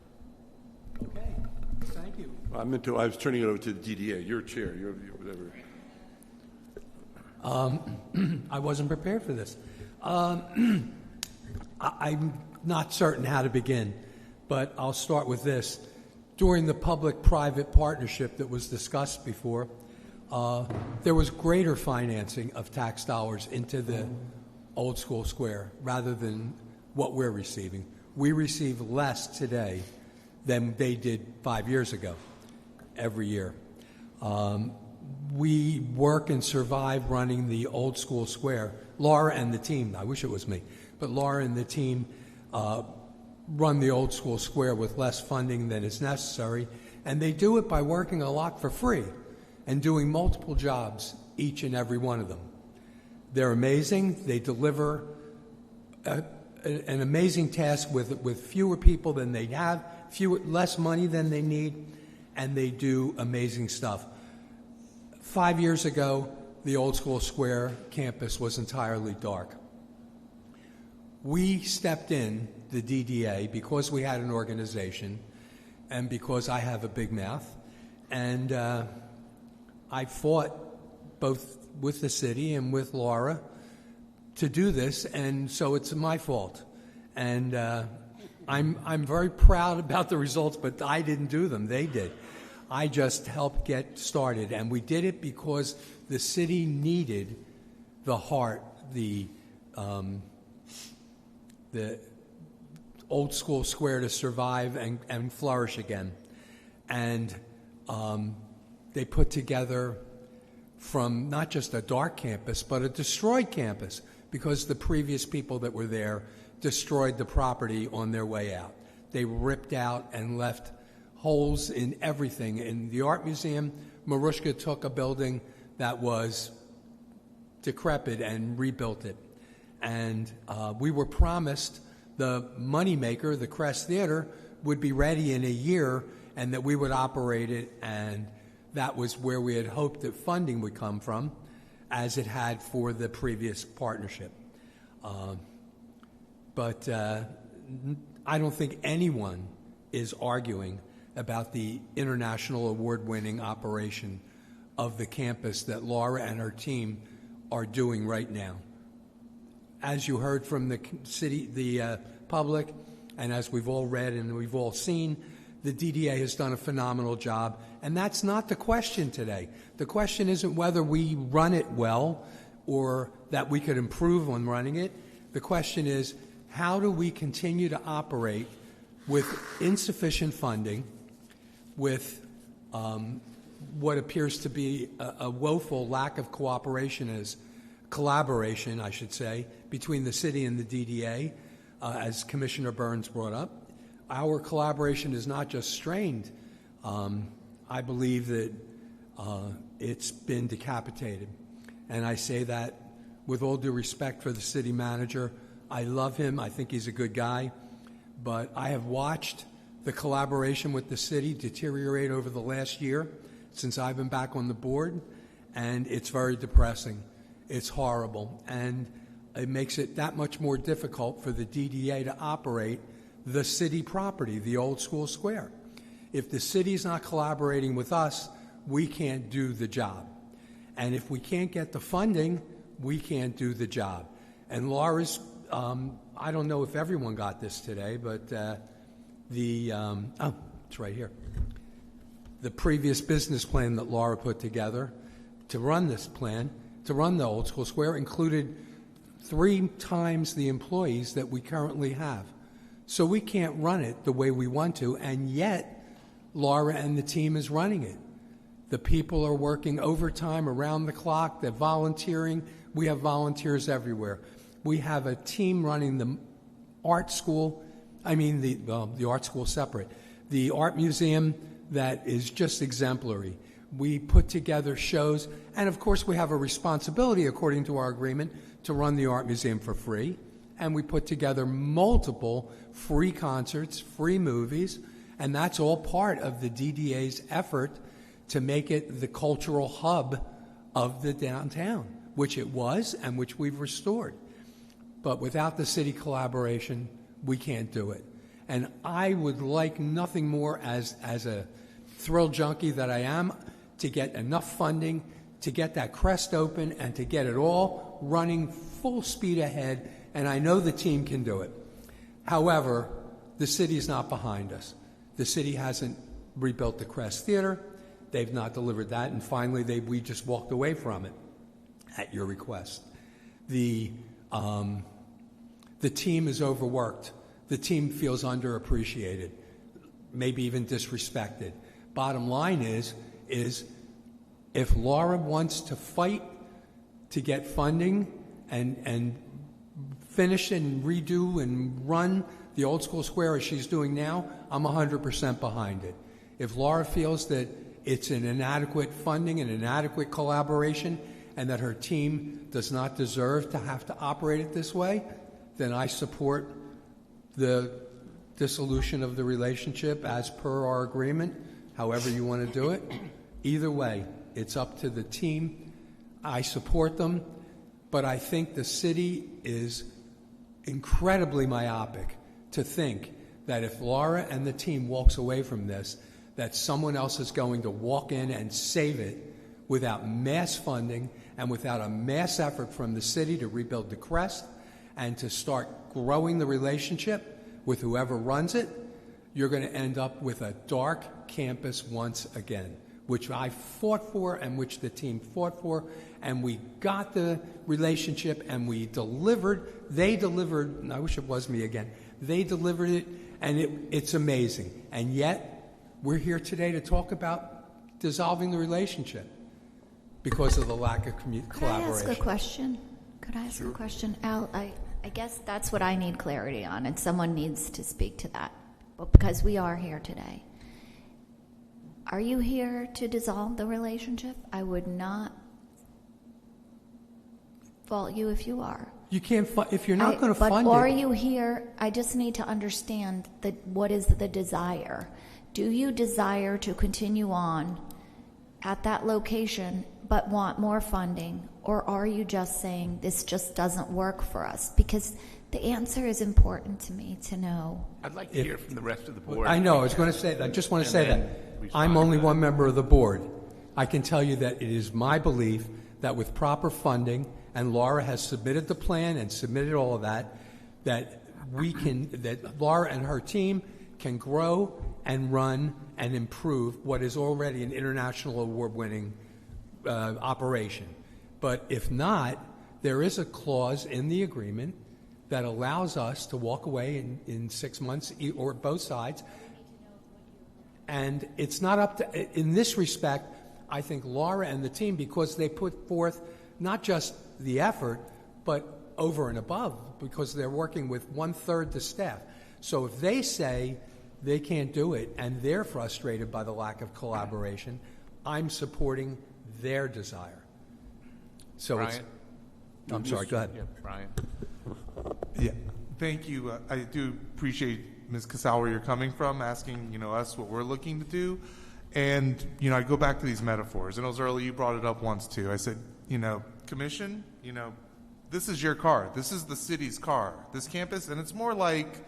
Okay. Thank you. I was turning it over to the DDA. Your chair. Your whatever. I wasn't prepared for this. I'm not certain how to begin, but I'll start with this. During the public-private partnership that was discussed before, there was greater financing of tax dollars into the Old School Square rather than what we're receiving. We receive less today than they did 5 years ago every year. We work and survive running the Old School Square. Laura and the team, I wish it was me, but Laura and the team run the Old School Square with less funding than is necessary, and they do it by working a lot for free and doing multiple jobs, each and every one of them. They're amazing. They deliver an amazing task with fewer people than they have, less money than they need, and they do amazing stuff. 5 years ago, the Old School Square campus was entirely dark. We stepped in, the DDA, because we had an organization and because I have a big mouth, and I fought both with the city and with Laura to do this, and so it's my fault. And I'm very proud about the results, but I didn't do them. They did. I just helped get started, and we did it because the city needed the heart, the Old School Square to survive and flourish again. And they put together from not just a dark campus, but a destroyed campus, because the previous people that were there destroyed the property on their way out. They ripped out and left holes in everything. In the art museum, Marushka took a building that was decrepit and rebuilt it. And we were promised the moneymaker, the Crest Theater, would be ready in a year and that we would operate it, and that was where we had hoped that funding would come from, as it had for the previous partnership. But I don't think anyone is arguing about the international award-winning operation of the campus that Laura and her team are doing right now. As you heard from the city, the public, and as we've all read and we've all seen, the DDA has done a phenomenal job, and that's not the question today. The question isn't whether we run it well or that we could improve on running it. The question is, how do we continue to operate with insufficient funding, with what appears to be a woeful lack of collaboration, I should say, between the city and the DDA, as Commissioner Burns brought up. Our collaboration is not just strained. I believe that it's been decapitated. And I say that with all due respect for the city manager. I love him. I think he's a good guy. But I have watched the collaboration with the city deteriorate over the last year since I've been back on the board, and it's very depressing. It's horrible. And it makes it that much more difficult for the DDA to operate the city property, the old school square. If the city's not collaborating with us, we can't do the job. And if we can't get the funding, we can't do the job. And Laura's, I don't know if everyone got this today, but it's right here. The previous business plan that Laura put together to run this plan, to run the old school square, included 3 times the employees that we currently have. So we can't run it the way we want to, and yet Laura and the team is running it. The people are working overtime around the clock. They're volunteering. We have volunteers everywhere. We have a team running the art school. The art school separate. The art museum that is just exemplary. We put together shows, and of course we have a responsibility, according to our agreement, to run the art museum for free. And we put together multiple free concerts, free movies, and that's all part of the DDA's effort to make it the cultural hub of the downtown, which it was and which we've restored. But without the city collaboration, we can't do it. And I would like nothing more as a thrill junkie that I am to get enough funding to get that crest open and to get it all running full speed ahead, and I know the team can do it. However, the city is not behind us. The city hasn't rebuilt the Crest Theater. They've not delivered that, and finally we just walked away from it at your request. The team is overworked. The team feels underappreciated, maybe even disrespected. Bottom line is if Laura wants to fight to get funding and finish and redo and run the old school square as she's doing now, I'm 100% behind it. If Laura feels that it's an inadequate funding and inadequate collaboration and that her team does not deserve to have to operate it this way, then I support the dissolution of the relationship as per our agreement, however you want to do it. Either way, it's up to the team. I support them, but I think the city is incredibly myopic to think that if Laura and the team walks away from this, that someone else is going to walk in and save it without mass funding and without a mass effort from the city to rebuild the Crest and to start growing the relationship with whoever runs it. You're going to end up with a dark campus once again, which I fought for and which the team fought for, and we got the relationship and we delivered. They delivered, and I wish it was me again. They delivered it, and it's amazing. And yet, we're here today to talk about dissolving the relationship because of the lack of collaboration. Could I ask a question? A question? Al, I guess that's what I need clarity on, and someone needs to speak to that, but because we are here today. Are you here to dissolve the relationship? I would not fault you if you are. You can't, if you're not going to fund it. But are you here? I just need to understand what is the desire. Do you desire to continue on at that location but want more funding? Or are you just saying this just doesn't work for us? Because the answer is important to me to know. I'd like to hear from the rest of the board. I know. I was going to say that. I just want to say that. I'm only one member of the board. I can tell you that it is my belief that with proper funding, and Laura has submitted the plan and submitted all of that, that Laura and her team can grow and run and improve what is already an international award-winning operation. But if not, there is a clause in the agreement that allows us to walk away in 6 months, or both sides. And it's not up to, in this respect, I think Laura and the team, because they put forth not just the effort, but over and above, because they're working with 1/3 the staff. So if they say they can't do it and they're frustrated by the lack of collaboration, I'm supporting their desire. So Brian? I'm sorry, go ahead. Yeah, Brian. Yeah, thank you. I do appreciate, Ms. Casal, where you're coming from, asking, us what we're looking to do. And, I go back to these metaphors. And it was early, you brought it up once too. I said, commission, this is your car. This is the city's car, this campus. And it's more like,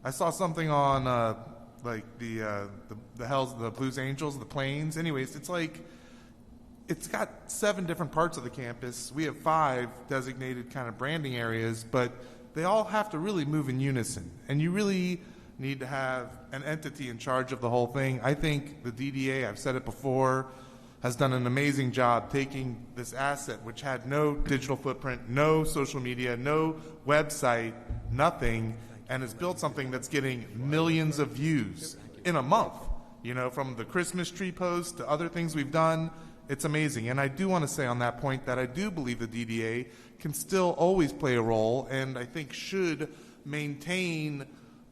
I saw something on the Blues Angels, the Plains. Anyways, it's like, it's got 7 different parts of the campus. We have 5 designated kind of branding areas, but they all have to really move in unison. And you really need to have an entity in charge of the whole thing. I think the DDA, I've said it before, has done an amazing job taking this asset, which had no digital footprint, no social media, no website, nothing, and has built something that's getting millions of views in a month. From the Christmas tree post to other things we've done. It's amazing. And I do want to say on that point that I do believe the DDA can still always play a role, and I think should maintain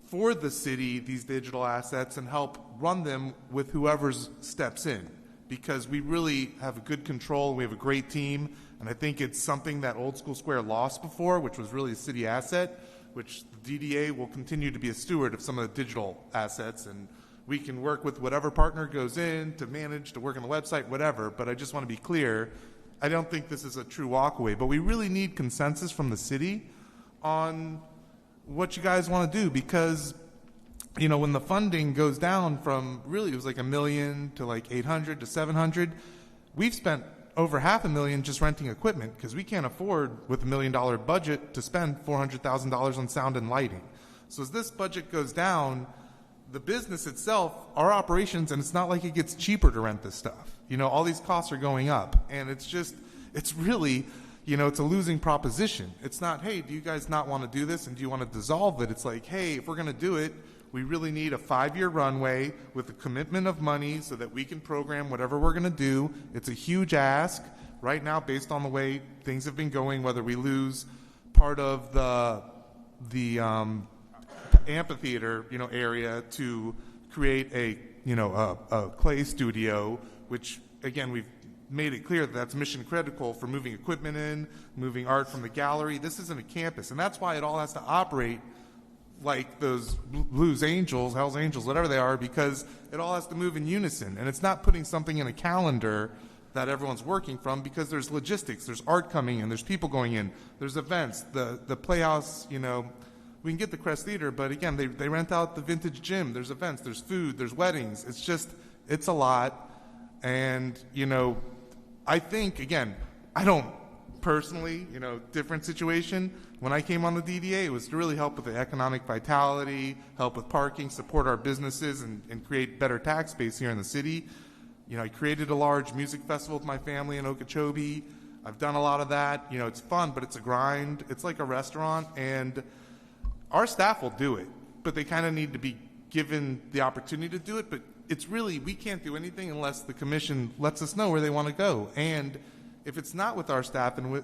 for the city these digital assets and help run them with whoever steps in, because we really have a good control. We have a great team, and I think it's something that Old School Square lost before, which was really a city asset, which the DDA will continue to be a steward of some of the digital assets, and we can work with whatever partner goes in to manage, to work on the website, whatever. But I just want to be clear, I don't think this is a true walkaway, but we really need consensus from the city on what you guys want to do, because when the funding goes down from, really it was like $1 million to like 800 to 700, we've spent over $500,000 just renting equipment, because we can't afford with $1 million budget to spend $400,000 on sound and lighting. So as this budget goes down, the business itself, our operations, and it's not like it gets cheaper to rent this stuff. All these costs are going up, and it's really, it's a losing proposition. It's not, hey, do you guys not want to do this, and do you want to dissolve it? It's like, hey, if we're going to do it, we really need a 5-year runway with a commitment of money so that we can program whatever we're going to do. It's a huge ask right now based on the way things have been going, whether we lose part of the amphitheater, area to create a clay studio, which again, we've made it clear that that's mission critical for moving equipment in, moving art from the gallery. This isn't a campus, and that's why it all has to operate like those Blues Angels, Hell's Angels, whatever they are, because it all has to move in unison. And it's not putting something in a calendar that everyone's working from, because there's logistics, there's art coming in, there's people going in, there's events, the Playhouse, we can get the Crest Theater, but again, they rent out the vintage gym, there's events, there's food, there's weddings. It's a lot. And, I think, again, I don't personally, different situation. When I came on the DDA, it was to really help with the economic vitality, help with parking, support our businesses, and create better tax base here in the city. I created a large music festival with my family in Okeechobee. I've done a lot of that. It's fun, but it's a grind. It's like a restaurant, and our staff will do it, but they kind of need to be given the opportunity to do it. But it's really, we can't do anything unless the commission lets us know where they want to go. And if it's not with our staff and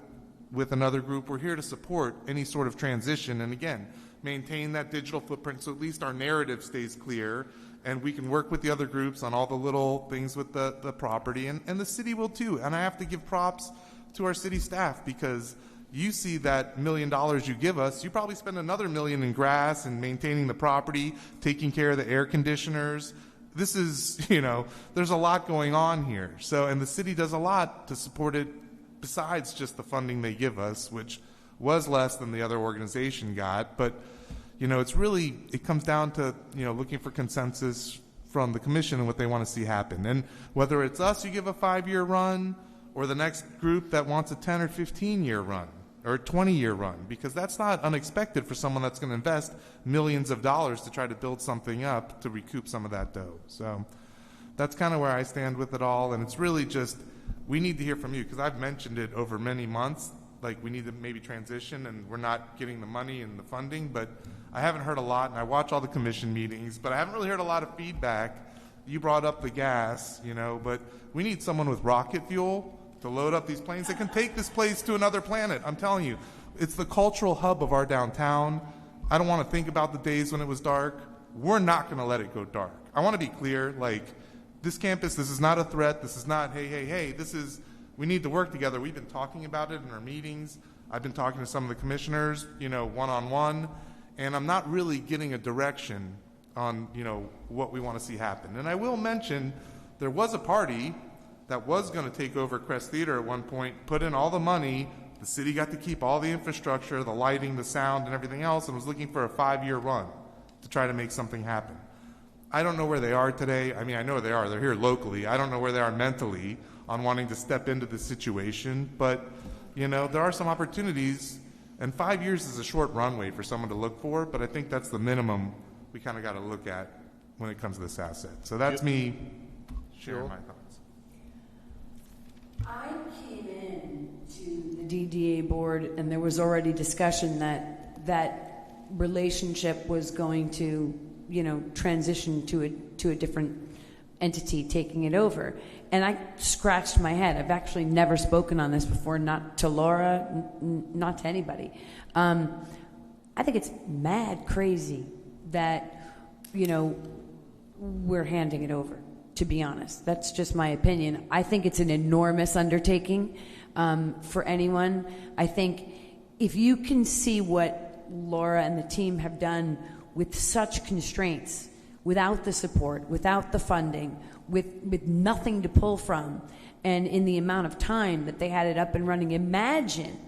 with another group, we're here to support any sort of transition, and again, maintain that digital footprint so at least our narrative stays clear, and we can work with the other groups on all the little things with the property, and the city will too. And I have to give props to our city staff, because you see that $1 million you give us, you probably spend another $1 million in grass and maintaining the property, taking care of the air conditioners. This is, there's a lot going on here. So, and the city does a lot to support it besides just the funding they give us, which was less than the other organization got. But, it's really, it comes down to, looking for consensus from the commission and what they want to see happen. And whether it's us who give a 5-year run, or the next group that wants a 10 or 15-year run, or a 20-year run, because that's not unexpected for someone that's going to invest millions of dollars to try to build something up to recoup some of that dough. So that's kind of where I stand with it all, and it's really just, we need to hear from you, because I've mentioned it over many months, like we need to maybe transition, and we're not getting the money and the funding, but I haven't heard a lot, and I watch all the commission meetings, but I haven't really heard a lot of feedback You brought up the gas, but we need someone with rocket fuel to load up these planes that can take this place to another planet. I'm telling you, it's the cultural hub of our downtown. I don't want to think about the days when it was dark. We're not going to let it go dark. I want to be clear, this campus, this is not a threat. This is not, hey, we need to work together. We've been talking about it in our meetings. I've been talking to some of the commissioners, one-on-one, and I'm not really getting a direction on, what we want to see happen. And I will mention there was a party that was going to take over Crest Theater at one point, put in all the money. The city got to keep all the infrastructure, the lighting, the sound, and everything else, and was looking for a 5-year run to try to make something happen. I don't know where they are today. I mean, I know where they are. They're here locally. I don't know where they are mentally on wanting to step into the situation, but, there are some opportunities, and 5 years is a short runway for someone to look for, but I think that's the minimum we kind of got to look at when it comes to this asset. So that's me sharing my thoughts. I came in to the DDA board, and there was already discussion that relationship was going to, transition to a different entity taking it over. And I scratched my head. I've actually never spoken on this before, not to Laura, not to anybody. I think it's mad crazy that, we're handing it over, to be honest. That's just my opinion. I think it's an enormous undertaking for anyone. I think if you can see what Laura and the team have done with such constraints, without the support, without the funding, with nothing to pull from, and in the amount of time that they had it up and running, imagine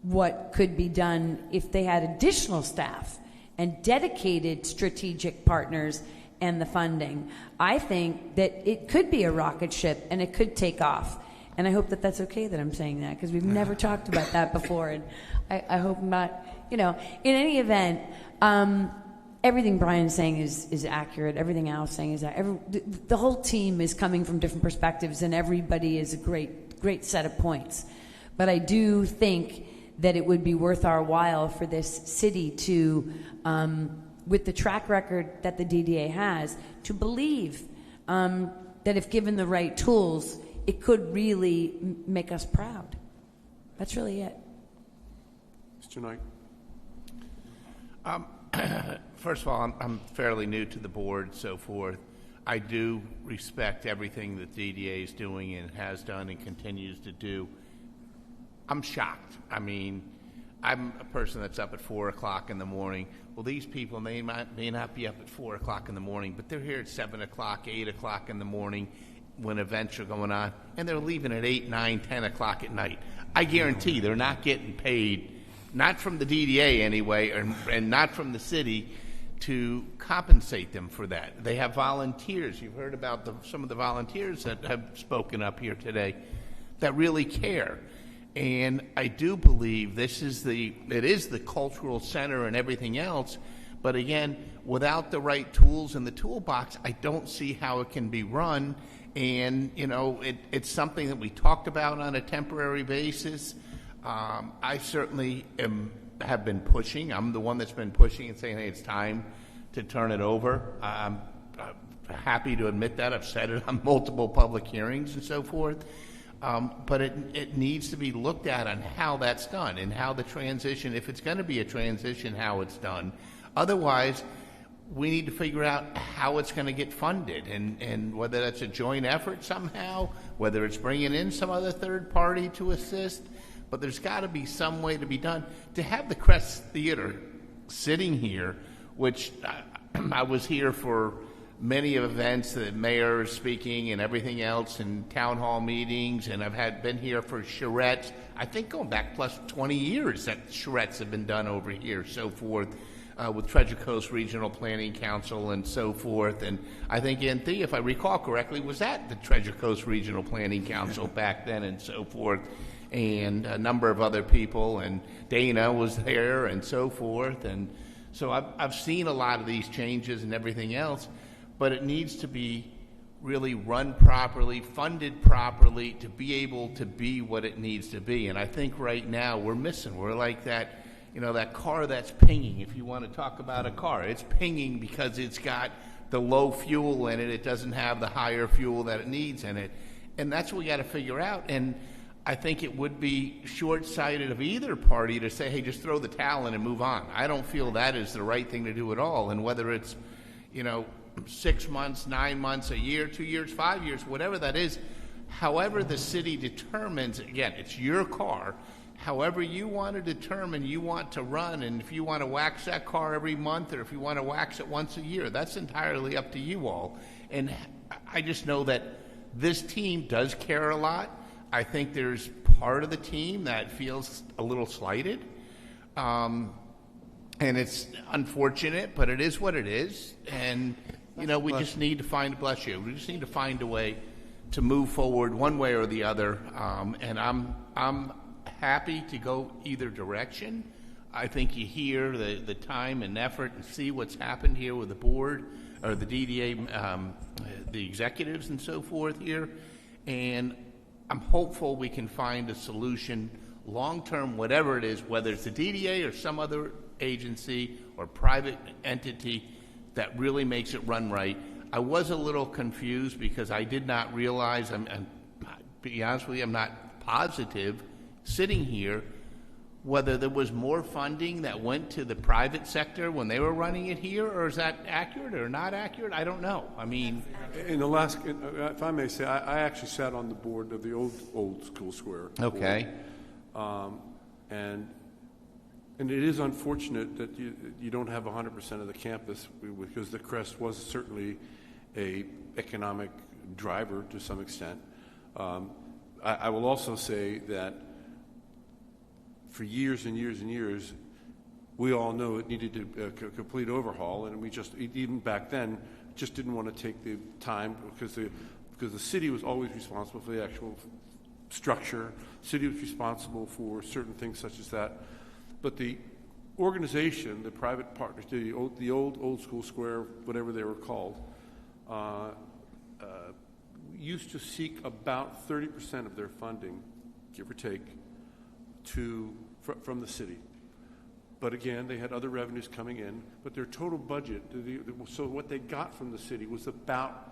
what could be done if they had additional staff and dedicated strategic partners and the funding. I think that it could be a rocket ship and it could take off. And I hope that that's okay that I'm saying that, because we've never talked about that before. And I hope not, in any event, everything Brian's saying is accurate. Everything Al's saying is accurate. The whole team is coming from different perspectives, and everybody is a great set of points. But I do think that it would be worth our while for this city to, with the track record that the DDA has, to believe that if given the right tools, it could really make us proud. That's really it. Mr. Knight. First of all, I'm fairly new to the board, so forth. I do respect everything that DDA is doing and has done and continues to do. I'm shocked. I mean, I'm a person that's up at 4 o'clock in the morning. Well, these people may not be up at 4 o'clock in the morning, but they're here at 7 o'clock, 8 o'clock in the morning when events are going on, and they're leaving at 8, 9, 10 o'clock at night. I guarantee they're not getting paid, not from the DDA anyway, and not from the city, to compensate them for that. They have volunteers. You've heard about some of the volunteers that have spoken up here today that really care. And I do believe it is the cultural center and everything else, but again, without the right tools in the toolbox, I don't see how it can be run. And, it's something that we talked about on a temporary basis. I certainly have been pushing. I'm the one that's been pushing and saying, hey, it's time to turn it over. I'm happy to admit that. I've said it on multiple public hearings and so forth. But it needs to be looked at on how that's done and how the transition, if it's going to be a transition, how it's done. Otherwise, we need to figure out how it's going to get funded and whether that's a joint effort somehow, whether it's bringing in some other third party to assist. But there's got to be some way to be done. To have the Crest Theater sitting here, which I was here for many events, the mayor speaking and everything else, and town hall meetings, and I've been here for charrettes. I think going back plus 20 years that charrettes have been done over here, so forth, with Treasure Coast Regional Planning Council and so forth. And I think Anthony, if I recall correctly, was at the Treasure Coast Regional Planning Council back then and so forth, and a number of other people, and Dana was there and so forth. And so I've seen a lot of these changes and everything else, but it needs to be really run properly, funded properly to be able to be what it needs to be. And I think right now we're like that, that car that's pinging. If you want to talk about a car, it's pinging because it's got the low fuel in it. It doesn't have the higher fuel that it needs in it. And that's what we got to figure out. And I think it would be short-sighted of either party to say, hey, just throw the towel in and move on. I don't feel that is the right thing to do at all. And whether it's, 6 months, 9 months, a year, 2 years, 5 years, whatever that is, however the city determines, again, it's your car, however you want to determine you want to run, and if you want to wax that car every month or if you want to wax it once a year, that's entirely up to you all. And I just know that this team does care a lot. I think there's part of the team that feels a little slighted. And it's unfortunate, but it is what it is. And, we just need to find, bless you, we just need to find a way to move forward one way or the other. And I'm happy to go either direction. I think you hear the time and effort and see what's happened here with the board or the DDA, the executives and so forth here. And I'm hopeful we can find a solution long-term, whatever it is, whether it's the DDA or some other agency or private entity that really makes it run right. I was a little confused because I did not realize, and to be honest with you, I'm not positive sitting here whether there was more funding that went to the private sector when they were running it here, or is that accurate or not accurate? I don't know. I mean, in the last, if I may say, I actually sat on the board of the old school square. Okay. And it is unfortunate that you don't have 100% of the campus, because the Crest was certainly a economic driver to some extent. I will also say that for years and years and years, we all know it needed a complete overhaul, and we just, even back then, just didn't want to take the time because the city was always responsible for the actual structure. The city was responsible for certain things such as that. But the organization, the private partners, the old school square, whatever they were called, used to seek about 30% of their funding, give or take, from the city. But again, they had other revenues coming in, but their total budget, so what they got from the city was about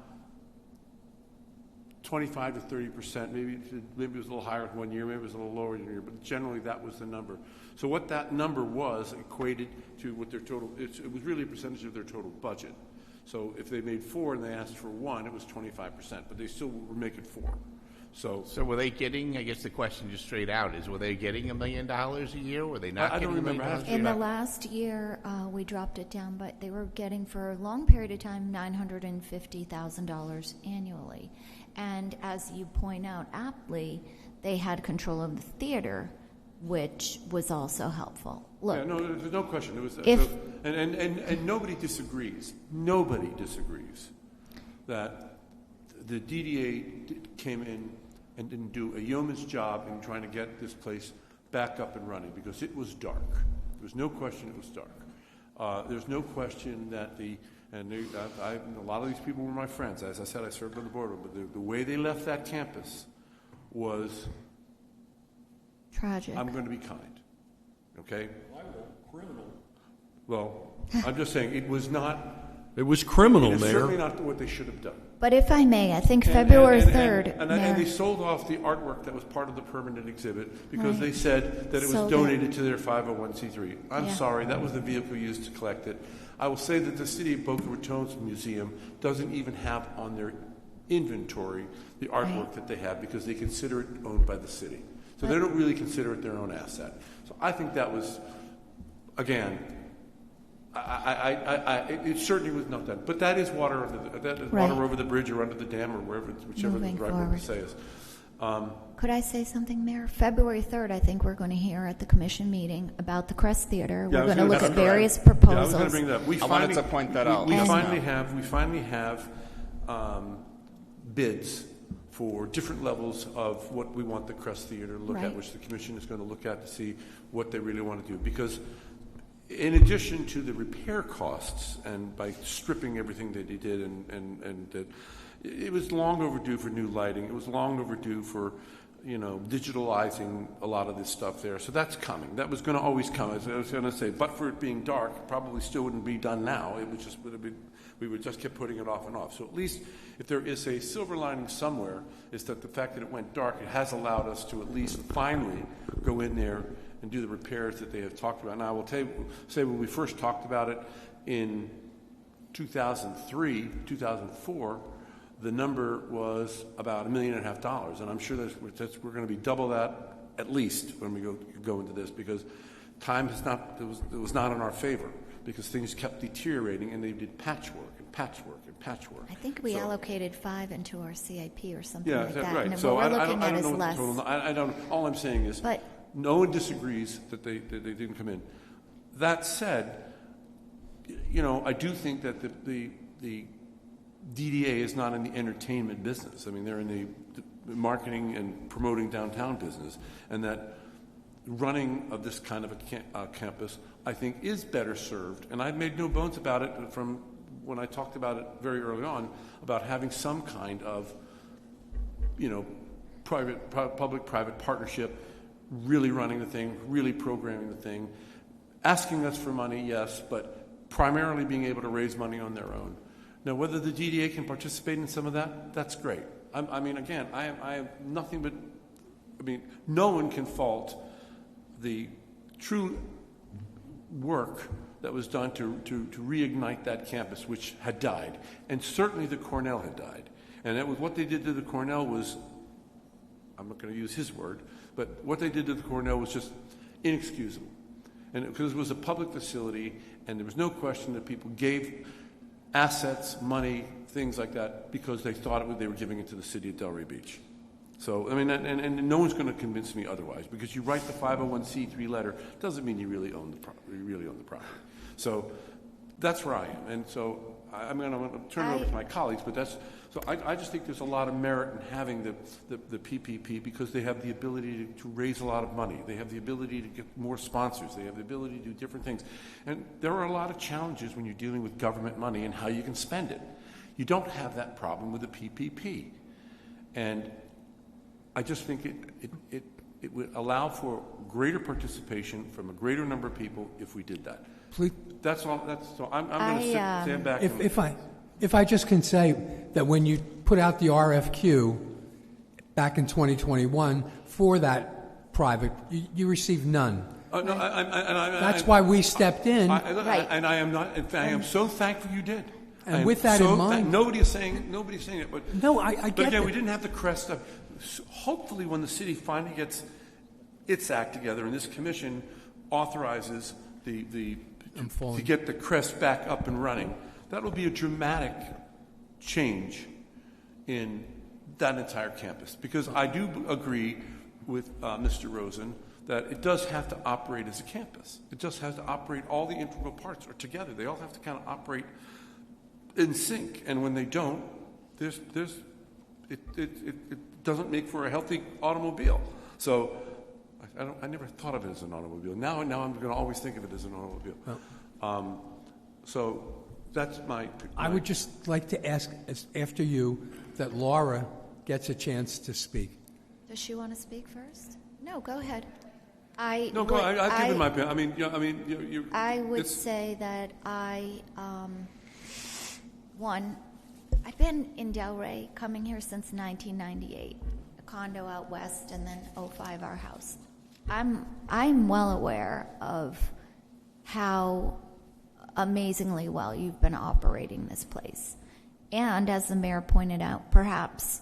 25 to 30%. Maybe it was a little higher one year, maybe it was a little lower one year, but generally that was the number. So what that number was equated to what their total, it was really a percentage of their total budget. So if they made 4 and they asked for 1, it was 25%, but they still were making 4. So were they getting, I guess the question just straight out is, were they getting $1 million a year? Were they not getting $1 million a year? In the last year, we dropped it down, but they were getting, for a long period of time, $950,000 annually. And as you point out aptly, they had control of the theater, which was also helpful. Look, yeah, no, there's no question. It was, and nobody disagrees. Nobody disagrees that the DDA came in and didn't do a yeoman's job in trying to get this place back up and running, because it was dark. There was no question it was dark. There's no question that a lot of these people were my friends. As I said, I served on the board, but the way they left that campus was tragic. I'm going to be kind, okay? Criminal. Well, I'm just saying it was not. It was criminal, Mayor. Mayor. Certainly not what they should have done. But if I may, I think February 3rd. And they sold off the artwork that was part of the permanent exhibit because they said that it was donated to their 501c3. I'm sorry, that was the vehicle used to collect it. I will say that the City of Boca Raton's museum doesn't even have on their inventory the artwork that they have, because they consider it owned by the city. So they don't really consider it their own asset. So I think that was, again, it certainly was not done. But that is water over the bridge or under the dam, or whichever the right word to say is. Could I say something, Mayor? February 3rd, I think we're going to hear at the commission meeting about the Crest Theater. We're going to look at various proposals. I was going to bring that up. I wanted to point that out. We finally have bids for different levels of what we want the Crest Theater to look at, which the commission is going to look at to see what they really want to do. Because in addition to the repair costs, and by stripping everything that he did, and it was long overdue for new lighting. It was long overdue for, digitalizing a lot of this stuff there. So that's coming. That was going to always come. As I was going to say, but for it being dark, it probably still wouldn't be done now. It would have been We would just keep putting it off and off. So at least if there is a silver lining somewhere, is that the fact that it went dark, it has allowed us to at least finally go in there and do the repairs that they have talked about. Now, I will say when we first talked about it in 2003, 2004, the number was about $1.5 million, and I'm sure we're going to be double that at least when we go into this, because time was not in our favor, because things kept deteriorating and they did patchwork and patchwork and patchwork. I think we allocated 5 into our CIP or something yeah, like that. Right. And So what I we're don't looking at is know what less. the total. I don't. All I'm saying is, no one disagrees that they didn't come in. That said, I do think that the DDA is not in the entertainment business. I mean, they're in the marketing and promoting downtown business, and that running of this kind of a campus, I think, is better served. And I've made no bones about it from when I talked about it very early on, about having some kind of, public-private partnership, really running the thing, really programming the thing, asking us for money, yes, but primarily being able to raise money on their own. Now, whether the DDA can participate in some of that, that's great. I mean, again, I have nothing but, no one can fault the true work that was done to reignite that campus, which had died. And certainly the Cornell had died. And that was what they did to the Cornell was, I'm not going to use his word, but what they did to the Cornell was just inexcusable. And because it was a public facility, and there was no question that people gave assets, money, things like that, because they thought they were giving it to the city of Delray Beach. So, and no one's going to convince me otherwise, because you write the 501c3 letter doesn't mean you really own the property. So that's where I am. And so I'm going to turn it over to my colleagues, but I just think there's a lot of merit in having the PPP, because they have the ability to raise a lot of money. They have the ability to get more sponsors. They have the ability to do different things. And there are a lot of challenges when you're dealing with government money and how you can spend it. You don't have that problem with the PPP. And I just think it would allow for greater participation from a greater number of people if we did that. Please. That's all. I'm going to stand back. If I just can say that when you put out the RFQ back in 2021 for that private, you received none. That's why we stepped in. And I am not. In fact, I am so thankful you did. And with that in mind, nobody's saying it. But no, I get But again, it. we didn't have the crest of. Hopefully, when the city finally gets its act together and this commission authorizes to get the crest back up and running, that will be a dramatic change in that entire campus. Because I do agree with Mr. Rosen that it does have to operate as a campus. It just has to operate. All the integral parts are together. They all have to kind of operate in sync. And when they don't, it doesn't make for a healthy automobile. So I never thought of it as an automobile. Now I'm going to always think of it as an automobile. So that's my. I would just like to ask, after you, that Laura gets a chance to speak. Does she want to speak first? No, go ahead. I've given my opinion. I would say that I've been in Delray, coming here since 1998, a condo out west, and then 2005 our house. I'm well aware of how amazingly well you've been operating this place. And as the mayor pointed out, perhaps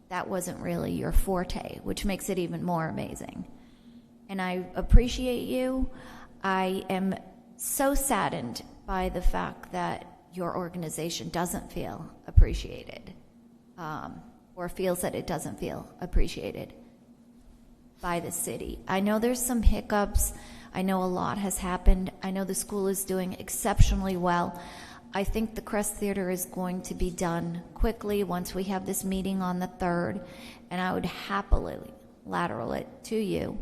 that wasn't really your forte, which makes it even more amazing. And I appreciate you. I am so saddened by the fact that your organization doesn't feel appreciated, or feels that it doesn't feel appreciated by the city. I know there's some hiccups. I know a lot has happened. I know the school is doing exceptionally well. I think the Crest Theater is going to be done quickly once we have this meeting on the 3rd, and I would happily lateral it to you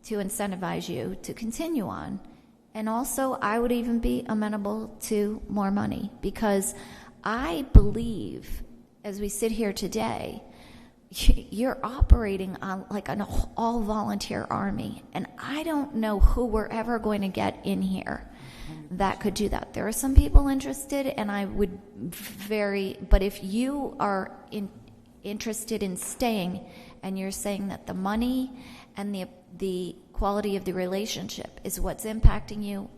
to incentivize you to continue on. And also, I would even be amenable to more money, because I believe, as we sit here today, you're operating on like an all-volunteer army, and I don't know who we're ever going to get in here that could do that. There are some people interested, and I would but if you are interested in staying and you're saying that the money and the quality of the relationship is what's impacting you,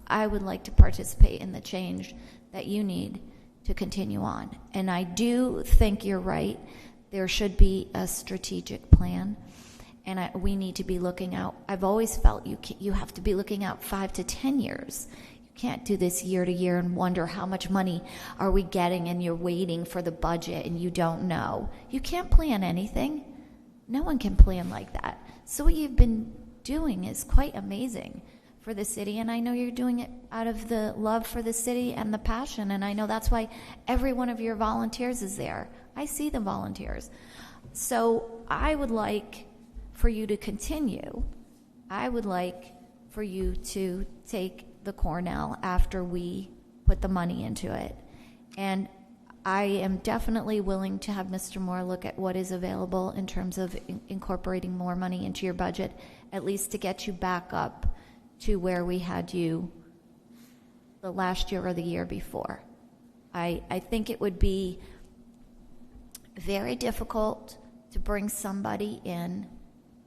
I would like to participate in the change that you need to continue on. And I do think you're right. There should be a strategic plan, and we need to be looking out. I've always felt you have to be looking out 5 to 10 years. You can't do this year to year and wonder how much money are we getting, and you're waiting for the budget and you don't know. You can't plan anything. No one can plan like that. So what you've been doing is quite amazing for the city, and I know you're doing it out of the love for the city and the passion, and I know that's why every one of your volunteers is there. I see the volunteers. So I would like for you to continue. I would like for you to take the Cornell after we put the money into it. And I am definitely willing to have Mr. Moore look at what is available in terms of incorporating more money into your budget, at least to get you back up to where we had you the last year or the year before. I think it would be very difficult to bring somebody in,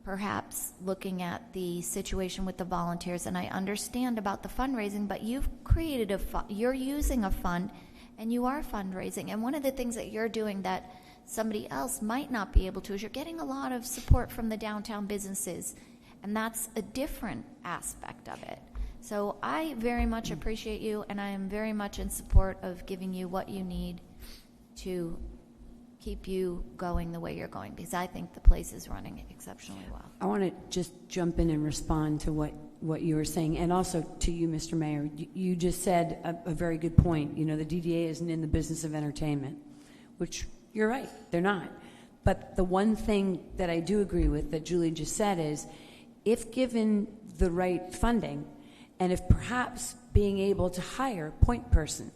perhaps looking at the situation with the volunteers, and I understand about the fundraising, but you've created you're using a fund, and you are fundraising. And one of the things that you're doing that somebody else might not be able to is you're getting a lot of support from the downtown businesses, and that's a different aspect of it. So I very much appreciate you, and I am very much in support of giving you what you need to keep you going the way you're going, because I think the place is running exceptionally well. I want to just jump in and respond to what you were saying, and also to you, Mr. Mayor. You just said a very good point. You know, the DDA isn't in the business of entertainment, which you're right, they're not. But the one thing that I do agree with that Julie just said is, if given the right funding, and if perhaps being able to hire a point person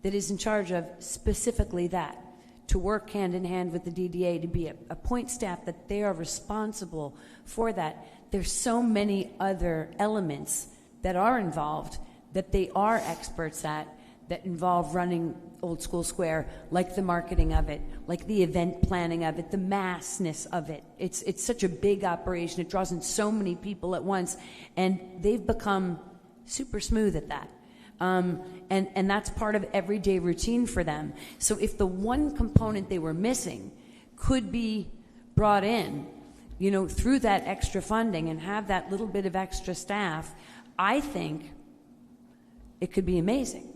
that is in charge of specifically that, to work hand in hand with the DDA, to be a point staff that they are responsible for that. There's so many other elements that are involved that they are experts at, that involve running Old School Square, like the marketing of it, like the event planning of it, the massness of it. It's such a big operation. It draws in so many people at once, and they've become super smooth at that. And that's part of everyday routine for them. So if the one component they were missing could be brought in, you know, through that extra funding and have that little bit of extra staff, I think it could be amazing.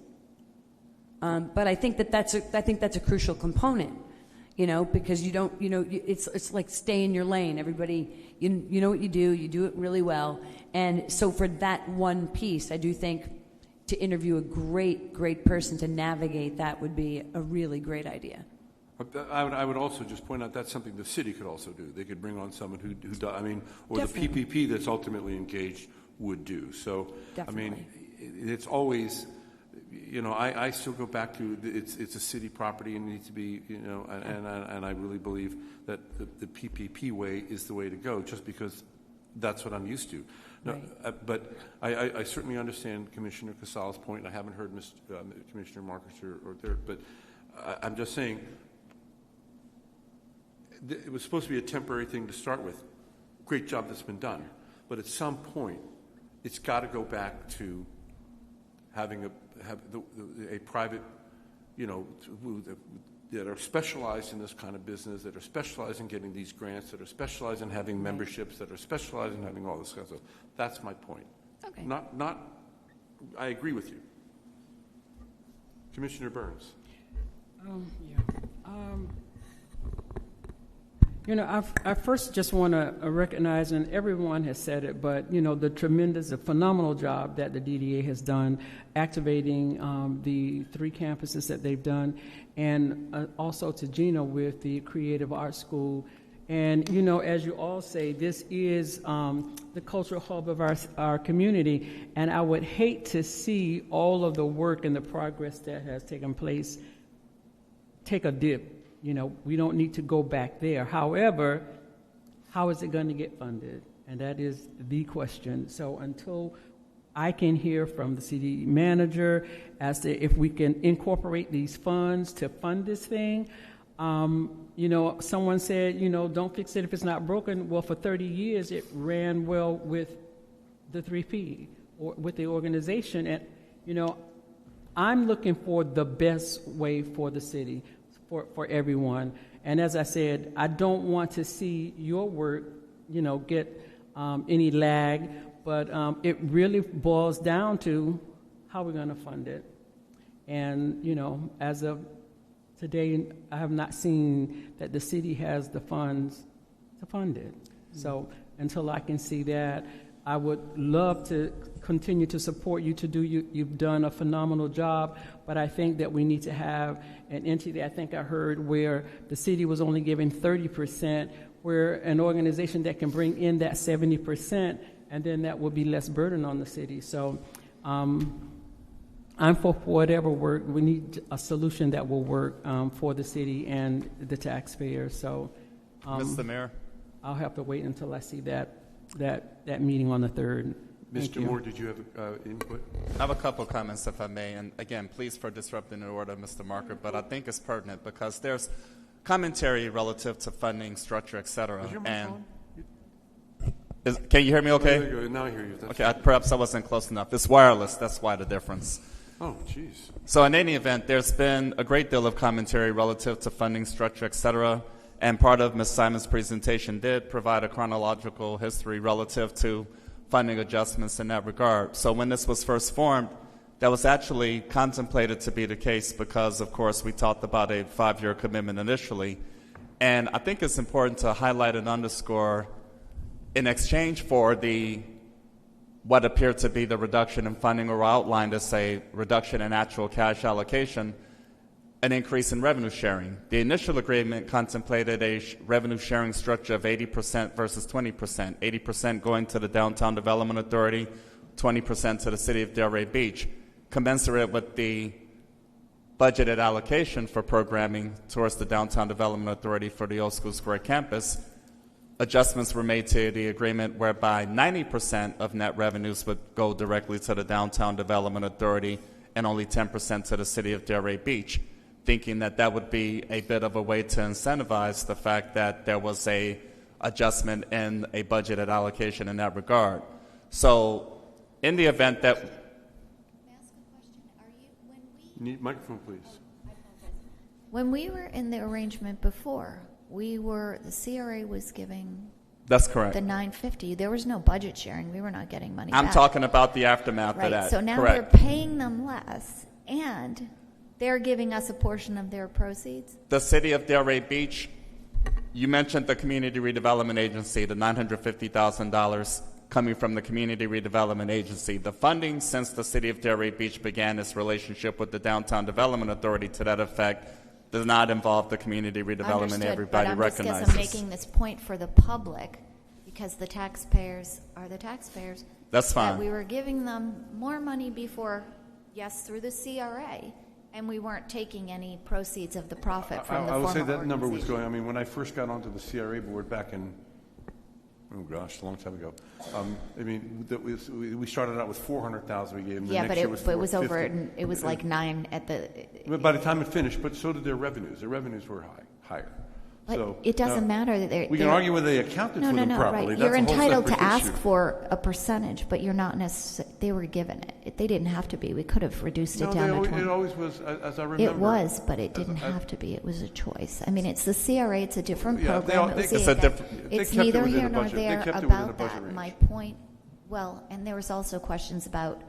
But I think that's a crucial component, you know, because you don't, you know, it's like stay in your lane. Everybody, you know what you do it really well. And so for that one piece, I do think to interview a great person to navigate that would be a really great idea. I would also just point out that's something the city could also do. They could bring on someone who does, I mean, or Definitely. The PPP that's ultimately engaged would do. So, Definitely. I mean, it's always, you know, I still go back to it's a city property and it needs to be, you know, and I really believe that the PPP way is the way to go, just because that's what I'm used to. No, right. But I certainly understand Commissioner Casal's point. I haven't heard Commissioner Marcus or there, but I'm just saying it was supposed to be a temporary thing to start with. Great job that's been done. But at some point, it's got to go back to having a private, you know, that are specialized in this kind of business, that are specialized in getting these grants, that are specialized in having memberships, that are specialized in having all this kind of stuff. That's my point. Okay. I agree with you. Commissioner Burns. You know, I first just want to recognize, and everyone has said it, but, you know, the phenomenal job that the DDA has done activating the 3 campuses that they've done, and also to Gina with the Creative Arts School. And, you know, as you all say, this is the cultural hub of our community, and I would hate to see all of the work and the progress that has taken place take a dip. You know, we don't need to go back there. However, how is it going to get funded? And that is the question. So until I can hear from the city manager as to if we can incorporate these funds to fund this thing. Someone said, don't fix it if it's not broken. Well, for 30 years, it ran well with the 3P or with the organization. And, I'm looking for the best way for the city, for everyone. And as I said, I don't want to see your work, get any lag, but it really boils down to how we're going to fund it. And, as of today, I have not seen that the city has the funds to fund it. So until I can see that, I would love to continue to support you you've done a phenomenal job, but I think that we need to have an entity. I think I heard where the city was only giving 30%, where an organization that can bring in that 70%, and then that will be less burden on the city. So I'm for whatever work. We need a solution that will work for the city and the taxpayers. So, Mr. Mayor, I'll have to wait until I see that meeting on the 3rd. Mr. Moore, did you have input? I have a couple of comments, if I may. And again, please for disrupting the order, Mr. Marker, but I think it's pertinent because there's commentary relative to funding, structure, et cetera. And can you hear me okay? Now I hear you. Okay, perhaps I wasn't close enough. It's wireless. That's why the difference. Oh, jeez. So in any event, there's been a great deal of commentary relative to funding, structure, et cetera. And part of Ms. Simon's presentation did provide a chronological history relative to funding adjustments in that regard. So when this was first formed, that was actually contemplated to be the case because, of course, we talked about a 5-year commitment initially. And I think it's important to highlight and underscore, in exchange for what appeared to be the reduction in funding or outlined as a reduction in actual cash allocation, an increase in revenue sharing. The initial agreement contemplated a revenue sharing structure of 80% versus 20%, 80% going to the Downtown Development Authority, 20% to the City of Delray Beach, commensurate with the budgeted allocation for programming towards the Downtown Development Authority for the Old School Square campus. Adjustments were made to the agreement whereby 90% of net revenues would go directly to the Downtown Development Authority and only 10% to the City of Delray Beach, thinking that would be a bit of a way to incentivize the fact that there was a adjustment in a budgeted allocation in that regard. So in the event that... May I ask a question? Need microphone, please. When we were in the arrangement before, the CRA was giving... That's correct. The $950. There was no budget sharing. We were not getting money back. I'm talking about the aftermath of that. Right, so now correct. we're paying them less, and they're giving us a portion of their proceeds? The City of Delray Beach, you mentioned the Community Redevelopment Agency, the $950,000 coming from the Community Redevelopment Agency. The funding since the City of Delray Beach began its relationship with the Downtown Development Authority to that effect does not involve the community redevelopment. Understood, everybody but recognizes. I'm making this point for the public because the taxpayers are the taxpayers. That's fine. That we were giving them more money before, yes, through the CRA, and we weren't taking any proceeds of the profit from the I former would say that number was organization. going, I mean, when I first got onto the CRA board back in, oh gosh, a long time ago, I mean, we started out with $400,000 we gave them. Yeah, the but next year was it was over, $450,000. it was like 9 at the... But by the time it finished, but so did their revenues. Their revenues were higher. But So, it doesn't now, matter that we can argue whether they accounted for them properly. Right. You're That's a whole entitled to separate ask issue. for a percentage, but you're not necessarily. They were given it. They didn't have to be. We could have reduced it down to 20. It always was, as I remember. It was, but it didn't have to be. It was a choice. I mean, it's the CRA. It's a different program. It's neither here nor there about that. My point. Well, and there was also questions about,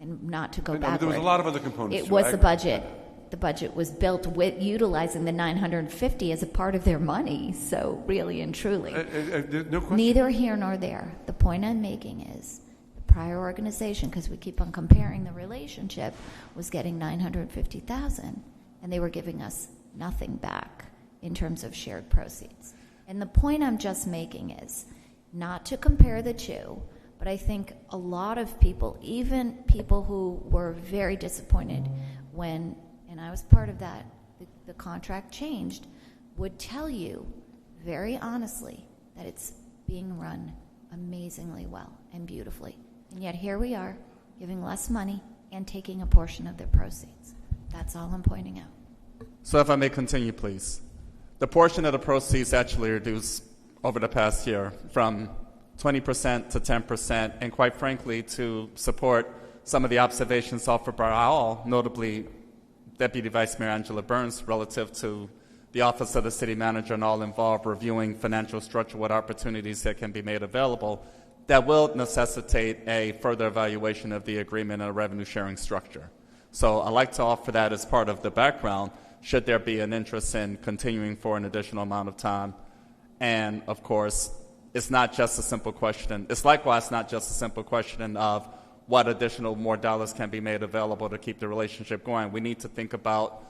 and not to go backward. There was a lot of other components. It was the budget. The budget was built with utilizing the $950 as a part of their money. So really and truly, no question. Neither here nor there. The point I'm making is the prior organization, because we keep on comparing the relationship, was getting $950,000, and they were giving us nothing back in terms of shared proceeds. And the point I'm just making is not to compare the two, but I think a lot of people, even people who were very disappointed when, and I was part of that, the contract changed, would tell you very honestly that it's being run amazingly well and beautifully. And yet here we are giving less money, and taking a portion of their proceeds. That's all I'm pointing out. So if I may continue, please. The portion of the proceeds actually reduced over the past year from 20% to 10%, and quite frankly, to support some of the observations offered by all, notably Deputy Vice Mayor Angela Burns, relative to the Office of the City Manager and all involved reviewing financial structure, what opportunities that can be made available, that will necessitate a further evaluation of the agreement and a revenue sharing structure. So I'd like to offer that as part of the background, should there be an interest in continuing for an additional amount of time. And of course, it's not just a simple question. It's likewise not just a simple question of what additional more dollars can be made available to keep the relationship going. We need to think about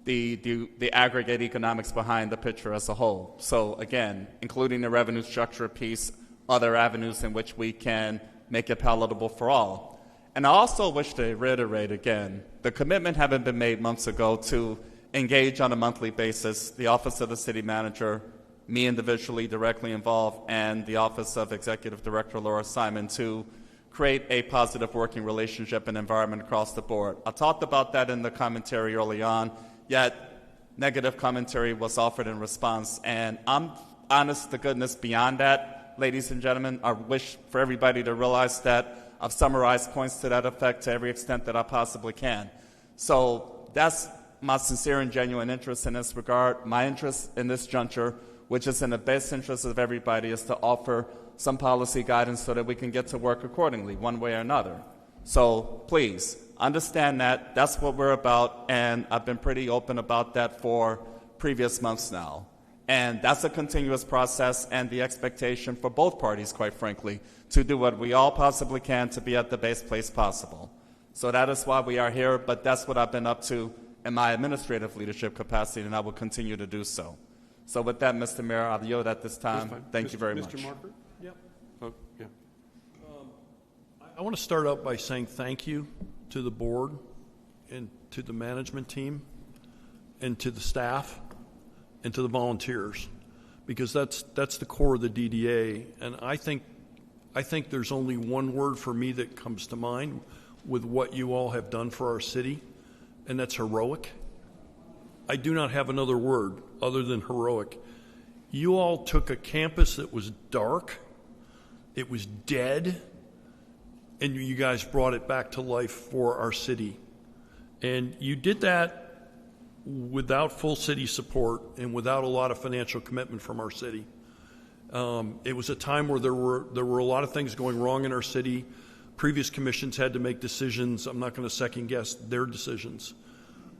the aggregate economics behind the picture as a whole. So again, including the revenue structure piece, other avenues in which we can make it palatable for all. And I also wish to reiterate again, the commitment having been made months ago to engage on a monthly basis, the Office of the City Manager, me individually directly involved, and the Office of Executive Director Laura Simon to create a positive working relationship and environment across the board. I talked about that in the commentary early on, yet negative commentary was offered in response. And I'm honest to goodness beyond that, ladies and gentlemen. I wish for everybody to realize that I've summarized points to that effect to every extent that I possibly can. So that's my sincere and genuine interest in this regard. My interest in this juncture, which is in the best interest of everybody, is to offer some policy guidance so that we can get to work accordingly, one way or another. So please, understand that. That's what we're about, and I've been pretty open about that for previous months now. And that's a continuous process, and the expectation for both parties, quite frankly, to do what we all possibly can to be at the best place possible. So that is why we are here, but that's what I've been up to in my administrative leadership capacity, and I will continue to do so. So with that, Mr. Mayor, I'll yield at this time. Thank you very much. Mr. Marker? Yep. Oh, yeah. I want to start out by saying thank you to the board and to the management team and to the staff and to the volunteers, because that's the core of the DDA. And I think there's only one word for me that comes to mind with what you all have done for our city, and that's heroic. I do not have another word other than heroic. You all took a campus that was dark, it was dead, and you guys brought it back to life for our city. And you did that without full city support and without a lot of financial commitment from our city. It was a time where there were a lot of things going wrong in our city. Previous commissions had to make decisions. I'm not going to second guess their decisions.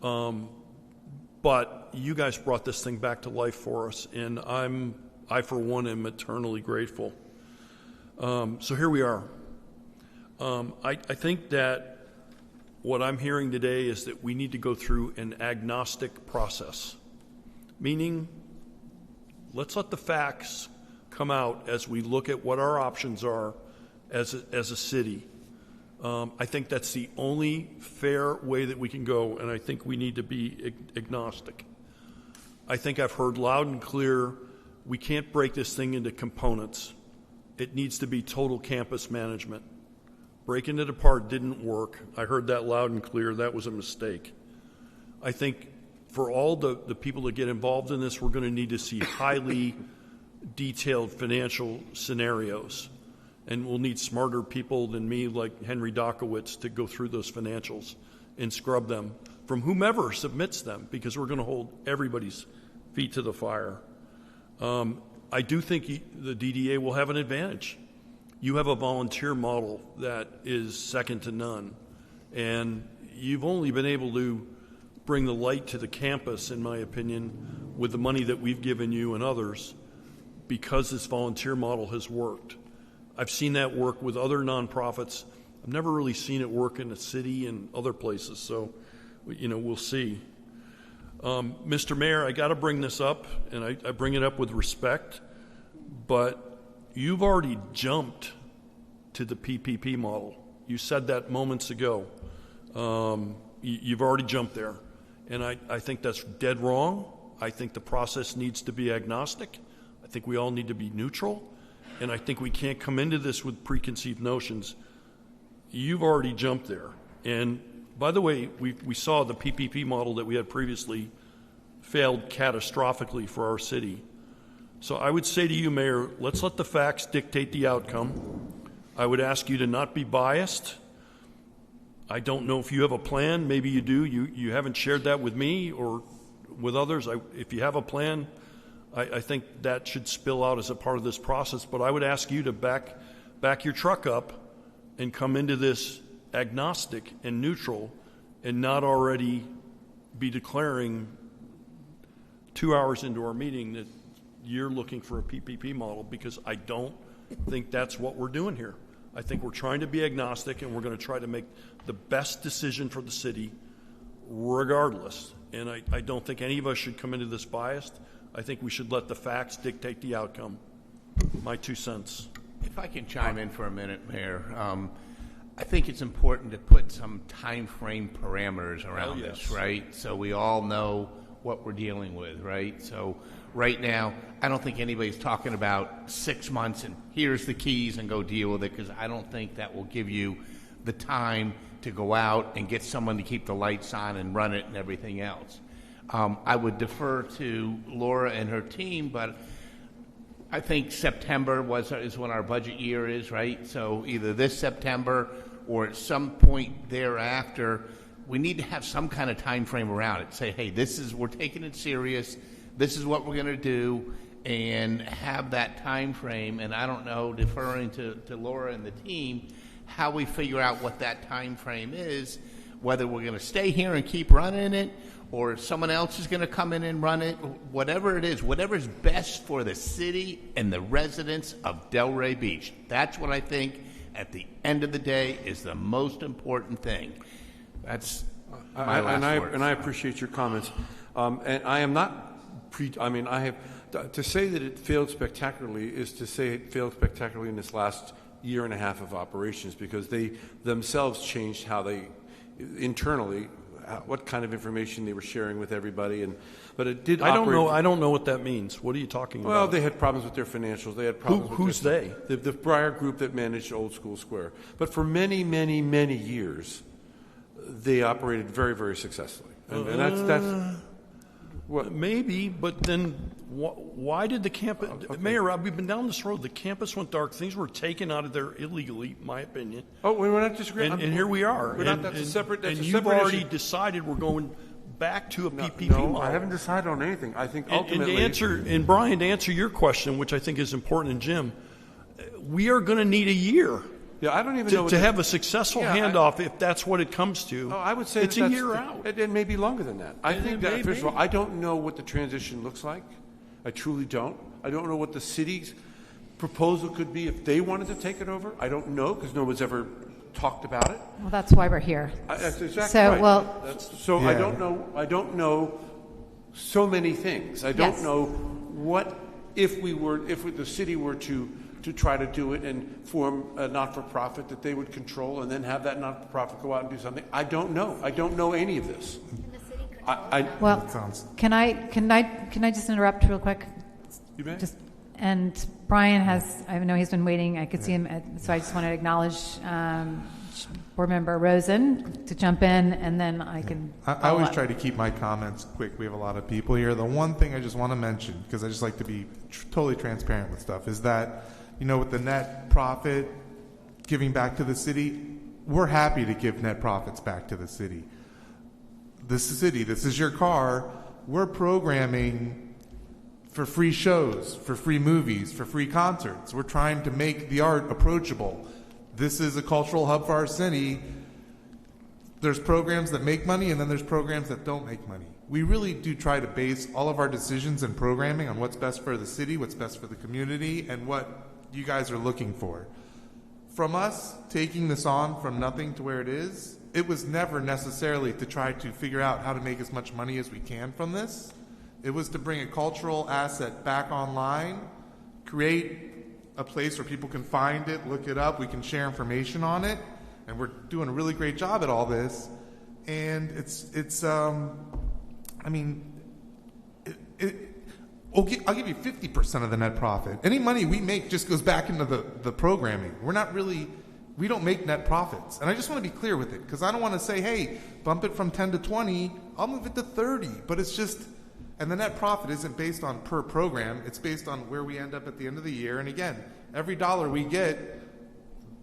But you guys brought this thing back to life for us, and I for one am eternally grateful. So here we are. I think that what I'm hearing today is that we need to go through an agnostic process, meaning let's let the facts come out as we look at what our options are as a city. I think that's the only fair way that we can go, and I think we need to be agnostic. I think I've heard loud and clear we can't break this thing into components. It needs to be total campus management. Breaking it apart didn't work. I heard that loud and clear. That was a mistake. I think for all the people that get involved in this, we're going to need to see highly detailed financial scenarios. And we'll need smarter people than me, like Henry Dokowitz, to go through those financials and scrub them from whomever submits them, because we're going to hold everybody's feet to the fire. I do think the DDA will have an advantage. You have a volunteer model that is second to none, and you've only been able to bring the light to the campus, in my opinion, with the money that we've given you and others, because this volunteer model has worked. I've seen that work with other nonprofits. I've never really seen it work in the city and other places, so we'll see. Mr. Mayor, I got to bring this up, and I bring it up with respect, but you've already jumped to the PPP model. You said that moments ago. You've already jumped there, and I think that's dead wrong. I think the process needs to be agnostic. I think we all need to be neutral, and I think we can't come into this with preconceived notions. you've already jumped there. And by the way, we saw the PPP model that we had previously failed catastrophically for our city. So I would say to you, Mayor, let's let the facts dictate the outcome. I would ask you to not be biased. I don't know if you have a plan. Maybe you do. You haven't shared that with me or with others. If you have a plan, I think that should spill out as a part of this process. But I would ask you to back your truck up and come into this agnostic and neutral and not already be declaring 2 hours into our meeting that you're looking for a PPP model, because I don't think that's what we're doing here. I think we're trying to be agnostic, and we're going to try to make the best decision for the city regardless. And I don't think any of us should come into this biased. I think we should let the facts dictate the outcome. My 2 cents. If I can chime in for a minute, Mayor, I think it's important to put some time frame parameters around this, right? So we all know what we're dealing with, right? So right now, I don't think anybody's talking about 6 months and here's the keys and go deal with it, because I don't think that will give you the time to go out and get someone to keep the lights on and run it and everything else. I would defer to Laura and her team, but I think September is when our budget year is, right? So either this September or at some point thereafter, we need to have some kind of time frame around it. Say, hey, we're taking it serious. This is what we're going to do, and have that time frame. And I don't know, deferring to Laura and the team, how we figure out what that time frame is, whether we're going to stay here and keep running it, or someone else is going to come in and run it, whatever it is, whatever's best for the city and the residents of Delray Beach. That's what I think, at the end of the day, is the most important thing. That's my last words. And I appreciate your comments. And I am not I have to say that it failed spectacularly is to say it failed spectacularly in this last year and a half of operations, because they themselves changed how they internally what kind of information they were sharing with everybody, but it did. I don't know what that means. What are you talking about? Well, they had problems with their financials. They had problems. Who's they? The Breyer group that managed Old School Square. But for many, many, many years, they operated very, very successfully, and that's. What? Maybe, but then why did the campus... Okay. Mayor, we've been down this road. The campus went dark. Things were taken out of there illegally, in my opinion. Oh, we're not disagreeing. And here we are. That's a separate you've already decided we're going back to a PPP model. No, I haven't decided on anything. I think ultimately... And Brian, to answer your question, which I think is important, and Jim, we are going to need a year. Yeah, I don't even know to have a successful handoff, if that's what it comes to. I would say it's a year out. It may be longer than that. I think that, first of all, I don't know what the transition looks like. I truly don't. I don't know what the city's proposal could be if they wanted to take it over. I don't know, because no one's ever talked about it. Well, that's why we're here. That's exactly right. Yeah. I don't know so many things. I don't know what if the city were to try to do it and form a not-for-profit that they would control, and then have that not-for-profit go out and do something. I don't know. I don't know any of this. Can I just interrupt real quick? You may. And Brian I know he's been waiting. I could see him, so I just want to acknowledge Board Member Rosen to jump in, and then I can. I always try to keep my comments quick. We have a lot of people here. The one thing I just want to mention, because I just like to be totally transparent with stuff, is that, with the net profit giving back to the city, we're happy to give net profits back to the city. This is your car. We're programming for free shows, for free movies, for free concerts. We're trying to make the art approachable. This is a cultural hub for our city. There's programs that make money, and then there's programs that don't make money. We really do try to base all of our decisions and programming on what's best for the city, what's best for the community, and what you guys are looking for. From us taking this on from nothing to where it is, it was never necessarily to try to figure out how to make as much money as we can from this. It was to bring a cultural asset back online, create a place where people can find it, look it up, we can share information on it, and we're doing a really great job at all this. And I'll give you 50% of the net profit. Any money we make just goes back into the programming. We're not really we don't make net profits. And I just want to be clear with it, because I don't want to say, hey, bump it from 10 to 20, I'll move it to 30. But it's just, and the net profit isn't based on per program, it's based on where we end up at the end of the year. And again, every dollar we get,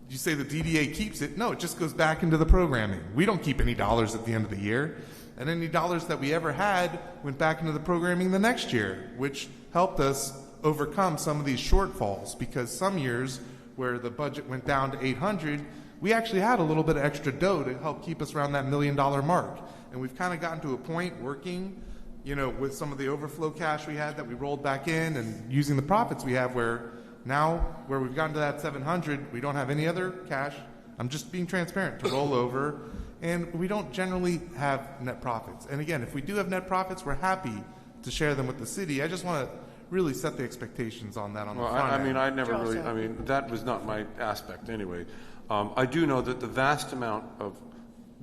you say the DDA keeps it. No, it just goes back into the programming. We don't keep any dollars at the end of the year. And any dollars that we ever had went back into the programming the next year, which helped us overcome some of these shortfalls, because some years where the budget went down to 800, we actually had a little bit of extra dough to help keep us around that $1 million mark. And we've kind of gotten to a point working, with some of the overflow cash we had that we rolled back in and using the profits we have, where now where we've gotten to that 700, we don't have any other cash. I'm just being transparent to roll over. And we don't generally have net profits. And again, if we do have net profits, we're happy to share them with the city. I just want to really set the expectations on that on the front end. That was not my aspect anyway. I do know that the vast amount of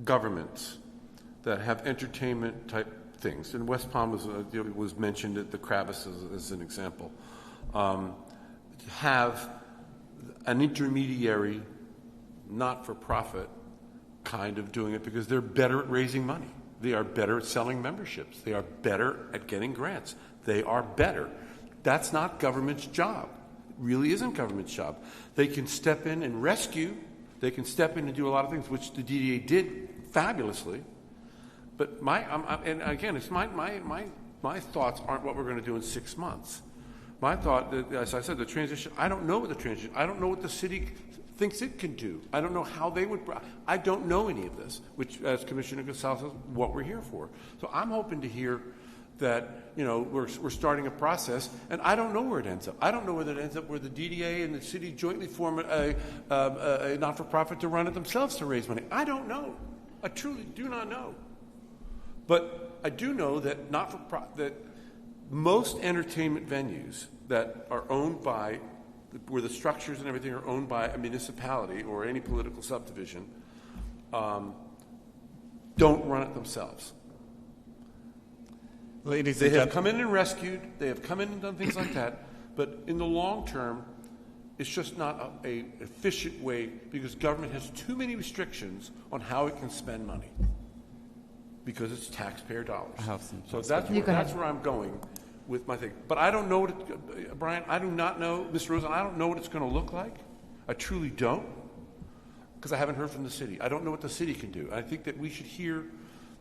governments that have entertainment type things, and West Palm was mentioned at the Kravis as an example, have an intermediary, not-for-profit kind of doing it, because they're better at raising money. They are better at selling memberships. They are better at getting grants. They are better. That's not government's job. It really isn't government's job. They can step in and rescue. They can step in and do a lot of things, which the DDA did fabulously. But and again, it's my thoughts aren't what we're going to do in 6 months. My thought, as I said, the transition. I don't know what the transition. I don't know what the city thinks it can do. I don't know how they would. I don't know any of this, which, as Commissioner Gonzalez says, what we're here for. So I'm hoping to hear that we're starting a process, and I don't know where it ends up. I don't know whether it ends up where the DDA and the city jointly form a not-for-profit to run it themselves to raise money. I don't know. I truly do not know. But I do know that that most entertainment venues that are owned by, where the structures and everything are owned by a municipality or any political subdivision, don't run it themselves. They have come in and rescued, they have come in and done things like that, but in the long term, it's just not an efficient way, because government has too many restrictions on how it can spend money, because it's taxpayer dollars. So that's where I'm going with my thing. But I don't know Brian, I do not know, Mr. Rosen, I don't know what it's going to look like. I truly don't, because I haven't heard from the city. I don't know what the city can do. I think that we should hear,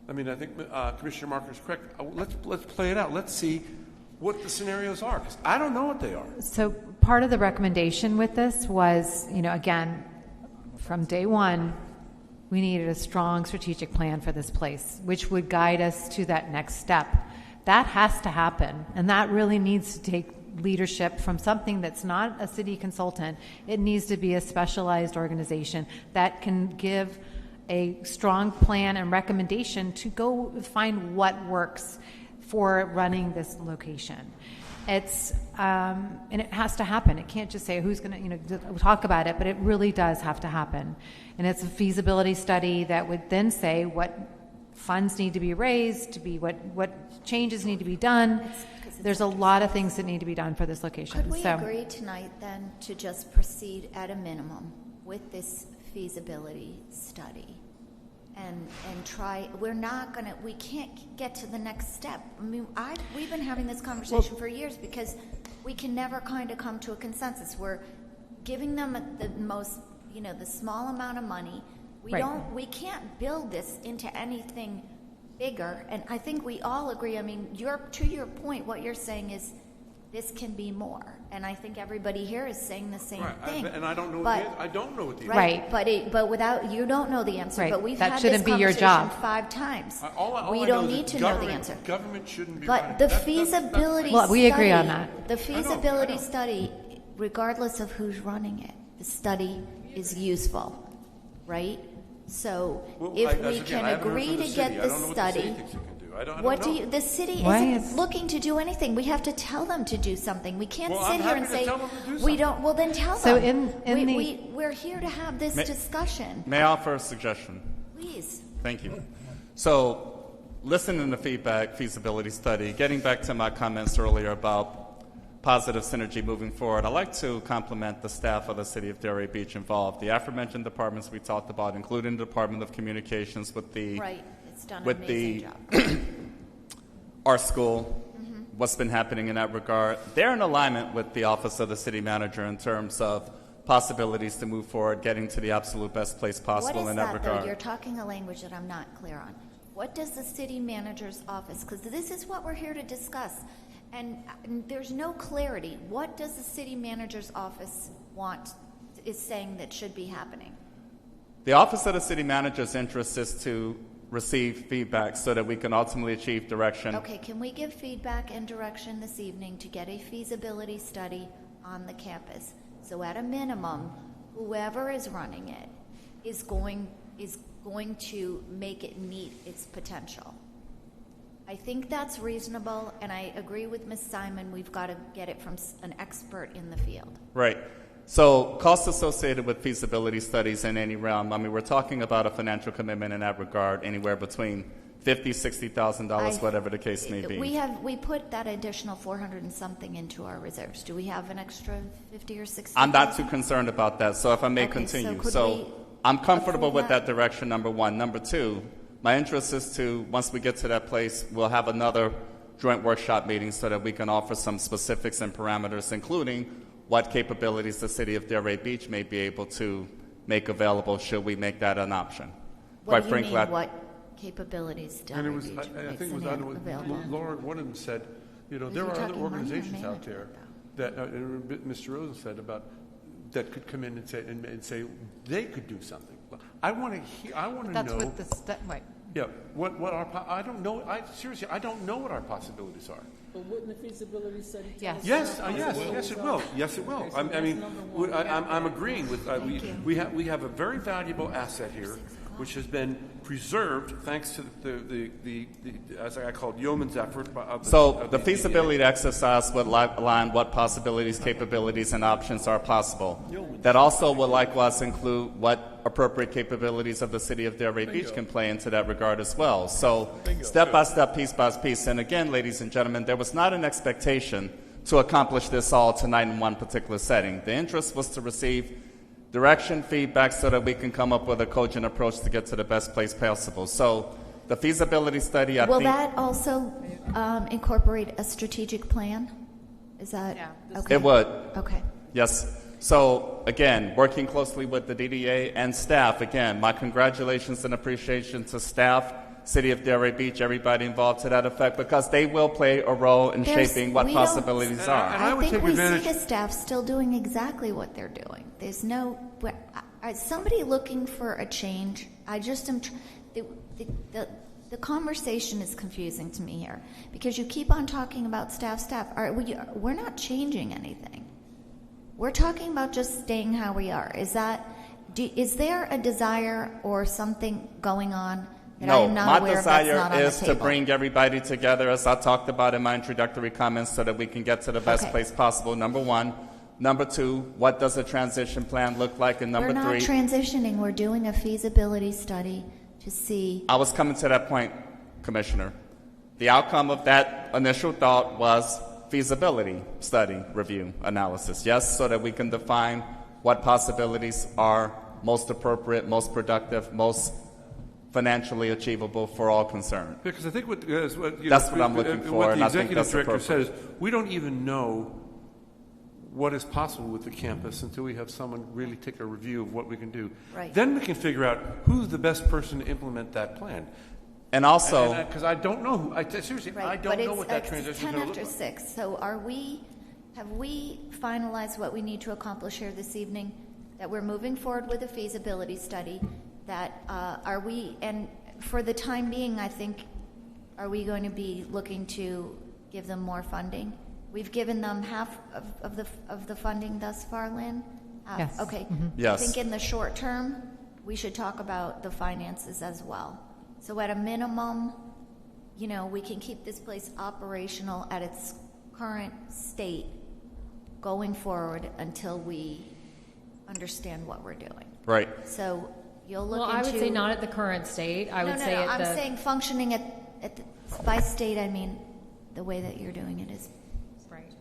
I think Commissioner Marker is correct. Let's play it out. Let's see what the scenarios are, because I don't know what they are. So part of the recommendation with this was, again, from day one, we needed a strong strategic plan for this place, which would guide us to that next step. That has to happen, and that really needs to take leadership from something that's not a city consultant. It needs to be a specialized organization that can give a strong plan and recommendation to go find what works for running this location. It's and it has to happen. It can't just say who's going to talk about it, but it really does have to happen. And it's a feasibility study that would then say what funds need to be raised, to be what changes need to be done. There's a lot of things that need to be done for this location. Could we agree tonight then to just proceed at a minimum with this feasibility study and try? We can't get to the next step. We've been having this conversation for years, because we can never kind of come to a consensus. We're giving them the most, the small amount of money. We can't build this into anything bigger. And I think we all agree. To your point, what you're saying is this can be more. And I think everybody here is saying the same thing. And I don't know. I don't know what the answer. Right. But without, you don't know the answer. Right. But we've that had shouldn't this be your conversation job. 5 times. We don't need to know the answer. Government shouldn't be. But the feasibility study. We agree on that. The feasibility study, regardless of who's running it, the study is useful, right? So if we can agree to get the study, the city isn't looking to do anything. We have to tell them to do something. We can't sit here and say we don't. Well, then tell them. We're here to have this discussion. May I offer a suggestion? Please. Thank you. So, listening to feedback, feasibility study, getting back to my comments earlier about positive synergy moving forward. I'd like to compliment the staff of the City of Delray Beach involved. The aforementioned departments we talked about, including the Department of Communications with the right. It's done with an amazing the job. art school, what's been happening in that regard. They're in alignment with the Office of the City Manager in terms of possibilities to move forward, getting to the absolute best place possible What is in that regard. Though? You're talking a language that I'm not clear on. What does the city manager's office, because this is what we're here to discuss, and there's no clarity. What does the city manager's office is saying that should be happening? The Office of the City Manager's interest is to receive feedback so that we can ultimately achieve direction. Okay, can we give feedback and direction this evening to get a feasibility study on the campus? So at a minimum, whoever is running it is going to make it meet its potential. I think that's reasonable, and I agree with Ms. Simon. We've got to get it from an expert in the field. Right. So costs associated with feasibility studies in any realm, I mean, we're talking about a financial commitment in that regard, anywhere between $50,000, $60,000, whatever the case may be. We put that additional 400 and something into our reserves. Do we have an extra 50 or 60? I'm not too concerned about that, so if I may continue. So I'm comfortable with that direction, number one. Number two, my interest is to, once we get to that place, we'll have another joint workshop meeting so that we can offer some specifics and parameters, including what capabilities the City of Delray Beach may be able to make available should we make that an option. What do you mean, what capabilities Delray Beach I think it was available? Laura, one of them said, there are other organizations out there that Mr. Rosen said about that could come in and say they could do something. I want to hear. I want to know. That's what the right. Yeah. What our I don't know. Seriously, I don't know what our possibilities are. But wouldn't the feasibility study? Yes, it will. Yes, it will. I'm agreeing with. We have a very valuable asset here, which has been preserved thanks to the as I called yeoman's effort. The feasibility exercise would outline what possibilities, capabilities, and options are possible. That also will likewise include what appropriate capabilities of the City of Delray Beach can play into that regard as well. So step by step, piece by piece. And again, ladies and gentlemen, there was not an expectation to accomplish this all tonight in one particular setting. The interest was to receive direction, feedback, so that we can come up with a cogent approach to get to the best place possible. So the feasibility study, Will that also incorporate a strategic plan? Is that okay? It would. Okay. Yes. So again, working closely with the DDA and staff, again, my congratulations and appreciation to staff, City of Delray Beach, everybody involved to that effect, because they will play a role in shaping what possibilities are. I think we see the staff still doing exactly what they're doing. There's no somebody looking for a change. I just am. The conversation is confusing to me here because you keep on talking about staff. We're not changing anything. We're talking about just staying how we are. Is there a desire or something going on? No, my desire is to bring everybody together, as I talked about in my introductory comments, so that we can get to the best place possible, number one. Number two, what does a transition plan look like? And number three... We're not transitioning. We're doing a feasibility study to see... I was coming to that point, Commissioner. The outcome of that initial thought was feasibility study review analysis, yes, so that we can define what possibilities are most appropriate, most productive, most financially achievable for all concerned. Because I think that's what I'm looking for, what and the I think executive that's director appropriate. says, we don't even know what is possible with the campus until we have someone really take a review of what we can do. Right. Then we can figure out who's the best person to implement that plan. And also, because I don't know, seriously, right. I don't know what that transition is going to look like. 10 after 6. So have we finalized what we need to accomplish here this evening? That we're moving forward with a feasibility study. That and for the time being, I think, are we going to be looking to give them more funding? We've given them half of the funding thus far, Lynn? Yes. Okay. Mm-hmm. Yes. I think in the short term, we should talk about the finances as well. So at a minimum, we can keep this place operational at its current state going forward until we understand what we're doing. Right. So you'll look into... Well, I would say not at the current state. I would say I'm saying functioning by state, I mean the way that you're doing it is... Right.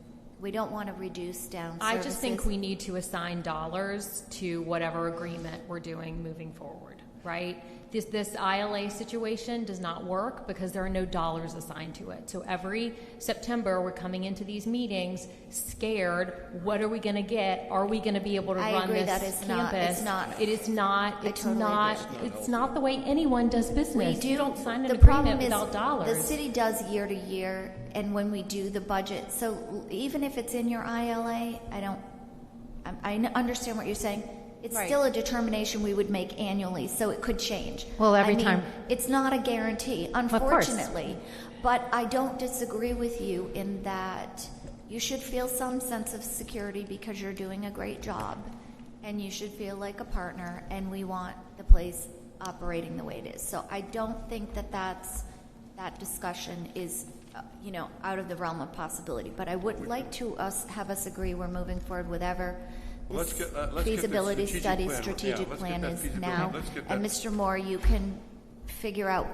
We don't want to reduce down I services. just think we need to assign dollars to whatever agreement we're doing moving forward, right? This ILA situation does not work because there are no dollars assigned to it. So every September, we're coming into these meetings scared. What are we going to get? Are we going to be able to run this campus? It is not. It's not the way anyone does business. You don't sign an agreement without dollars. The city does year to year, and when we do the budget, so even if it's in your ILA, I understand what you're saying. It's still a determination we would make annually, so it could change. Well, every time. It's not a guarantee, unfortunately. But I don't disagree with you in that you should feel some sense of security because you're doing a great job, and you should feel like a partner, and we want the place operating the way it is. So I don't think that discussion is out of the realm of possibility. But I would like to have us agree we're moving forward with whatever feasibility study, strategic plan is now. And Mr. Moore, you can figure out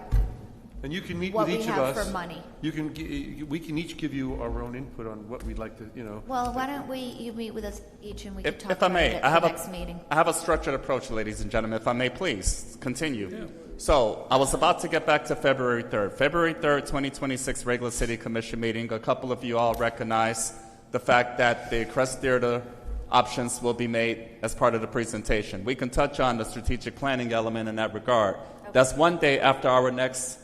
and you can meet what with each we of have us. for money. We can each give you our own input on what we'd like to, Well, why don't you meet with us each and we can talk if I about may, it at the next meeting. I have a structured approach, ladies and gentlemen. If I may, please continue. Yeah. So I was about to get back to February 3rd. February 3rd, 2026 regular City Commission meeting. A couple of you all recognize the fact that the Crest Theater options will be made as part of the presentation. We can touch on the strategic planning element in that regard. Okay. That's one day after our next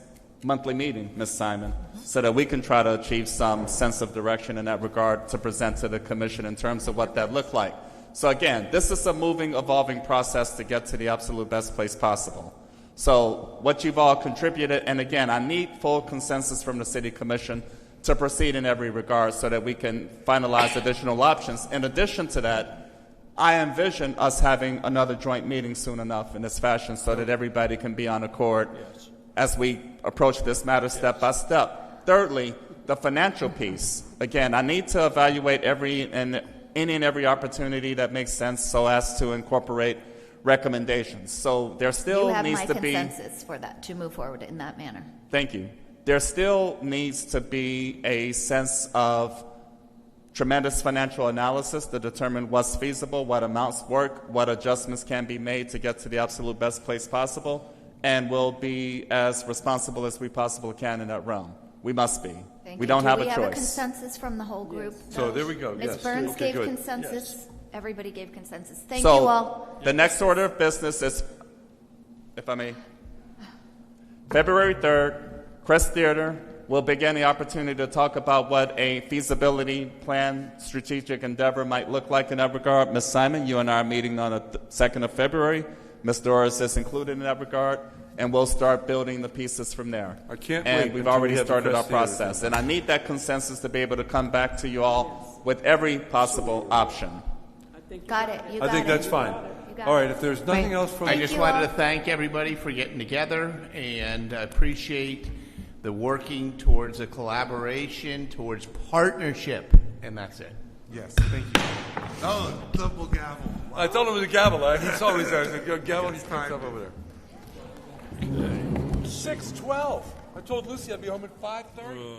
monthly meeting, Ms. Simon, so that we can try to achieve some sense of direction in that regard to present to the Commission in terms of what that looked like. So again, this is a moving, evolving process to get to the absolute best place possible. So what you've all contributed, and again, I need full consensus from the City Commission to proceed in every regard so that we can finalize additional options. In addition to that, I envision us having another joint meeting soon enough in this fashion so that everybody can be on accord as we approach this matter step by step. Thirdly, the financial piece. Again, I need to evaluate any and every opportunity that makes sense so as to incorporate recommendations. So there still needs to be... You have my consensus for that, to move forward in that manner. Thank you. There still needs to be a sense of tremendous financial analysis to determine what's feasible, what amounts work, what adjustments can be made to get to the absolute best place possible, and we'll be as responsible as we possibly can in that realm. We must be. We don't have a choice. Do we have a consensus from the whole group? Yes. So there we go. Ms. Yes. Burns Okay, gave good. consensus. Yes. Everybody gave consensus. Thank you all. The next order of business is, if I may, February 3rd, Crest Theater will begin the opportunity to talk about what a feasibility plan, strategic endeavor might look like in that regard. Ms. Simon, you and I are meeting on the 2nd of February. Ms. Doris is included in that regard, and we'll start building the pieces from there. I can't and wait we've until already we have the started our Crest Theater. process. And I need that consensus to be able to come back to you all with every possible option. Got it. You got I think that's fine. All right, if there's nothing else from... I just wanted to thank everybody for getting together, and I appreciate the working towards a collaboration, towards partnership, and that's it. Yes, thank you. Oh, double gavel. Wow. I told him it was a gavel. He's always there. The gavel, he's picks up over there. 6:12. I told Lucy I'd be home at 5:30.